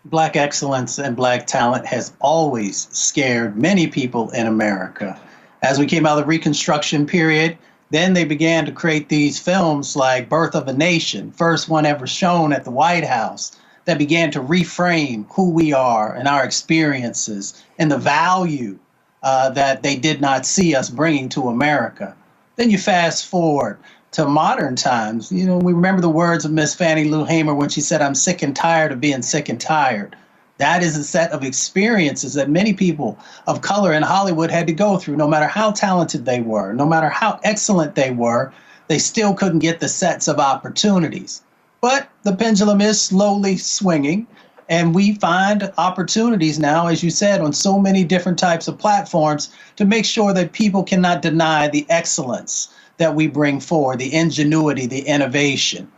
Black excellence and Black talent has always scared many people in America. As we came out of the Reconstruction period, then they began to create these films like Birth of a Nation, first one ever shown at the White House, that began to reframe who we are and our experiences and the value that they did not see us bringing to America. Then you fast forward to modern times. You know, we remember the words of Miss Fannie Lou Hamer when she said, "I'm sick and tired of being sick and tired." That is a set of experiences that many people of color in Hollywood had to go through. No matter how talented they were, no matter how excellent they were, they still couldn't get the sets of opportunities. But the pendulum is slowly swinging, and we find opportunities now, as you said, on so many different types of platforms to make sure that people cannot deny the excellence that we bring forward, the ingenuity, the innovation.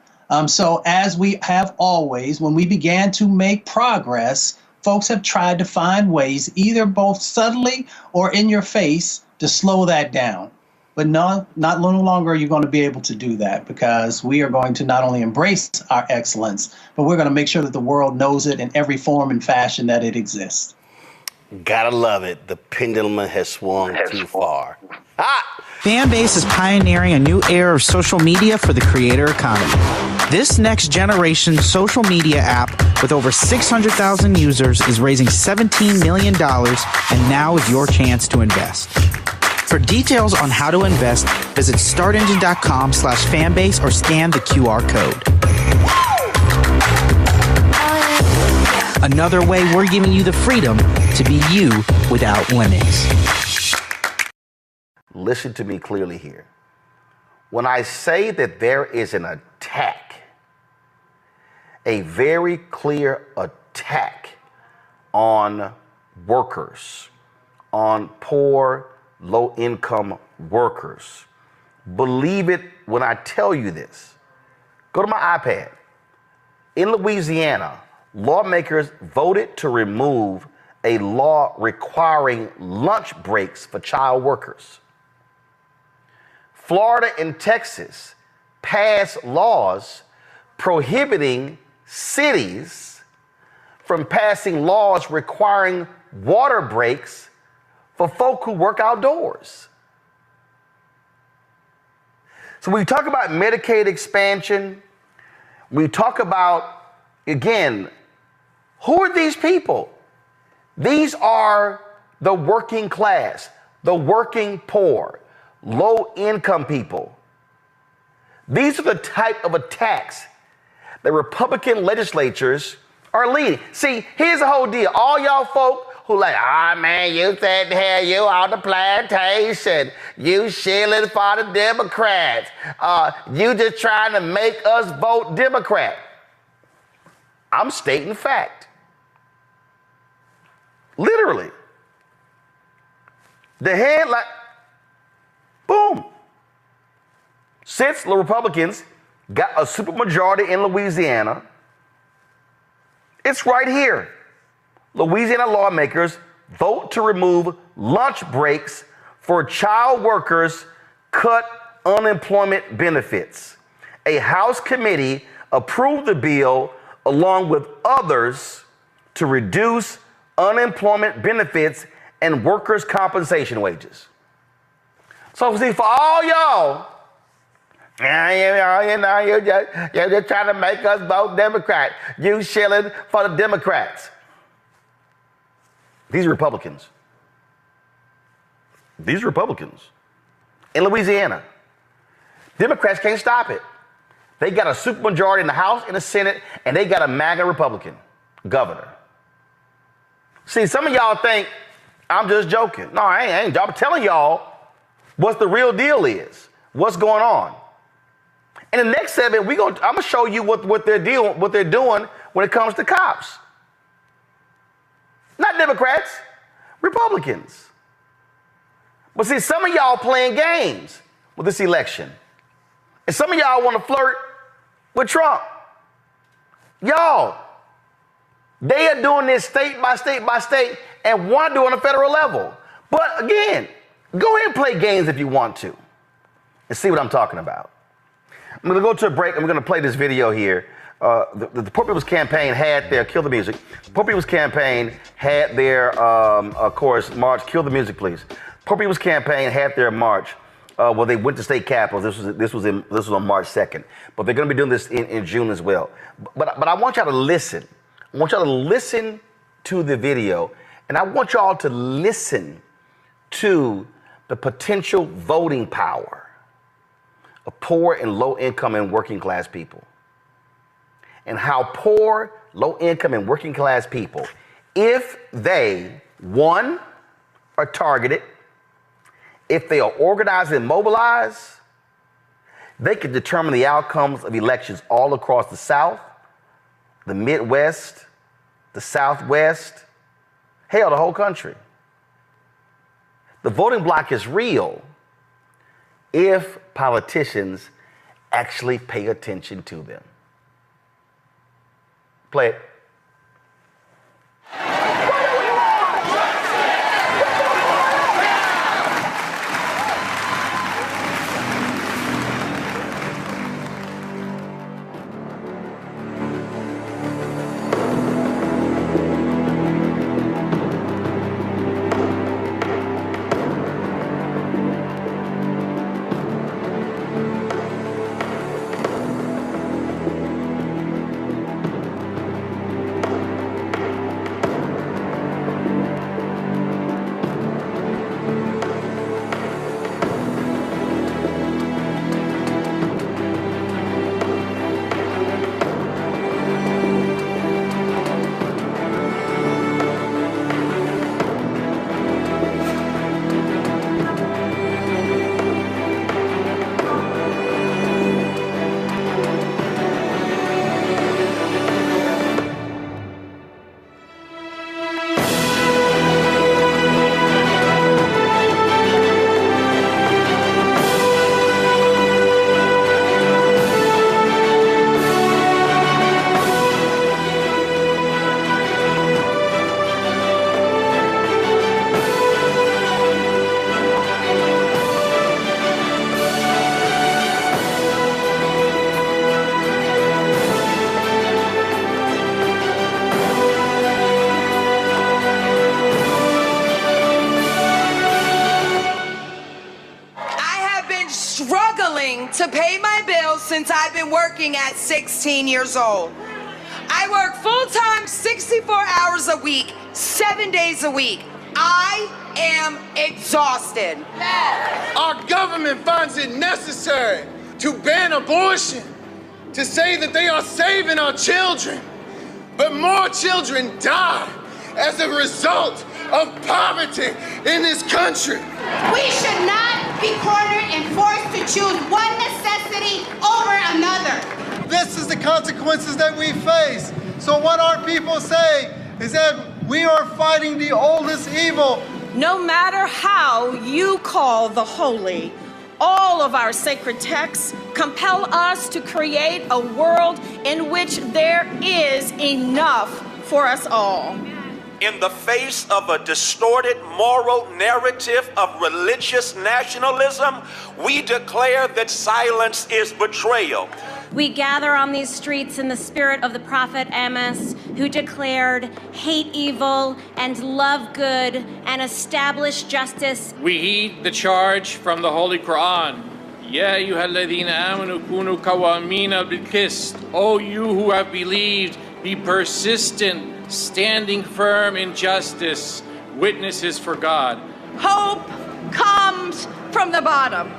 So as we have always, when we began to make progress, folks have tried to find ways, either both subtly or in your face, to slow that down. But no longer are you going to be able to do that, because we are going to not only embrace our excellence, but we're going to make sure that the world knows it in every form and fashion that it exists. Gotta love it. The pendulum has swung too far. Fanbase is pioneering a new era of social media for the creator economy. This next generation social media app with over 600,000 users is raising $17 million, and now is your chance to invest. For details on how to invest, visit startengine.com/fanbase or scan the QR code. Another way we're giving you the freedom to be you without limits. Listen to me clearly here. When I say that there is an attack, a very clear attack on workers, on poor, low-income workers, believe it when I tell you this. Go to my iPad. In Louisiana, lawmakers voted to remove a law requiring lunch breaks for child workers. Florida and Texas passed laws prohibiting cities from passing laws requiring water breaks for folk who work outdoors. So when we talk about Medicaid expansion, we talk about, again, who are these people? These are the working class, the working poor, low-income people. These are the type of attacks that Republican legislatures are leading. See, here's the whole deal. All y'all folk who like, man, you said here, you on the plantation. You shilling for the Democrats. You just trying to make us vote Democrat. I'm stating fact. Literally. The headline, boom. Since the Republicans got a supermajority in Louisiana, it's right here. Louisiana lawmakers vote to remove lunch breaks for child workers, cut unemployment benefits. A House committee approved the bill along with others to reduce unemployment benefits and workers' compensation wages. So see, for all y'all, you're just trying to make us vote Democrat. You shilling for the Democrats. These are Republicans. These are Republicans. In Louisiana, Democrats can't stop it. They got a supermajority in the House and the Senate, and they got a MAGA Republican governor. See, some of y'all think I'm just joking. No, I ain't. I'm telling y'all what the real deal is, what's going on. In the next segment, I'm gonna show you what they're doing when it comes to cops. Not Democrats, Republicans. But see, some of y'all playing games with this election. And some of y'all want to flirt with Trump. Y'all, they are doing this state by state by state and want to do it on a federal level. But again, go ahead and play games if you want to and see what I'm talking about. I'm going to go to a break. I'm going to play this video here. The Poor People's Campaign had their Kill the Music. The Poor People's Campaign had their, of course, march. Kill the music, please. Poor People's Campaign had their march. Well, they went to state capitals. This was on March 2nd. But they're going to be doing this in June as well. But I want y'all to listen. I want y'all to listen to the video, and I want y'all to listen to the potential voting power of poor and low income and working class people. And how poor, low income and working class people, if they, one, are targeted, if they are organized and mobilized, they can determine the outcomes of elections all across the South, the Midwest, the Southwest, hell, the whole country. The voting bloc is real if politicians actually pay attention to them. Play it. To pay my bills since I've been working at 16 years old. I work full-time 64 hours a week, 7 days a week. I am exhausted. Our government finds it necessary to ban abortion, to say that they are saving our children. But more children die as a result of poverty in this country. We should not be cornered and forced to choose one necessity over another. This is the consequences that we face. So what our people say is that we are fighting the oldest evil. No matter how you call the holy, all of our sacred texts compel us to create a world in which there is enough for us all. in the face of a distorted moral narrative of religious nationalism, we declare that silence is betrayal. We gather on these streets in the spirit of the prophet Amos, who declared, hate evil and love good and establish justice. We heed the charge from the Holy Quran. Ya ayyuhalladhina amanu kunu qawwamina bil qist. O you who have believed, be persistent, standing firm in justice, witnesses for God. Hope comes from the bottom,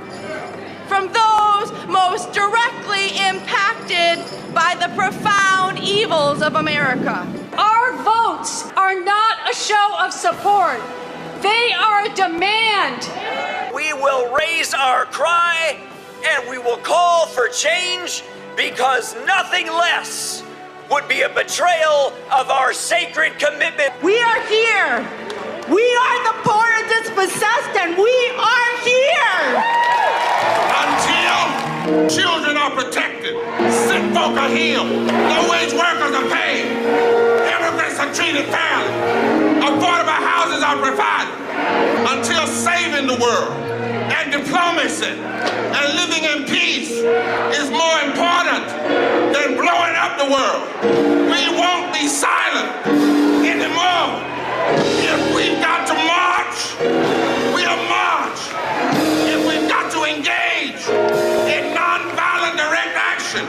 from those most directly impacted by the profound evils of America. Our votes are not a show of support. They are a demand. We will raise our cry and we will call for change because nothing less would be a betrayal of our sacred commitment. We are here. We are the poor and dispossessed, and we are here. Until children are protected, sick folk are healed, low-wage workers are paid, immigrants are treated fairly, affordable houses are provided, until saving the world and diplomacy and living in peace is more important than blowing up the world. We won't be silent anymore. If we've got to march, we'll march. If we've got to engage in nonviolent direct action,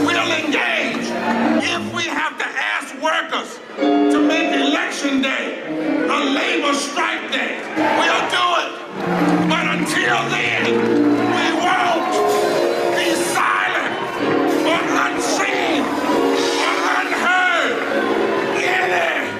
we'll engage. If we have to ask workers to make election day a labor strike day, we'll do it. But until then, we won't be silent or unseen or unheard anymore.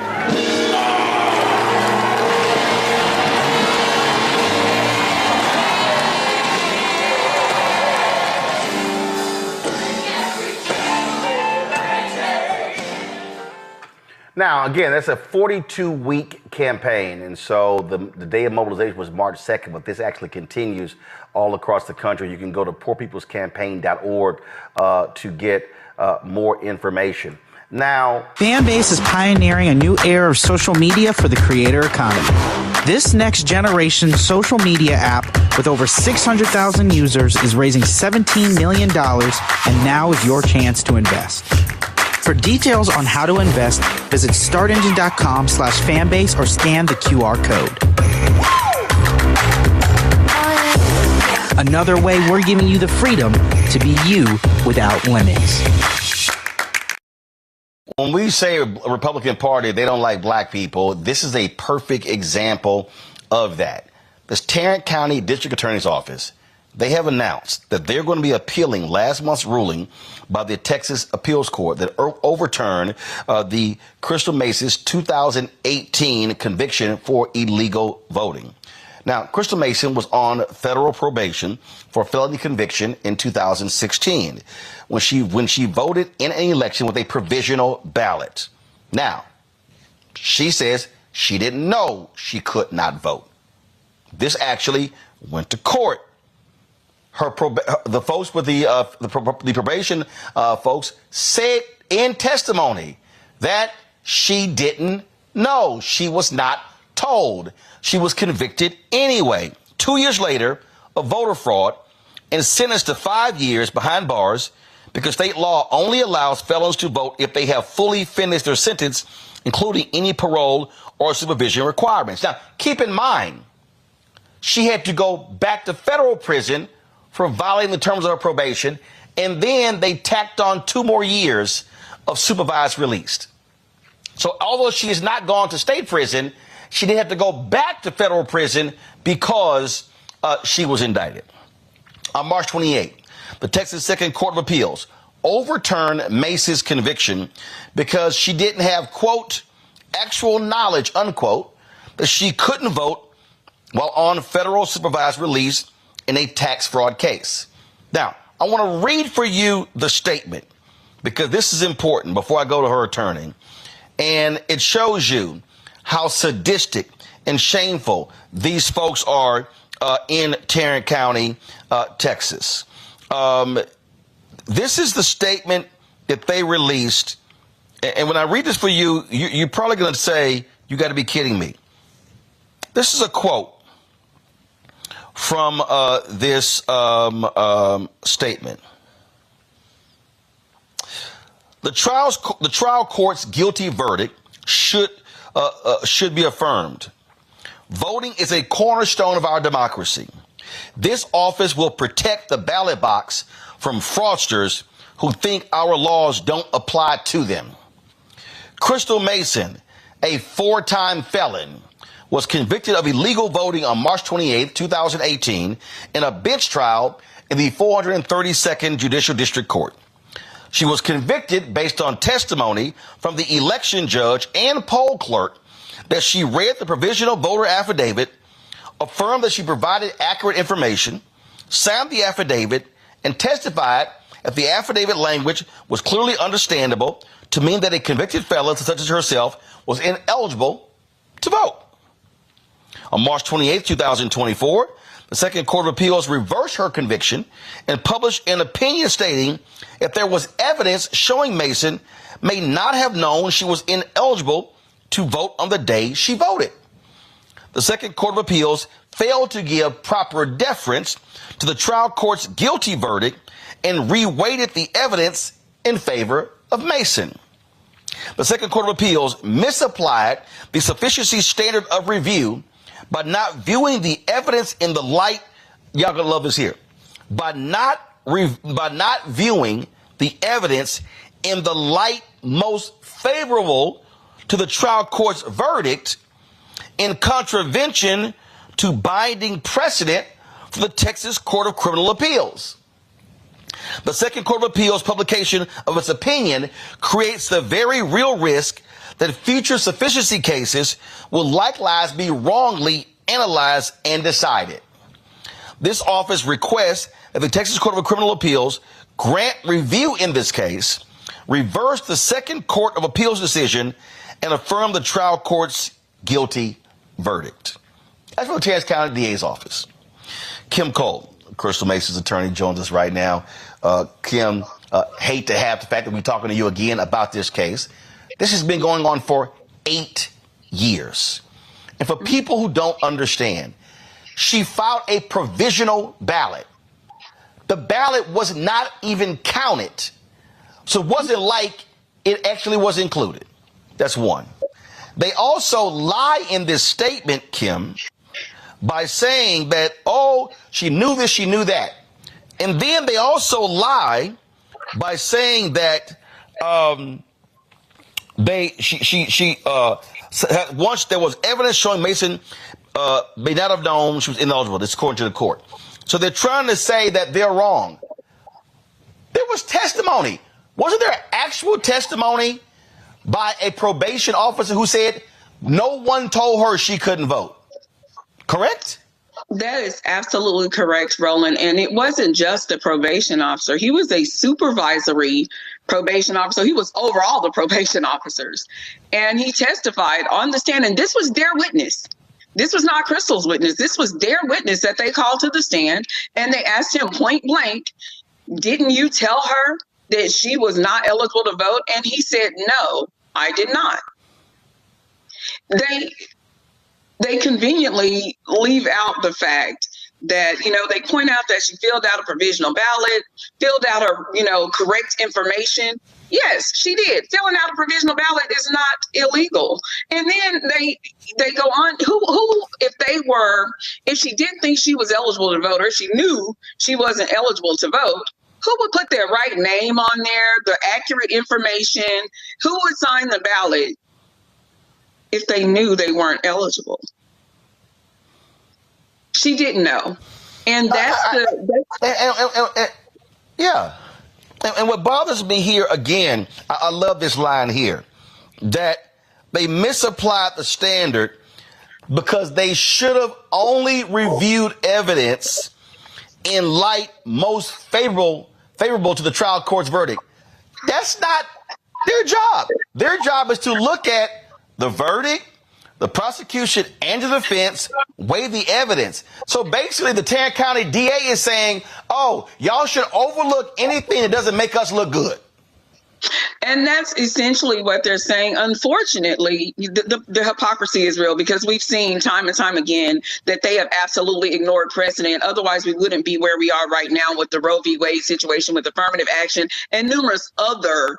Now, again, that's a 42-week campaign, and so the day of mobilization was March 2nd, but this actually continues all across the country. You can go to poorpeoplescampaign.org to get more information. Now, Fanbase is pioneering a new era of social media for the creator economy. This next generation social media app with over 600,000 users is raising $17 million, and now is your chance to invest. For details on how to invest, visit startengine.com/fanbase or scan the QR code. Another way we're giving you the freedom to be you without limits. When we say a Republican Party, they don't like black people, this is a perfect example of that. This Tarrant County District Attorney's Office, they have announced that they're going to be appealing last month's ruling by the Texas Appeals Court that overturned the Crystal Mason's 2018 conviction for illegal voting. Now, Crystal Mason was on federal probation for felony conviction in 2016 when she voted in an election with a provisional ballot. Now, she says she didn't know she could not vote. This actually went to court. The folks with the probation folks said in testimony that she didn't know. She was not told. She was convicted anyway. 2 years later of voter fraud and sentenced to 5 years behind bars because state law only allows felons to vote if they have fully finished their sentence, including any parole or supervision requirements. Now, keep in mind, she had to go back to federal prison for violating the terms of her probation, and then they tacked on 2 more years of supervised release. So although she has not gone to state prison, she did have to go back to federal prison because she was indicted. On March 28th, the Texas Second Court of Appeals overturned Mason's conviction because she didn't have, quote, actual knowledge, unquote, that she couldn't vote while on federal supervised release in a tax fraud case. Now, I want to read for you the statement because this is important before I go to her attorney. And it shows you how sadistic and shameful these folks are in Tarrant County, Texas. This is the statement that they released. And when I read this for you, you're probably going to say, You got to be kidding me. This is a quote from this statement. The trial court's guilty verdict should be affirmed. Voting is a cornerstone of our democracy. This office will protect the ballot box from fraudsters who think our laws don't apply to them. Crystal Mason, a 4-time felon, was convicted of illegal voting on March 28, 2018 in a bench trial in the 432nd Judicial District Court. She was convicted based on testimony from the election judge and poll clerk that she read the provisional voter affidavit, affirmed that she provided accurate information, signed the affidavit, and testified that the affidavit language was clearly understandable to mean that a convicted felon such as herself was ineligible to vote. On March 28, 2024, the Second Court of Appeals reversed her conviction and published an opinion stating that there was evidence showing Mason may not have known she was ineligible to vote on the day she voted. The Second Court of Appeals failed to give proper deference to the trial court's guilty verdict and reweighted the evidence in favor of Mason. The Second Court of Appeals misapplied the sufficiency standard of review by not viewing the evidence in the light, y'all gonna love this here, by not viewing the evidence in the light most favorable to the trial court's verdict, in contravention to binding precedent for the Texas Court of Criminal Appeals. The Second Court of Appeals publication of its opinion creates the very real risk that future sufficiency cases will likewise be wrongly analyzed and decided. This office requests that the Texas Court of Criminal Appeals grant review in this case, reverse the Second Court of Appeals decision, and affirm the trial court's guilty verdict. That's from the Terrence County DA's office. Kim Cole, Crystal Mason's attorney, joins us right now. Kim, hate to have the fact that we're talking to you again about this case. This has been going on for 8 years. And for people who don't understand, she filed a provisional ballot. The ballot was not even counted. So it wasn't like it actually was included. That's one. They also lie in this statement, Kim, by saying that, oh, she knew this, she knew that. And then they also lie by saying that once there was evidence showing Mason may not have known she was ineligible. This is according to the court. So they're trying to say that they're wrong. There was testimony. Wasn't there actual testimony by a probation officer who said no one told her she couldn't vote? Correct? That is absolutely correct, Roland. And it wasn't just a probation officer. He was a supervisory probation officer. He was over all the probation officers. And he testified on the stand. And this was their witness. This was not Crystal's witness. This was their witness that they called to the stand. And they asked him point blank, didn't you tell her that she was not eligible to vote? And he said, no, I did not. They conveniently leave out the fact that, they point out that she filled out a provisional ballot, filled out her, correct information. Yes, she did. Filling out a provisional ballot is not illegal. And then they go on, who, if she didn't think she was eligible to vote, or she knew she wasn't eligible to vote, who would put their right name on there, the accurate information? Who would sign the ballot if they knew they weren't eligible? She didn't know. And yeah. And what bothers me here, again, I love this line here, that they misapplied the standard because they should have only reviewed evidence in light most favorable to the trial court's verdict. That's not their job. Their job is to look at the verdict, the prosecution, and the defense, weigh the evidence. So basically, the Tarrant County DA is saying, oh, y'all should overlook anything that doesn't make us look good. And that's essentially what they're saying. Unfortunately, the hypocrisy is real, because we've seen time and time again that they have absolutely ignored precedent. Otherwise, we wouldn't be where we are right now with the Roe v. Wade situation, with affirmative action, and numerous other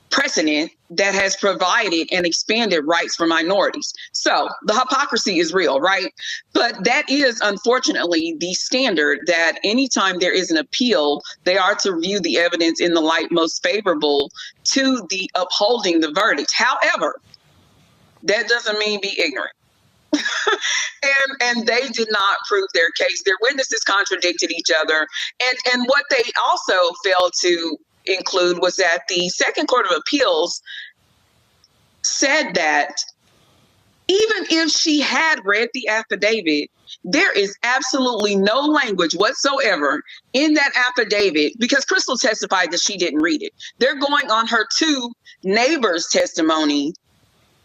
precedent that has provided and expanded rights for minorities. So the hypocrisy is real, right? But that is unfortunately the standard, that anytime there is an appeal, they are to view the evidence in the light most favorable to the upholding the verdict. However, that doesn't mean be ignorant. and they did not prove their case. Their witnesses contradicted each other. And what they also failed to include was that the Second Court of Appeals said that even if she had read the affidavit, there is absolutely no language whatsoever in that affidavit, because Crystal testified that she didn't read it. They're going on her two neighbors' testimony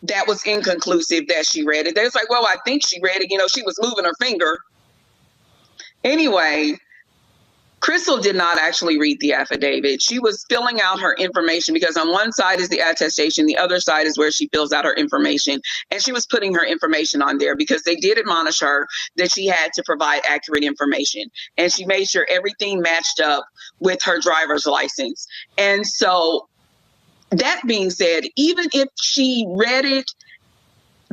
that was inconclusive that she read it. They're like, well, I think she read it. You know, she was moving her finger. Anyway, Crystal did not actually read the affidavit. She was filling out her information, because on one side is the attestation, the other side is where she fills out her information. And she was putting her information on there because they did admonish her that she had to provide accurate information. And she made sure everything matched up with her driver's license. And so that being said, even if she read it,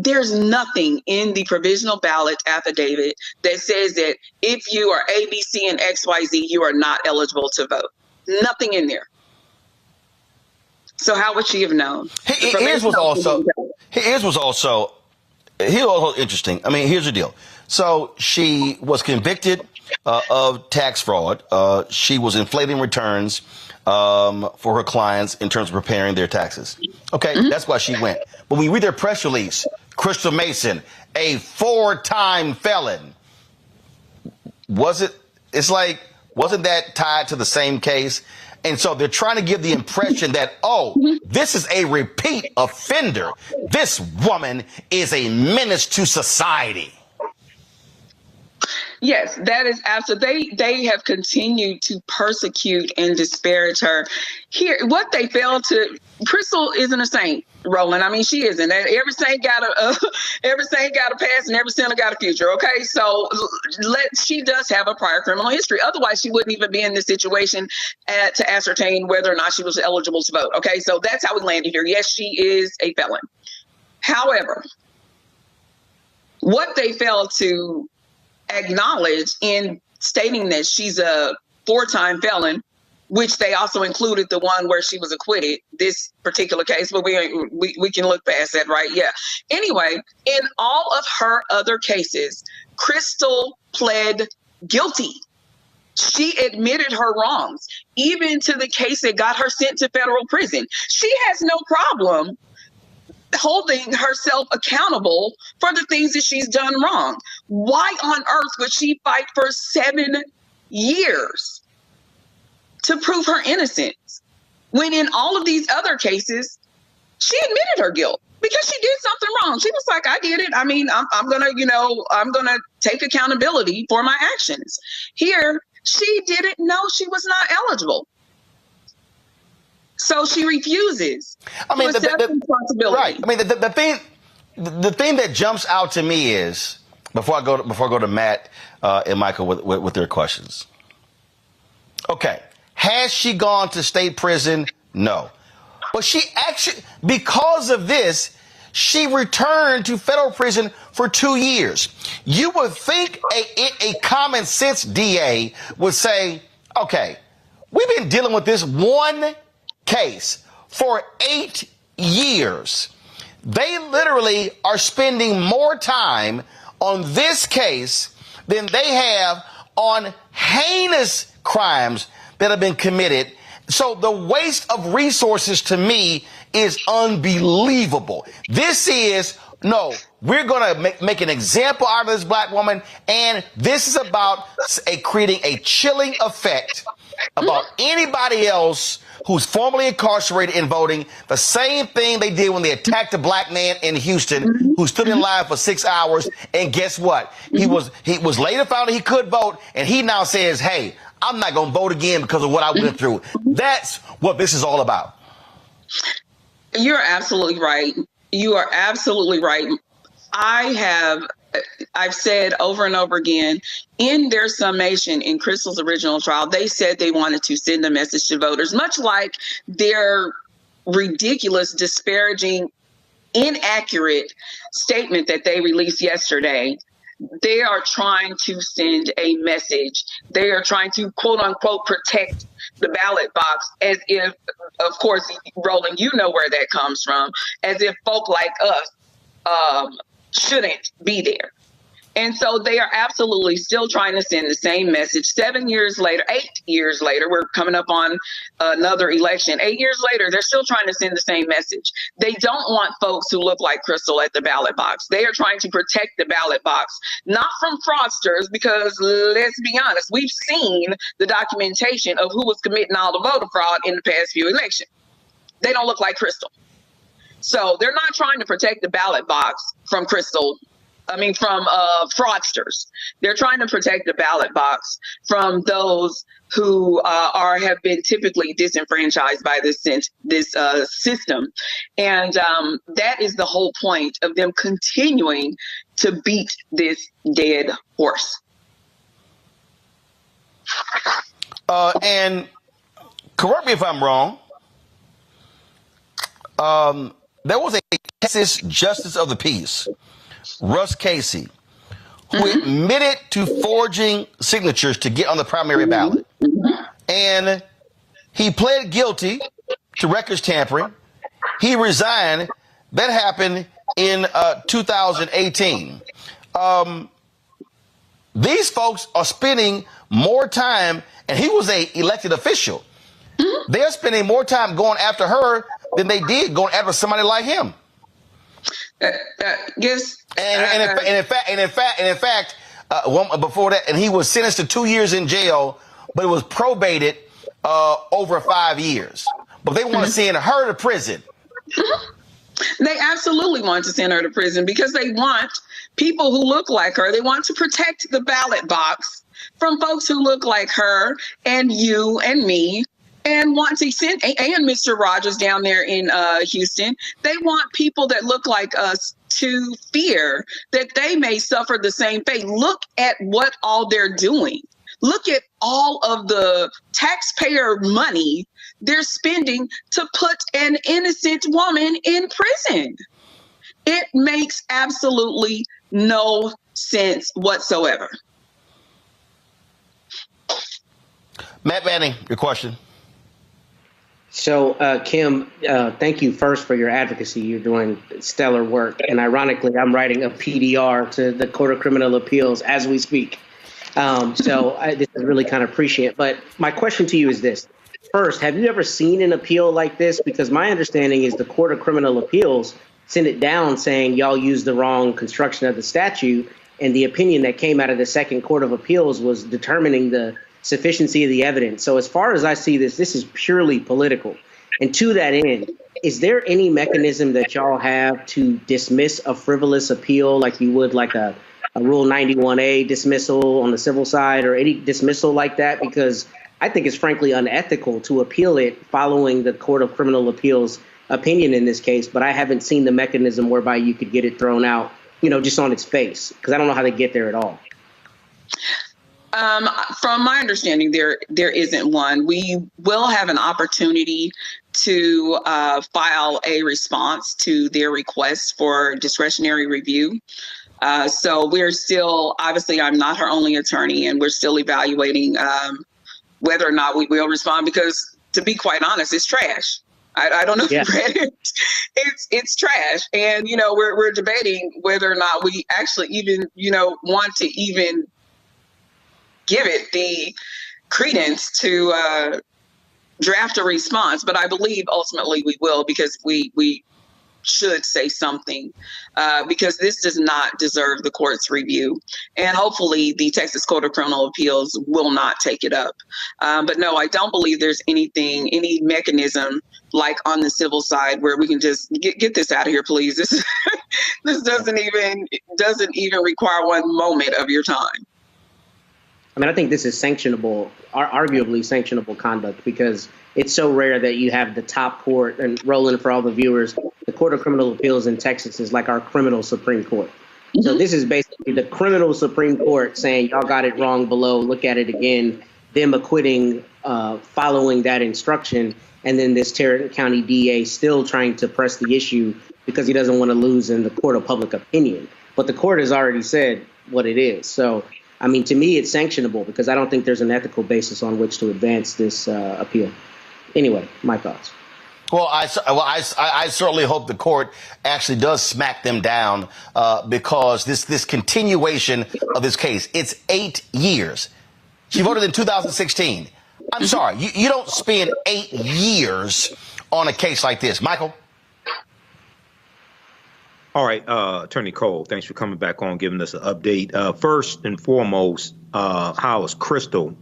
there's nothing in the provisional ballot affidavit that says that if you are A, B, C, and XYZ, you are not eligible to vote. Nothing in there. So how would she have known? Here's what's also interesting. I mean, here's the deal. So she was convicted of tax fraud. She was inflating returns for her clients in terms of preparing their taxes. Okay, that's why she went. But when we read their press release, Crystal Mason, a 4-time felon. Wasn't that tied to the same case? And so they're trying to give the impression that, oh, this is a repeat offender. This woman is a menace to society. Yes, that is absolutely. They have continued to persecute and disparage her. Here, what they failed to. Crystal isn't a saint, Roland. I mean, she isn't. Every saint got a past, and every sinner got a future. Okay, so she does have a prior criminal history. Otherwise, she wouldn't even be in this situation to ascertain whether or not she was eligible to vote. Okay, so that's how we landed here. Yes, she is a felon. However, what they failed to acknowledge in stating that she's a 4-time felon, which they also included the one where she was acquitted, this particular case, but we can look past that, right? Yeah. Anyway, in all of her other cases, Crystal pled guilty. She admitted her wrongs, even to the case that got her sent to federal prison. She has no problem holding herself accountable for the things that she's done wrong. Why on earth would she fight for 7 years to prove her innocence, when in all of these other cases, she admitted her guilt because she did something wrong? She was like, I did it. I mean, I'm gonna take accountability for my actions. Here, she didn't know she was not eligible. So she refuses. I mean, to accept responsibility. Right. I mean, the thing that jumps out to me is, before I go to Matt and Michael with their questions. Okay, has she gone to state prison? No, but she actually, because of this, she returned to federal prison for 2 years. You would think a common sense DA would say, okay, we've been dealing with this one case for 8 years. They literally are spending more time on this case than they have on heinous crimes that have been committed. So the waste of resources to me is unbelievable. This is, no, we're going to make an example out of this black woman, and this is about creating a chilling effect about anybody else who's formerly incarcerated in voting. The same thing they did when they attacked a black man in Houston who stood in line for 6 hours. And guess what? He was later found that he could vote, and he now says, hey, I'm not going to vote again because of what I went through. That's what this is all about. You're absolutely right. You are absolutely right. I've said over and over again, in their summation in Crystal's original trial, they said they wanted to send a message to voters, much like their ridiculous, disparaging, inaccurate statement that they released yesterday. They are trying to send a message. They are trying to, quote unquote, protect the ballot box, as if, of course, Roland, you know where that comes from, as if folk like us shouldn't be there. And so they are absolutely still trying to send the same message. 7 years later, 8 years later, we're coming up on another election. 8 years later, they're still trying to send the same message. They don't want folks who look like Crystal at the ballot box. They are trying to protect the ballot box, not from fraudsters, because let's be honest, we've seen the documentation of who was committing all the voter fraud in the past few elections. They don't look like Crystal. So they're not trying to protect the ballot box from from fraudsters. They're trying to protect the ballot box from those who have been typically disenfranchised by this system. And that is the whole point of them continuing to beat this dead horse. And correct me if I'm wrong. There was a Texas Justice of the Peace, Russ Casey, who admitted to forging signatures to get on the primary ballot. And he pled guilty to records tampering. He resigned. That happened in 2018. These folks are spending more time, and he was an elected official. They're spending more time going after her than they did going after somebody like him. Yes. And in fact, before that, and he was sentenced to 2 years in jail, but it was probated over 5 years. But they want to send her to prison. They absolutely want to send her to prison because they want people who look like her. They want to protect the ballot box from folks who look like her and you and me. And want to send, and Mr. Rogers down there in Houston, they want people that look like us to fear that they may suffer the same fate. Look at what all they're doing. Look at all of the taxpayer money they're spending to put an innocent woman in prison. It makes absolutely no sense whatsoever. Matt Manning, your question. So, Kim, thank you first for your advocacy. You're doing stellar work. And ironically, I'm writing a PDR to the Court of Criminal Appeals as we speak. This is really kind of appreciate. But my question to you is this. First, have you ever seen an appeal like this? Because my understanding is the Court of Criminal Appeals sent it down saying y'all used the wrong construction of the statute. And the opinion that came out of the Second Court of Appeals was determining the sufficiency of the evidence. So as far as I see this is purely political. And to that end, is there any mechanism that y'all have to dismiss a frivolous appeal like you would like a Rule 91A dismissal on the civil side or any dismissal like that? Because I think it's frankly unethical to appeal it following the Court of Criminal Appeals opinion in this case, but I haven't seen the mechanism whereby you could get it thrown out, just on its face, because I don't know how they get there at all. From my understanding, there isn't one. We will have an opportunity to file a response to their request for discretionary review. So we're still, obviously, I'm not her only attorney, and we're still evaluating whether or not we will respond, because to be quite honest, it's trash. I don't know if you read it. It's trash. And, we're debating whether or not we actually even, want to even give it the credence to draft a response. But I believe ultimately we will, because we should say something, because this does not deserve the court's review. And hopefully the Texas Court of Criminal Appeals will not take it up. But no, I don't believe there's any mechanism like on the civil side where we can just get this out of here, please. This doesn't even require one moment of your time. I mean, I think this is sanctionable, arguably sanctionable conduct, because it's so rare that you have the top court, and Roland, for all the viewers, the Court of Criminal Appeals in Texas is like our criminal Supreme Court. So this is basically the criminal Supreme Court saying, y'all got it wrong below, look at it again, them acquitting following that instruction, and then this Tarrant County DA still trying to press the issue because he doesn't want to lose in the court of public opinion. But the court has already said what it is. So, I mean, to me, it's sanctionable because I don't think there's an ethical basis on which to advance this appeal. Anyway, my thoughts. Well, I certainly hope the court actually does smack them down because this continuation of this case, it's 8 years. She voted in 2016. I'm sorry, you don't spend 8 years on a case like this. Michael? All right, Attorney Cole, thanks for coming back on, giving us an update. First and foremost, how is Crystal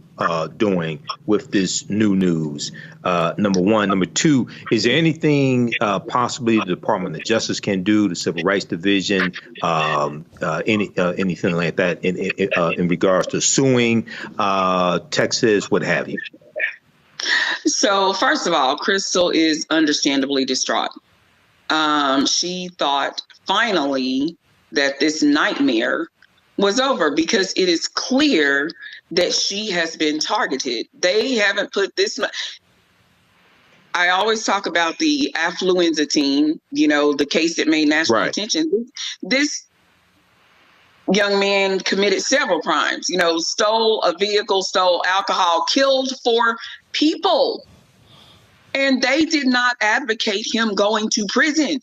doing with this new news? Number one. Number two, is there anything possibly the Department of Justice can do, the Civil Rights Division, anything like that in regards to suing Texas, what have you? So first of all, Crystal is understandably distraught. She thought finally that this nightmare was over because it is clear that she has been targeted. They haven't put this much. I always talk about the affluenza team, you know, the case that made national attention. This young man committed several crimes, you know, stole a vehicle, stole alcohol, killed 4 people. And they did not advocate him going to prison.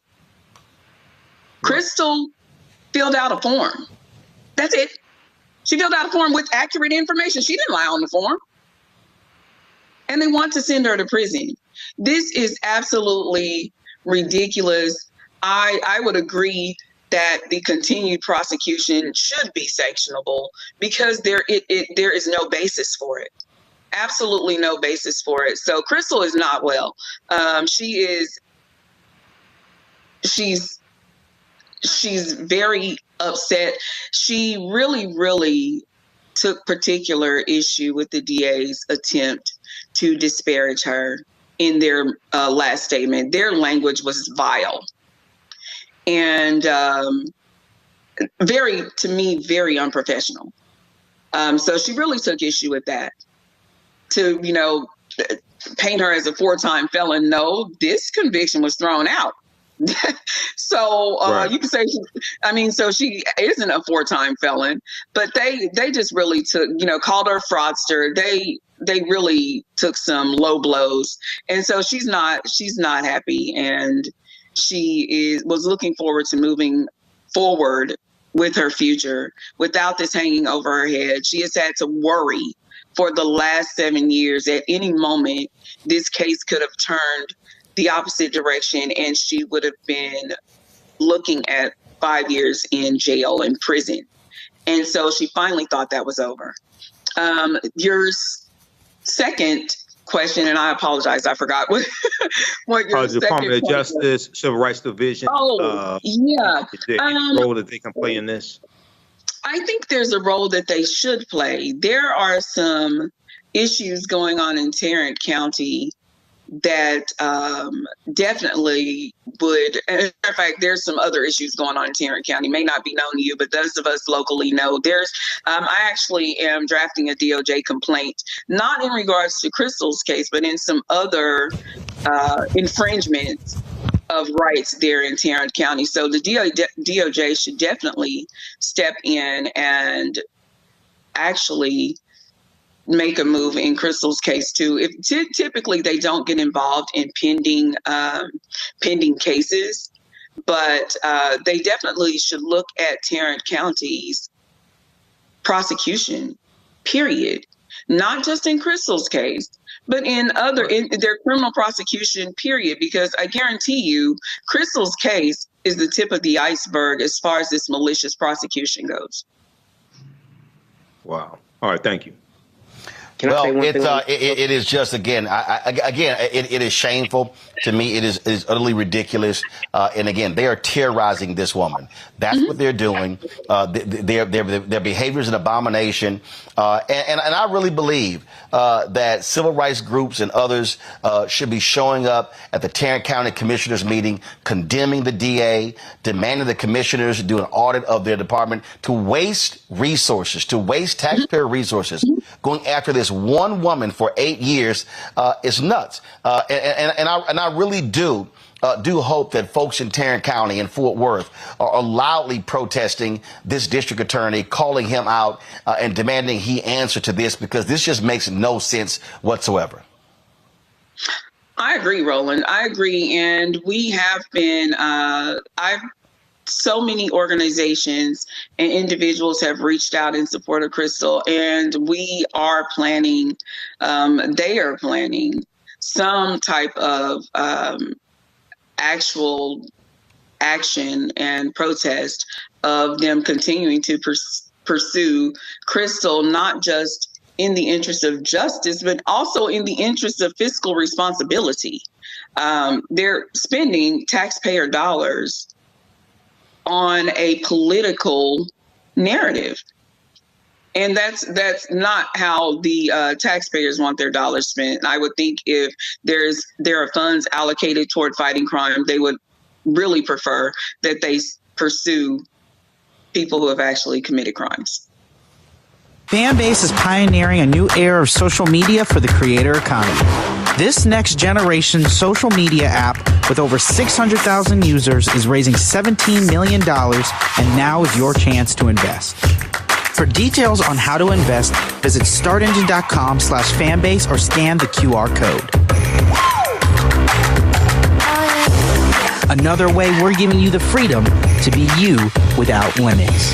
Crystal filled out a form. That's it. She filled out a form with accurate information. She didn't lie on the form. And they want to send her to prison. This is absolutely ridiculous. I would agree that the continued prosecution should be sanctionable because there is no basis for it. Absolutely no basis for it. So Crystal is not well. She's very upset. She really took particular issue with the DA's attempt to disparage her in their last statement. Their language was vile and to me, very unprofessional. So she really took issue with that. To, you know, paint her as a 4-time felon. No, this conviction was thrown out. So you can say, so she isn't a 4-time felon, but they just really took, you know, called her fraudster. They really took some low blows. And so she's not happy. And she was looking forward to moving forward with her future without this hanging over her head. She has had to worry for the last 7 years. At any moment, this case could have turned the opposite direction and she would have been looking at 5 years in jail and prison. And so she finally thought that was over. Your second question, and I apologize, I forgot what your second Department of question Justice, was. Civil Rights Division. Yeah. Is there any role that they can play in this? I think there's a role that they should play. There are some issues going on in Tarrant County that definitely would, and in fact, there's some other issues going on in Tarrant County, may not be known to you, but those of us locally know. I actually am drafting a DOJ complaint, not in regards to Crystal's case, but in some other infringements of rights there in Tarrant County. So the DOJ should definitely step in and actually make a move in Crystal's case too. Typically they don't get involved in pending cases, but they definitely should look at Tarrant County's prosecution, period. Not just in Crystal's case, but in their criminal prosecution, period, because I guarantee you Crystal's case is the tip of the iceberg as far as this malicious prosecution goes. Wow. All right. Thank you. Well, it is just, again, it is shameful. To me, it is utterly ridiculous. And again, they are terrorizing this woman. That's what they're doing. Their behavior is an abomination. And I really believe that civil rights groups and others should be showing up at the Tarrant County Commissioners meeting, condemning the DA, demanding the commissioners do an audit of their department, to waste resources, to waste taxpayer resources, going after this one woman for 8 years is nuts. And I really do hope that folks in Tarrant County and Fort Worth are loudly protesting this district attorney, calling him out and demanding he answer to this, because this just makes no sense whatsoever. I agree, Roland. I agree. And we have been, so many organizations and individuals have reached out in support of Crystal, and we are planning, they are planning some type of actual action and protest of them continuing to pursue Crystal, not just in the interest of justice, but also in the interest of fiscal responsibility. They're spending taxpayer dollars on a political narrative. And that's not how the taxpayers want their dollars spent. I would think if there are funds allocated toward fighting crime, they would really prefer that they pursue people who have actually committed crimes. Fanbase is pioneering a new era of social media for the creator economy. This next generation social media app with over 600,000 users is raising $17 million, and now is your chance to invest. For details on how to invest, visit startengine.com/fanbase or scan the QR code. Another way we're giving you the freedom to be you without limits.